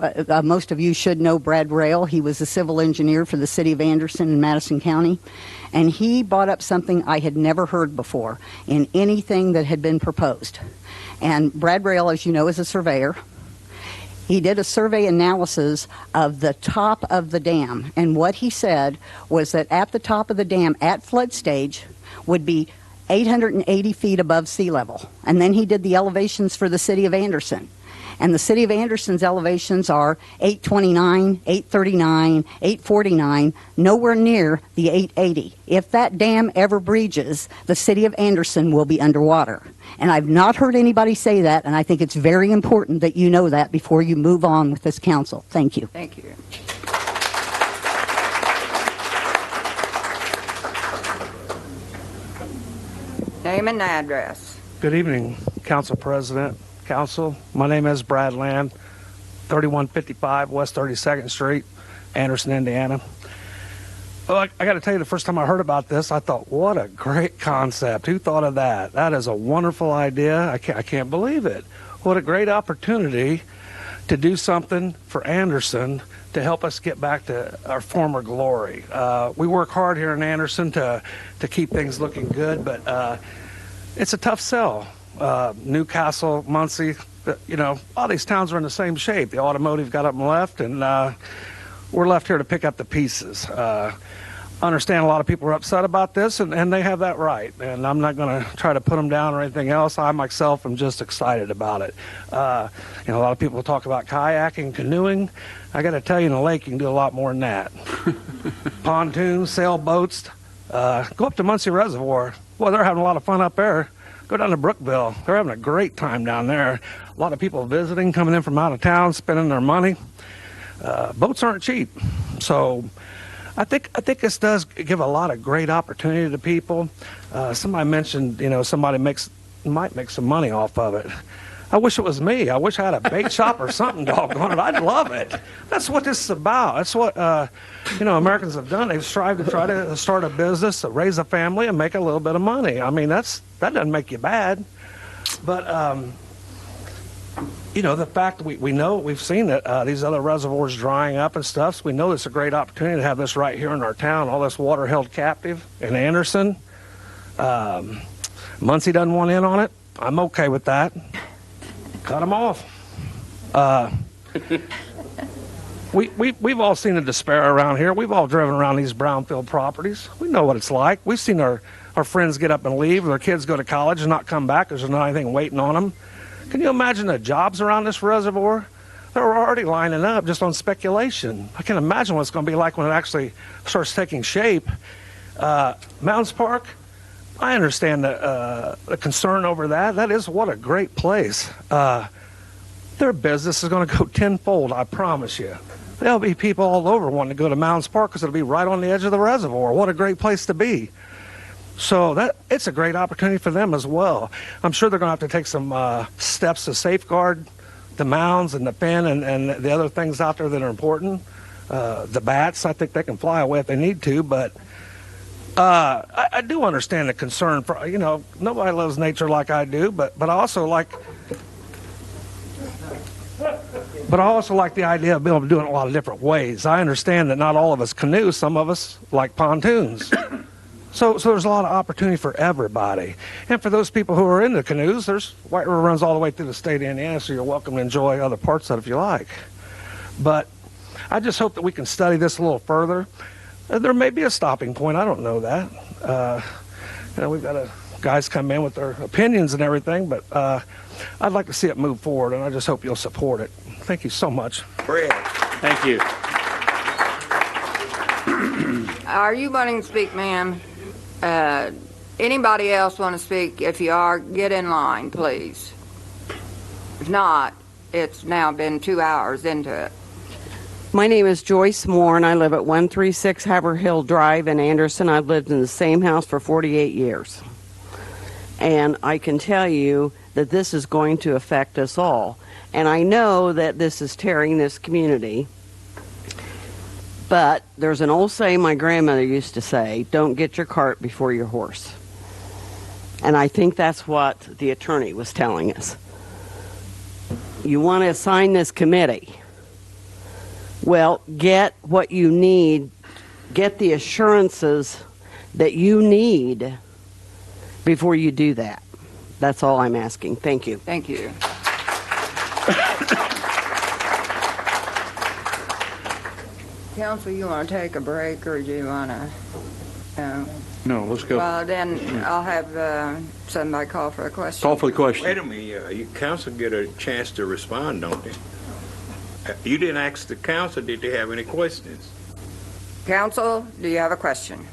P: most of you should know Brad Rail. He was a civil engineer for the city of Anderson in Madison County. And he brought up something I had never heard before in anything that had been proposed. And Brad Rail, as you know, is a surveyor. He did a survey analysis of the top of the dam. And what he said was that at the top of the dam, at flood stage, would be 880 feet above sea level. And then he did the elevations for the city of Anderson. And the city of Anderson's elevations are 829, 839, 849, nowhere near the 880. If that dam ever breaches, the city of Anderson will be underwater. And I've not heard anybody say that, and I think it's very important that you know that before you move on with this council. Thank you.
B: Thank you. Name and address.
R: Good evening, Council President, Council. My name is Brad Land, 3155 West 32nd Street, Anderson, Indiana. Well, I got to tell you, the first time I heard about this, I thought, what a great concept. Who thought of that? That is a wonderful idea. I can't believe it. What a great opportunity to do something for Anderson to help us get back to our former glory. We work hard here in Anderson to keep things looking good, but it's a tough sell. Newcastle, Muncie, you know, all these towns are in the same shape. The automotive got up and left, and we're left here to pick up the pieces. I understand a lot of people are upset about this, and they have that right. And I'm not going to try to put them down or anything else. I myself am just excited about it. You know, a lot of people talk about kayaking, canoeing. I got to tell you, in the lake, you can do a lot more than that. Pontoons, sailboats. Go up to Muncie Reservoir. Well, they're having a lot of fun up there. Go down to Brookville. They're having a great time down there. A lot of people visiting, coming in from out of town, spending their money. Boats aren't cheap. So I think this does give a lot of great opportunity to people. Somebody mentioned, you know, somebody might make some money off of it. I wish it was me. I wish I had a bait shop or something, doggone it. I'd love it. That's what this is about. That's what, you know, Americans have done. They've strived to try to start a business, to raise a family, and make a little bit of money. I mean, that doesn't make you bad. But, you know, the fact we know, we've seen that these other reservoirs drying up and stuff, so we know it's a great opportunity to have this right here in our town, all this water held captive in Anderson. Muncie doesn't want in on it. I'm okay with that. Cut them off. We've all seen the despair around here. We've all driven around these brownfield properties. We know what it's like. We've seen our friends get up and leave, and their kids go to college and not come back because there's not anything waiting on them. Can you imagine the jobs around this reservoir? They're already lining up just on speculation. I can imagine what it's going to be like when it actually starts taking shape. Mounds Park, I understand the concern over that. That is what a great place. Their business is going to go tenfold, I promise you. There'll be people all over wanting to go to Mounds Park because it'll be right on the edge of the reservoir. What a great place to be. So it's a great opportunity for them as well. I'm sure they're going to have to take some steps to safeguard the mounds and the fin and the other things out there that are important. The bats, I think they can fly away if they need to, but I do understand the concern for, you know, nobody loves nature like I do, but I also like But I also like the idea of being able to do it in a lot of different ways. I understand that not all of us canoe. Some of us like pontoons. So there's a lot of opportunity for everybody. And for those people who are into canoes, White River runs all the way through the state of Indiana, so you're welcome to enjoy other parts of it if you like. But I just hope that we can study this a little further. There may be a stopping point. I don't know that. We've got guys come in with their opinions and everything, but I'd like to see it move forward, and I just hope you'll support it. Thank you so much.
M: Thank you.
B: Are you wanting to speak, ma'am? Anybody else want to speak? If you are, get in line, please. If not, it's now been 2 hours into it.
S: My name is Joyce Moore, and I live at 136 Haverhill Drive in Anderson. I've lived in the same house for 48 years. And I can tell you that this is going to affect us all. And I know that this is tearing this community. But there's an old saying my grandmother used to say, don't get your cart before your horse. And I think that's what the attorney was telling us. You want to assign this committee. Well, get what you need, get the assurances that you need before you do that. That's all I'm asking. Thank you.
B: Thank you. Council, you want to take a break, or do you want to?
V: No, let's go.
B: Well, then I'll have somebody call for a question.
V: Call for the question.
T: Wait a minute, you council get a chance to respond, don't they? You didn't ask the council, did they have any questions?
B: Council, do you have a question?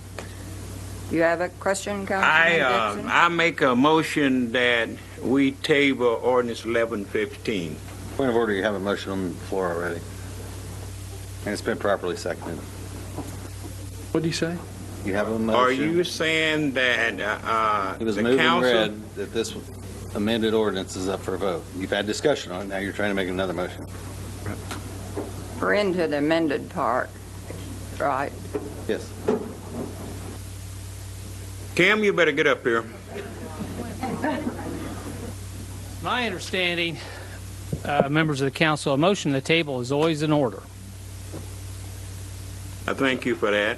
B: You have a question, Councilman Dixon?
T: I make a motion that we table ordinance 1115.
E: Point of order, you have a motion on the floor already. And it's been properly seconded.
V: What did he say?
E: You have a motion.
T: Are you saying that
E: It was
T: the
E: moved and
T: council?
E: read that this amended ordinance is up for a vote. You've had discussion on it, now you're trying to make another motion.
B: We're into the amended part, right?
E: Yes.
T: Cam, you better get up here.
U: My understanding, members of the council, a motion to the table is always in order.
T: I thank you for that.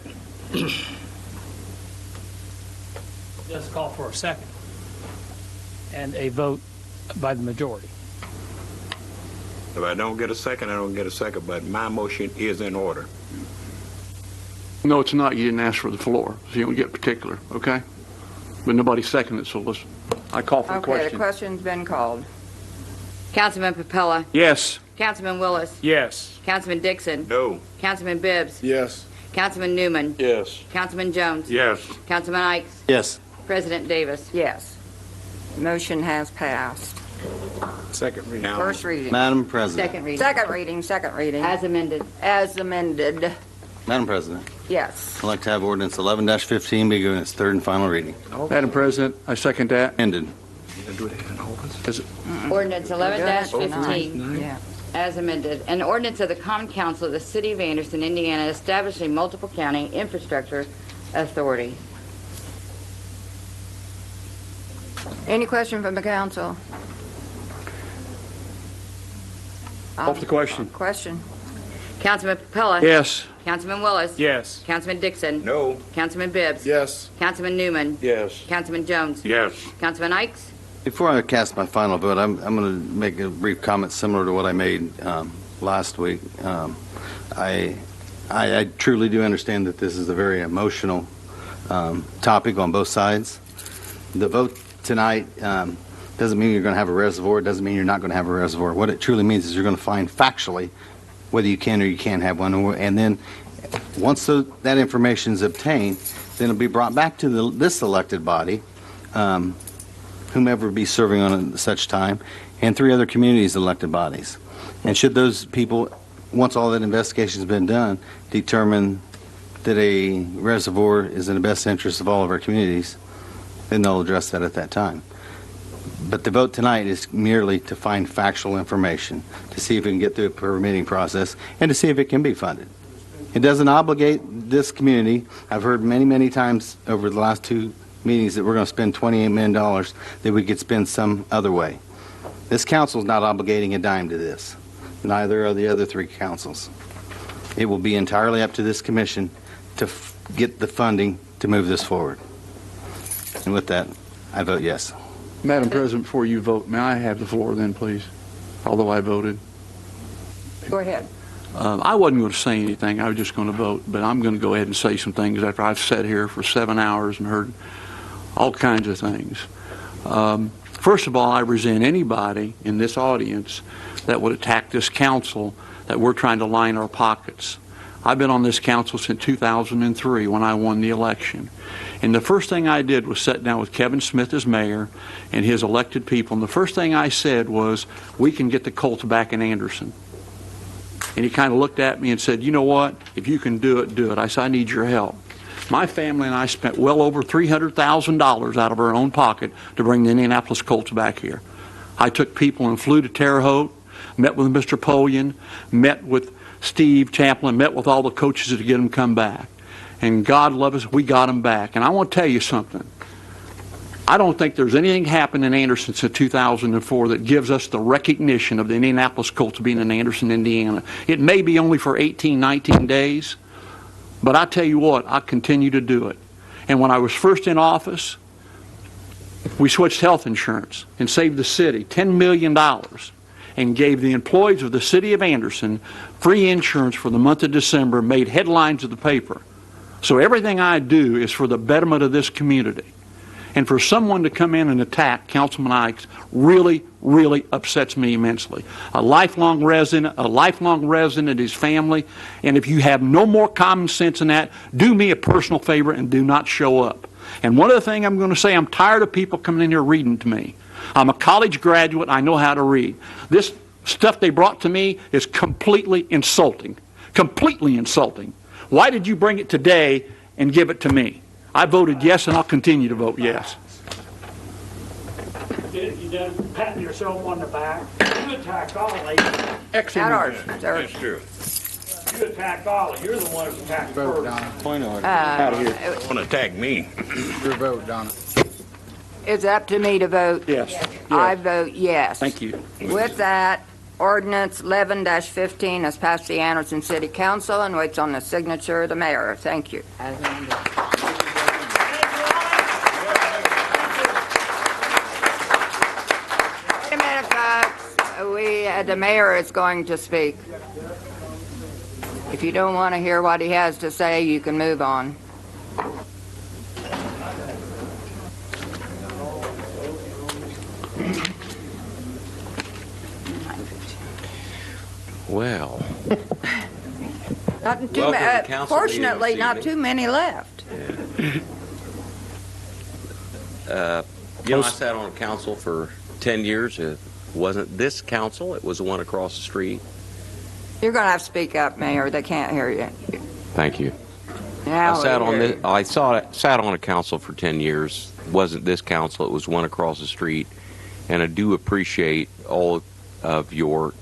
U: Just call for a second and a vote by the majority.
T: If I don't get a second, I don't get a second, but my motion is in order.
V: No, it's not. You didn't ask for the floor, so you don't get particular, okay? But nobody seconded it, so listen. I call for the
B: Okay, the
V: question.
B: question's been called.
W: Councilman Papella.
V: Yes.
W: Councilman Willis.
V: Yes.
W: Councilman Dixon.
T: No.
W: Councilman Bibbs.
V: Yes.
W: Councilman Newman.
V: Yes.
W: Councilman Jones.
V: Yes.
W: Councilman Ikes.
E: Yes.
W: President Davis.
B: Yes. Motion has passed.
T: Second reading.
B: First reading.
E: Madam President.
W: Second reading.
B: Second reading.
W: As amended.
B: As amended.
E: Madam President,
B: Yes.
E: I'd like to have ordinance 11-15 be given its third and final reading.
V: Madam President, I second that.
E: Ended.
V: Is it-
W: Ordinance 11-15.
B: Yeah.
W: As amended. An ordinance of the Common Council of the City of Anderson, Indiana, establishing multiple county infrastructure authority.
B: Any question from the council?
V: Call for the question.
B: Question.
W: Councilman Papella.
V: Yes.
W: Councilman Willis.
V: Yes.
W: Councilman Dixon.
T: No.
W: Councilman Bibbs.
V: Yes.
W: Councilman Newman.
V: Yes.
W: Councilman Jones.
T: Yes.
W: Councilman Ikes.
E: Before I cast my final vote, I'm going to make a brief comment similar to what I made last week. I truly do understand that this is a very emotional topic on both sides. The vote tonight doesn't mean you're going to have a reservoir. It doesn't mean you're not going to have a reservoir. What it truly means is you're going to find factually whether you can or you can't have one. And then once that information is obtained, then it'll be brought back to this elected body, whomever be serving on such time, and 3 other communities' elected bodies. And should those people, once all that investigation has been done, determine that a reservoir is in the best interest of all of our communities, then they'll address that at that time. But the vote tonight is merely to find factual information, to see if we can get through a permitting process, and to see if it can be funded. It doesn't obligate this community. I've heard many, many times over the last 2 meetings that we're going to spend $28 million that we could spend some other way. This council is not obligating a dime to this. Neither are the other three councils. It will be entirely up to this commission to get the funding to move this forward. And with that, I vote yes.
V: Madam President, before you vote, may I have the floor then, please? Although I voted.
B: Go ahead.
V: I wasn't going to say anything. I was just going to vote, but I'm going to go ahead and say some things after I've sat here for 7 hours and heard all kinds of things. First of all, I resent anybody in this audience that would attack this council that we're trying to line our pockets. I've been on this council since 2003 when I won the election. And the first thing I did was sit down with Kevin Smith as mayor and his elected people. And the first thing I said was, we can get the Colts back in Anderson. And he kind of looked at me and said, you know what? If you can do it, do it. I said, I need your help. My family and I spent well over $300,000 out of our own pocket to bring the Indianapolis Colts back here. I took people and flew to Terre Haute, met with Mr. Polian, met with Steve Champlin, met with all the coaches to get them come back. And God love us, we got them back. And I want to tell you something. I don't think there's anything happened in Anderson since 2004 that gives us the recognition of the Indianapolis Colts being in Anderson, Indiana. It may be only for 18, 19 days, but I tell you what, I continue to do it. And when I was first in office, we switched health insurance and saved the city $10 million and gave the employees of the city of Anderson free insurance for the month of December, made headlines of the paper. So everything I do is for the betterment of this community. And for someone to come in and attack Councilman Ikes really, really upsets me immensely. A lifelong resident, his family, and if you have no more common sense than that, do me a personal favor and do not show up. And one other thing I'm going to say, I'm tired of people coming in here reading to me. I'm a college graduate, I know how to read. This stuff they brought to me is completely insulting. Completely insulting. Why did you bring it today and give it to me? I voted yes, and I'll continue to vote yes.
U: You done patting yourself on the back. You attack Ollie.
V: Excellent.
E: That's true.
U: You attack Ollie. You're the one who attacked first.
E: Point of order.
V: Out of here.
T: Want to attack me?
M: Your vote, Donna.
B: It's up to me to vote.
V: Yes.
B: I vote yes.
V: Thank you.
B: With that, ordinance 11-15 has passed the Anderson City Council and waits on the signature of the mayor. Thank you. Wait a minute, folks. The mayor is going to speak. If you don't want to hear what he has to say, you can move on.
A: Well,
B: Not too
A: welcome to council
B: fortunately,
A: meeting this
B: not
A: evening.
B: too many left.
A: I sat on council for 10 years. It wasn't this council. It was the one across the street.
B: You're going to have to speak up, Mayor. They can't hear you.
A: Thank you.
B: Now
A: I sat
B: we
A: on
B: hear
A: this.
B: you.
A: I sat on a council for 10 years. It wasn't this council. It was one across the street. And I do appreciate all of your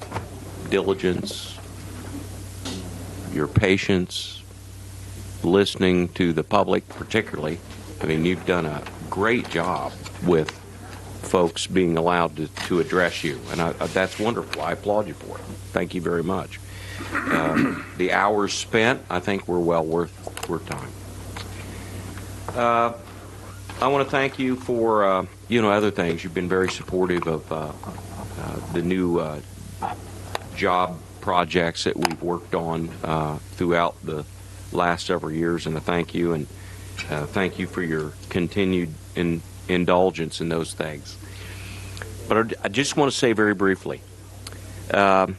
A: diligence, your patience, listening to the public particularly. I mean, you've done a great job with folks being allowed to address you, and that's wonderful. I applaud you for it. Thank you very much. The hours spent, I think, were well worth time. I want to thank you for other things. You've been very supportive of the new job projects that we've worked on throughout the last several years, and I thank you, and thank you for your continued indulgence in those things. But I just want to say very briefly, Donna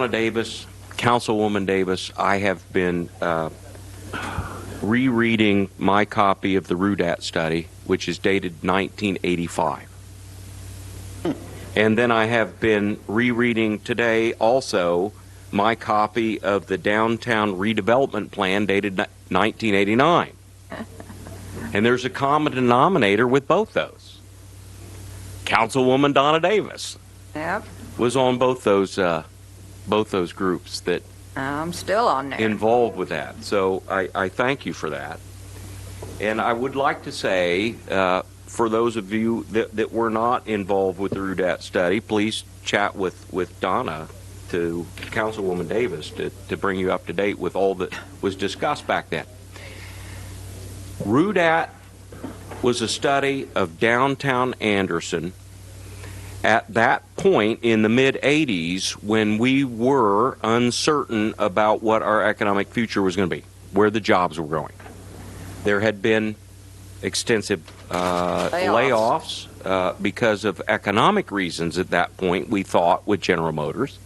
A: Davis, Councilwoman Davis, I have been rereading my copy of the RUDAT study, which is dated 1985. And then I have been rereading today also my copy of the Downtown Redevelopment Plan dated 1989. And there's a common denominator with both those. Councilwoman Donna Davis was on both those groups that
B: I'm still on there.
A: involved with that. So I thank you for that. And I would like to say, for those of you that were not involved with the RUDAT study, please chat with Donna to Councilwoman Davis to bring you up to date with all that was discussed back then. RUDAT was a study of downtown Anderson at that point in the mid-'80s when we were uncertain about what our economic future was going to be, where the jobs were going. There had been extensive layoffs because of economic reasons at that point, we thought, with General Motors.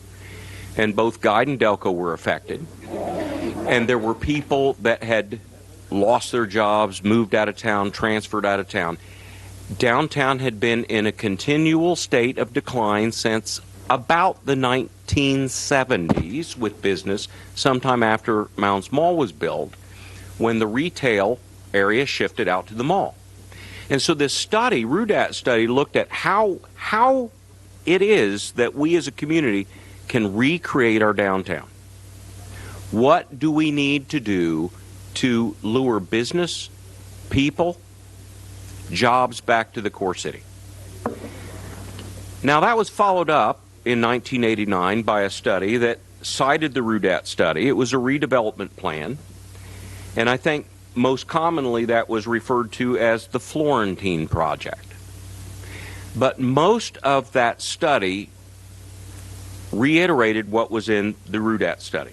A: And both Guide and Delco were affected. And there were people that had lost their jobs, moved out of town, transferred out of town. Downtown had been in a continual state of decline since about the 1970s with business, sometime after Mounds Mall was built, when the retail area shifted out to the mall. And so this study, RUDAT study, looked at how it is that we as a community can recreate our downtown. What do we need to do to lure business, people, jobs back to the core city? Now, that was followed up in 1989 by a study that cited the RUDAT study. It was a redevelopment plan, and I think most commonly that was referred to as the Florentine Project. But most of that study reiterated what was in the RUDAT study.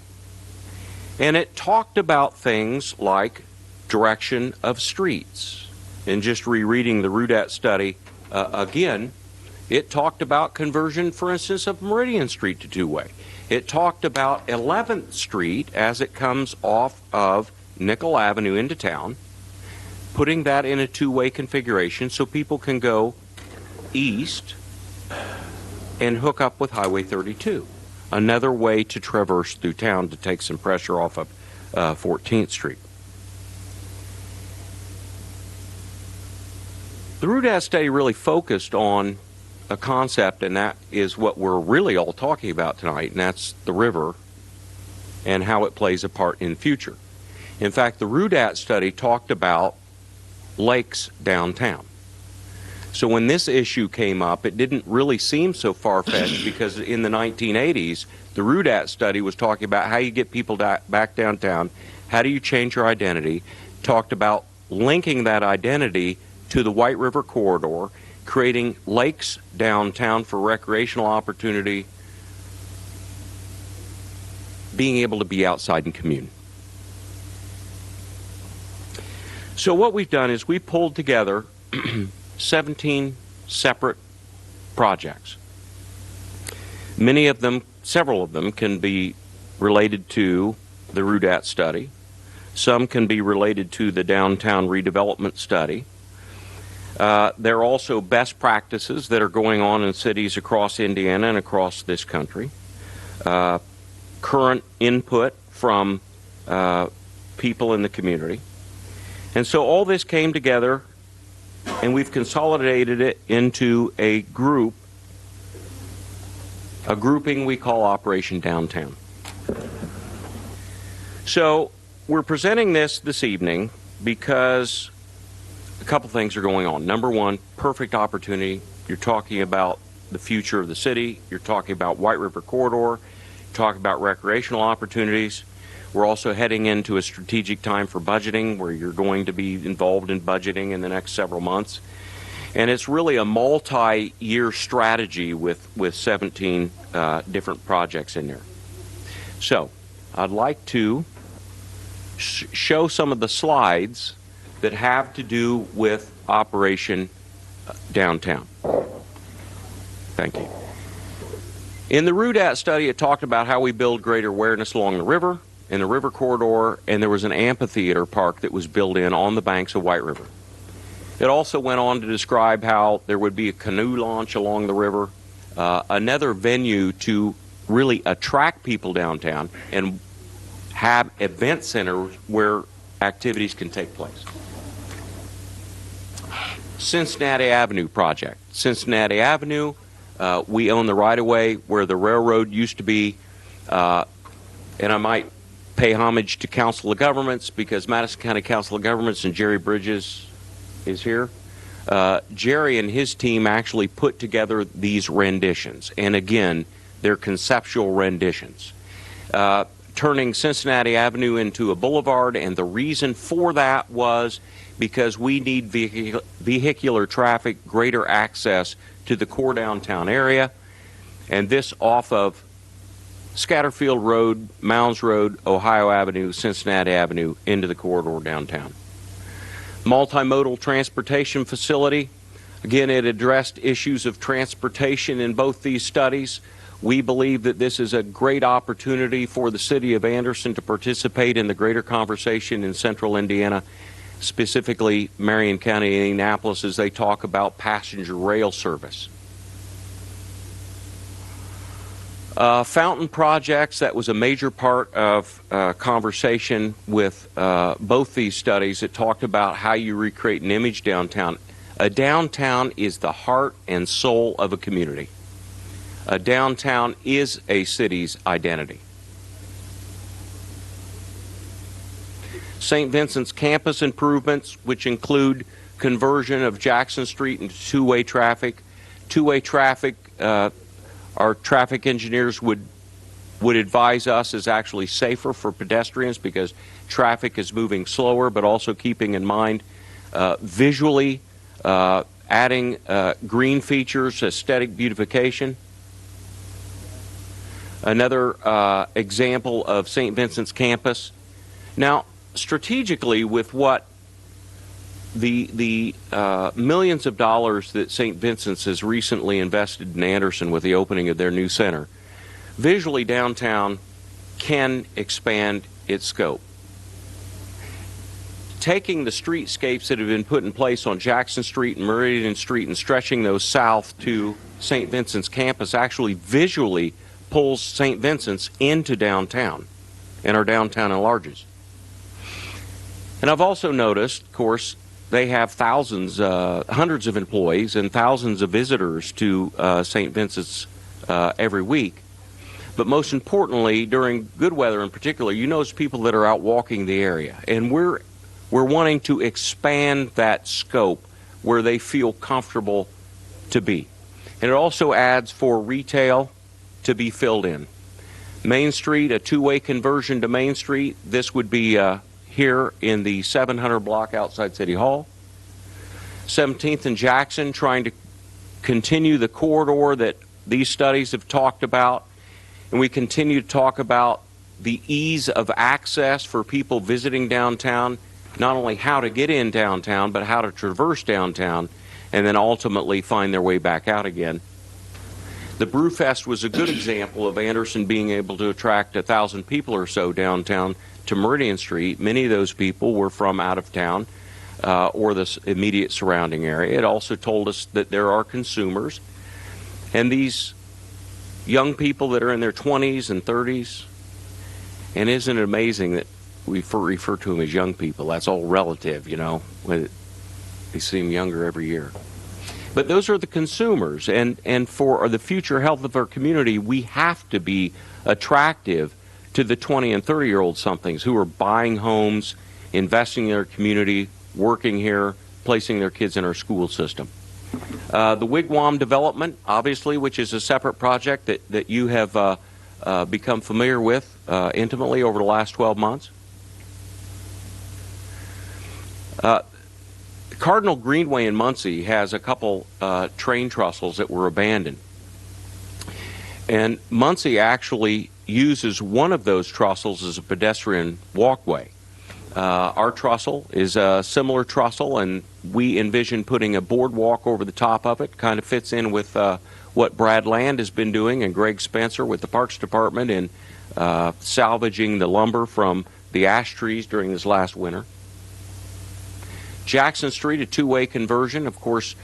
A: And it talked about things like direction of streets. And just rereading the RUDAT study again, it talked about conversion, for instance, of Meridian Street to two-way. It talked about 11th Street as it comes off of Nickel Avenue into town, putting that in a two-way configuration so people can go east and hook up with Highway 32. Another way to traverse through town to take some pressure off of 14th Street. The RUDAT study really focused on a concept, and that is what we're really all talking about tonight, and that's the river and how it plays a part in the future. In fact, the RUDAT study talked about lakes downtown. So when this issue came up, it didn't really seem so far-fetched because in the 1980s, the RUDAT study was talking about how you get people back downtown, how do you change your identity, talked about linking that identity to the White River Corridor, creating lakes downtown for recreational opportunity, being able to be outside and commune. So what we've done is we pulled together 17 separate projects. Many of them, several of them, can be related to the RUDAT study. Some can be related to the downtown redevelopment study. There are also best practices that are going on in cities across Indiana and across this country. Current input from people in the community. And so all this came together, and we've consolidated it into a grouping we call Operation Downtown. So we're presenting this evening because a couple things are going on. Number one, perfect opportunity. You're talking about the future of the city. You're talking about White River Corridor. You're talking about recreational opportunities. We're also heading into a strategic time for budgeting where you're going to be involved in budgeting in the next several months. And it's really a multi-year strategy with 17 different projects in there. So I'd like to show some of the slides that have to do with Operation Downtown. Thank you. In the RUDAT study, it talked about how we build greater awareness along the river, in the river corridor, and there was an amphitheater park that was built in on the banks of White River. It also went on to describe how there would be a canoe launch along the river, another venue to really attract people downtown and have event centers where activities can take place. Cincinnati Avenue project. Cincinnati Avenue, we own the right-of-way where the railroad used to be, and I might pay homage to Council of Governments because Madison County Council of Governments and Jerry Bridges is here. Jerry and his team actually put together these renditions. And again, They're conceptual renditions. Turning Cincinnati Avenue into a boulevard, and the reason for that was because we need vehicular traffic, greater access to the core downtown area, and this off of Scatterfield Road, Mounds Road, Ohio Avenue, Cincinnati Avenue into the corridor downtown. Multimodal transportation facility. Again, it addressed issues of transportation in both these studies. We believe that this is a great opportunity for the city of Anderson to participate in the greater conversation in central Indiana, specifically Marion County and Indianapolis, as they talk about passenger rail service. Fountain projects, that was a major part of conversation with both these studies. It talked about how you recreate an image downtown. A downtown is the heart and soul of a community. A downtown is a city's identity. St. Vincent's campus improvements, which include conversion of Jackson Street into two-way traffic. Two-way traffic, our traffic engineers would advise us, is actually safer for pedestrians because traffic is moving slower, but also keeping in mind visually adding green features, aesthetic beautification. Another example of St. Vincent's campus. Now, strategically, with what the millions of dollars that St. Vincent's has recently invested in Anderson with the opening of their new center, visually downtown can expand its scope. Taking the streetscapes that have been put in place on Jackson Street and Meridian Street and stretching those south to St. Vincent's campus actually visually pulls St. Vincent's into downtown, and our downtown enlarges. And I've also noticed, of course, they have thousands, hundreds of employees and thousands of visitors to St. Vincent's every week. But most importantly, during good weather in particular, you notice people that are out walking the area. And we're wanting to expand that scope where they feel comfortable to be. And it also adds for retail to be filled in. Main Street, a two-way conversion to Main Street. This would be here in the 700 block outside City Hall. 17th and Jackson, trying to continue the corridor that these studies have talked about. And we continue to talk about the ease of access for people visiting downtown, not only how to get in downtown, but how to traverse downtown and then ultimately find their way back out again. The Brewfest was a good example of Anderson being able to attract 1,000 people or so downtown to Meridian Street. Many of those people were from out of town or the immediate surrounding area. It also told us that there are consumers, and these young people that are in their 20s and 30s, and isn't it amazing that we refer to them as young people? That's all relative, you know. They seem younger every year. But those are the consumers, and for the future health of our community, we have to be attractive to the 20 and 30-year-old somethings who are buying homes, investing in their community, working here, placing their kids in our school system. The Wigwam development, obviously, which is a separate project that you have become familiar with intimately over the last 12 months. Cardinal Greenway in Muncie has a couple train trestles that were abandoned. And Muncie actually uses one of those trestles as a pedestrian walkway. Our trestle is a similar trestle, and we envision putting a boardwalk over the top of it. Kind of fits in with what Brad Land has been doing and Greg Spencer with the Parks Department in salvaging the lumber from the ash trees during this last winter. Jackson Street, a two-way conversion. Of course,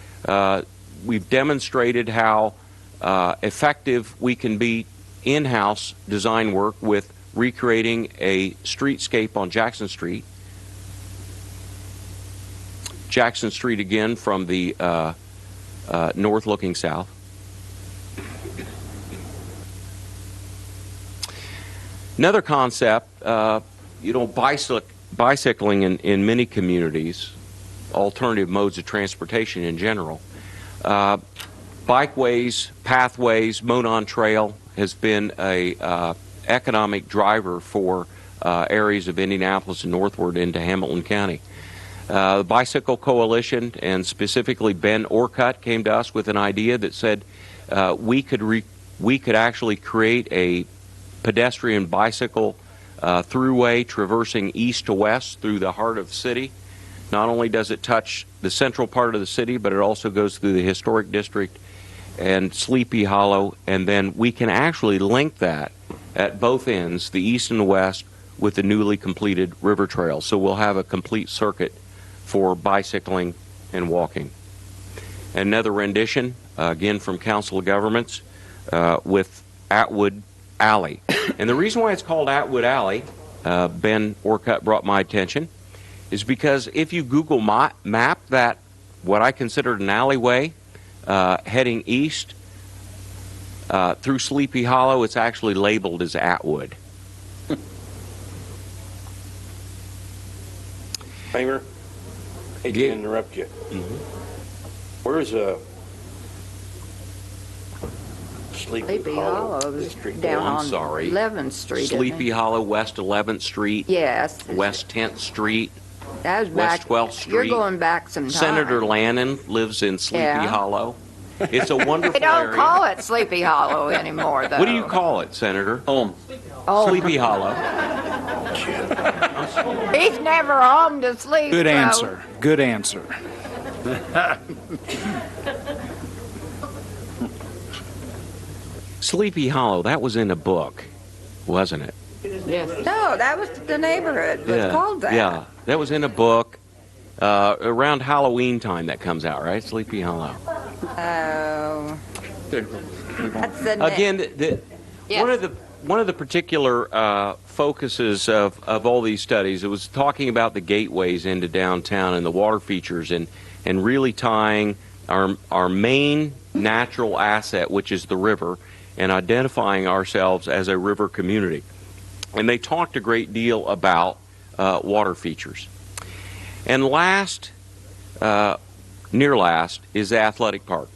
A: we've demonstrated how effective we can be in-house design work with recreating a streetscape on Jackson Street. Jackson Street again from the north looking south. Another concept, bicycling in many communities, alternative modes of transportation in general, Bikeways, pathways, Monon Trail has been a economic driver for areas of Indianapolis and northward into Hamilton County. The Bicycle Coalition, and specifically Ben Orcutt, came to us with an idea that said we could actually create a pedestrian bicycle throughway traversing east to west through the heart of the city. Not only does it touch the central part of the city, but it also goes through the historic district and Sleepy Hollow, and then we can actually link that at both ends, the east and the west, with the newly completed river trail. So we'll have a complete circuit for bicycling and walking. Another rendition, again from Council of Governments, with Atwood Alley. And the reason why it's called Atwood Alley, Ben Orcutt brought my attention, is because if you Google map that, what I considered an alleyway, heading east through Sleepy Hollow, it's actually labeled as Atwood.
T: Kramer, hate to interrupt you. Where's Sleepy
B: Hollow
T: District?
B: down
A: I'm
B: on
A: sorry.
B: 11th Street. isn't
A: Sleepy
B: it?
A: Hollow, West 11th Street.
B: Yes.
A: West 10th Street.
B: That was
A: West
B: back.
A: 12th Street.
B: You're going back some time.
A: Senator Lannon lives in Sleepy
B: Yeah.
A: Hollow. It's a wonderful
B: They don't
A: area.
B: call it Sleepy Hollow anymore, though.
A: What do you call it, Senator?
F: Home.
B: Oh.
A: Sleepy Hollow.
B: He's never home to sleep.
M: Good
B: so-
M: answer. Good answer.
A: Sleepy Hollow, that was in a book, wasn't it?
B: Yes. No, that was the neighborhood. Was called that.
A: Yeah, that was in a book around Halloween time that comes out, right? Sleepy Hollow.
B: Oh. That's the
A: Again, one of the particular focuses of all these studies, it was talking about the gateways into downtown and the water features, and really tying our main natural asset, which is the river, and identifying ourselves as a river community. And they talked a great deal about water features. And last, near last, is the athletic park.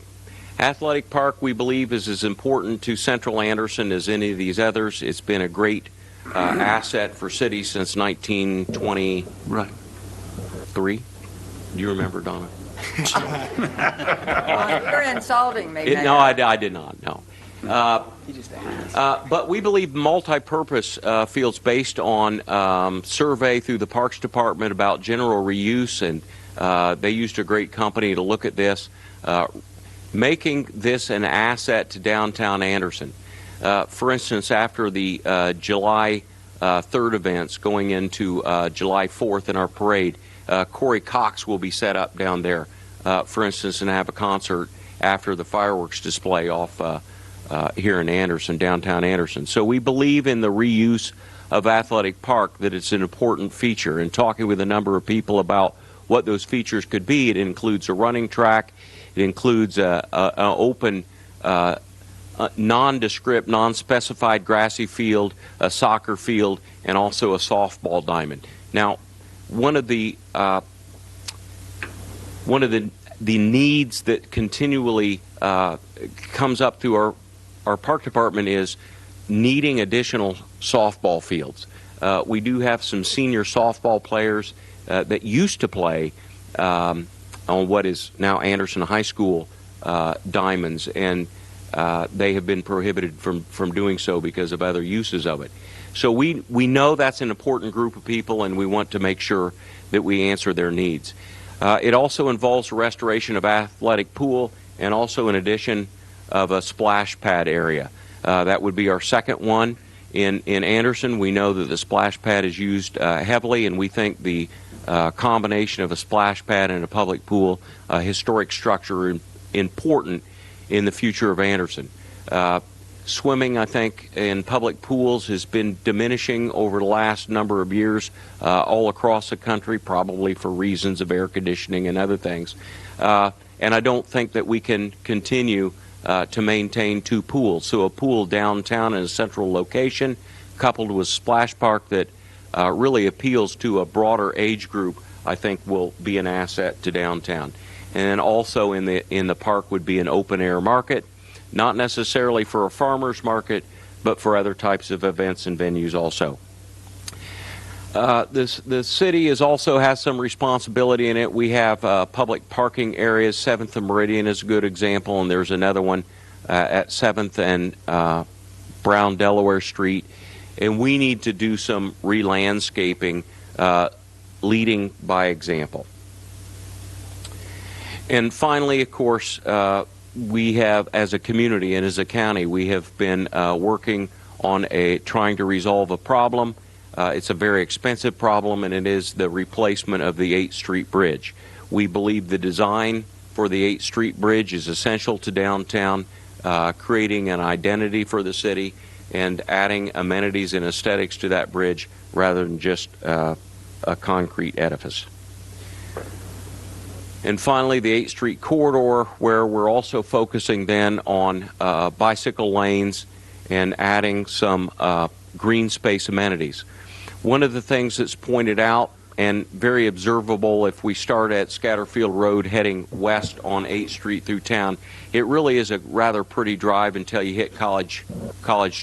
A: Athletic Park, we believe, is as important to Central Anderson as any of these others. It's been a great asset for cities since 1923. Right. Do you remember, Donna?
B: You're insulting me.
A: No, I did not, no. But we believe multi-purpose fields based on survey through the Parks Department about general reuse, and they used a great company to look at this, making this an asset to downtown Anderson. For instance, after the July 3rd events going into July 4th in our parade, Corey Cox will be set up down there, for instance, and have a concert after the fireworks display off here in Anderson, downtown Anderson. So we believe in the reuse of Athletic Park, that it's an important feature. And talking with a number of people about what those features could be, it includes a running track, it includes an open, nondescript, non-specified grassy field, a soccer field, and also a softball diamond. Now, one of the needs that continually comes up through our park department is needing additional softball fields. We do have some senior softball players that used to play on what is now Anderson High School diamonds, and they have been prohibited from doing so because of other uses of it. So we know that's an important group of people, and we want to make sure that we answer their needs. It also involves the restoration of athletic pool, and also in addition of a splash pad area. That would be our second one in Anderson. We know that the splash pad is used heavily, and we think the combination of a splash pad and a public pool, a historic structure, important in the future of Anderson. Swimming, I think, in public pools has been diminishing over the last number of years all across the country, probably for reasons of air conditioning and other things. And I don't think that we can continue to maintain two pools. So a pool downtown in a central location, coupled with splash park that really appeals to a broader age group, I think will be an asset to downtown. And then also in the park would be an open-air market, not necessarily for a farmer's market, but for other types of events and venues also. The city also has some responsibility in it. We have public parking areas. 7th and Meridian is a good example, and there's another one at 7th and Brown Delaware Street. And we need to do some re-landscaping, leading by example. And finally, of course, we have, as a community and as a county, we have been working on trying to resolve a problem. It's a very expensive problem, and it is the replacement of the 8th Street Bridge. We believe the design for the 8th Street Bridge is essential to downtown, creating an identity for the city and adding amenities and aesthetics to that bridge rather than just a concrete edifice. And finally, the 8th Street corridor, where we're also focusing then on bicycle lanes and adding some green space amenities. One of the things that's pointed out and very observable if we start at Scatterfield Road heading west on 8th Street through town, it really is a rather pretty drive until you hit College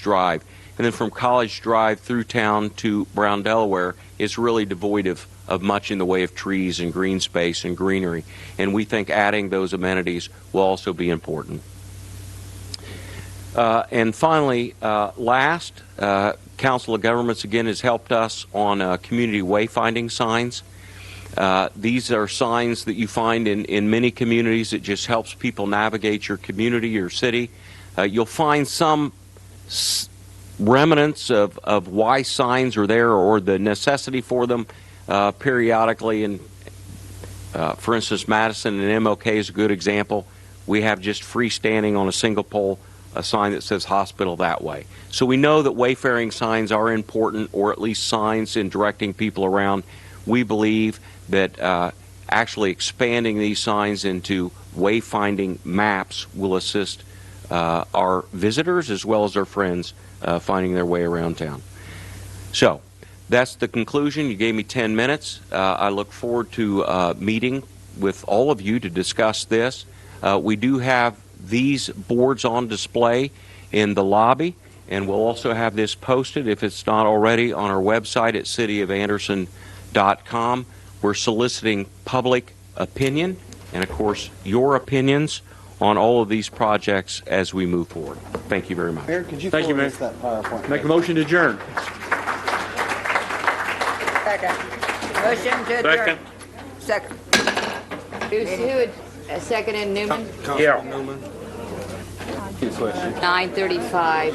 A: Drive. And then from College Drive through town to Brown Delaware, it's really devoid of much in the way of trees and green space and greenery. And we think adding those amenities will also be important. And finally, last, Council of Governments again has helped us on community wayfinding signs. These are signs that you find in many communities. It just helps people navigate your community, your city. You'll find some remnants of why signs are there or the necessity for them periodically. And for instance, Madison and MLK is a good example. We have just freestanding on a single pole a sign that says hospital that way. So we know that wayfaring signs are important, or at least signs in directing people around. We believe that actually expanding these signs into wayfinding maps will assist our visitors as well as our friends finding their way around town. So that's the conclusion. You gave me 10 minutes. I look forward to meeting with all of you to discuss this. We do have these boards on display in the lobby, and we'll also have this posted, if it's not already, on our website at cityofanderson.com. We're soliciting public opinion and, of course, your opinions on all of these projects as we move forward. Thank you very much.
E: Mayor, could you
V: Thank you,
E: forward
V: Mayor.
E: us that PowerPoint?
V: Make a motion to adjourn.
B: Second. Motion to adjourn. Second.
W: Who had seconded Newman?
V: Yeah.
W: 9:35.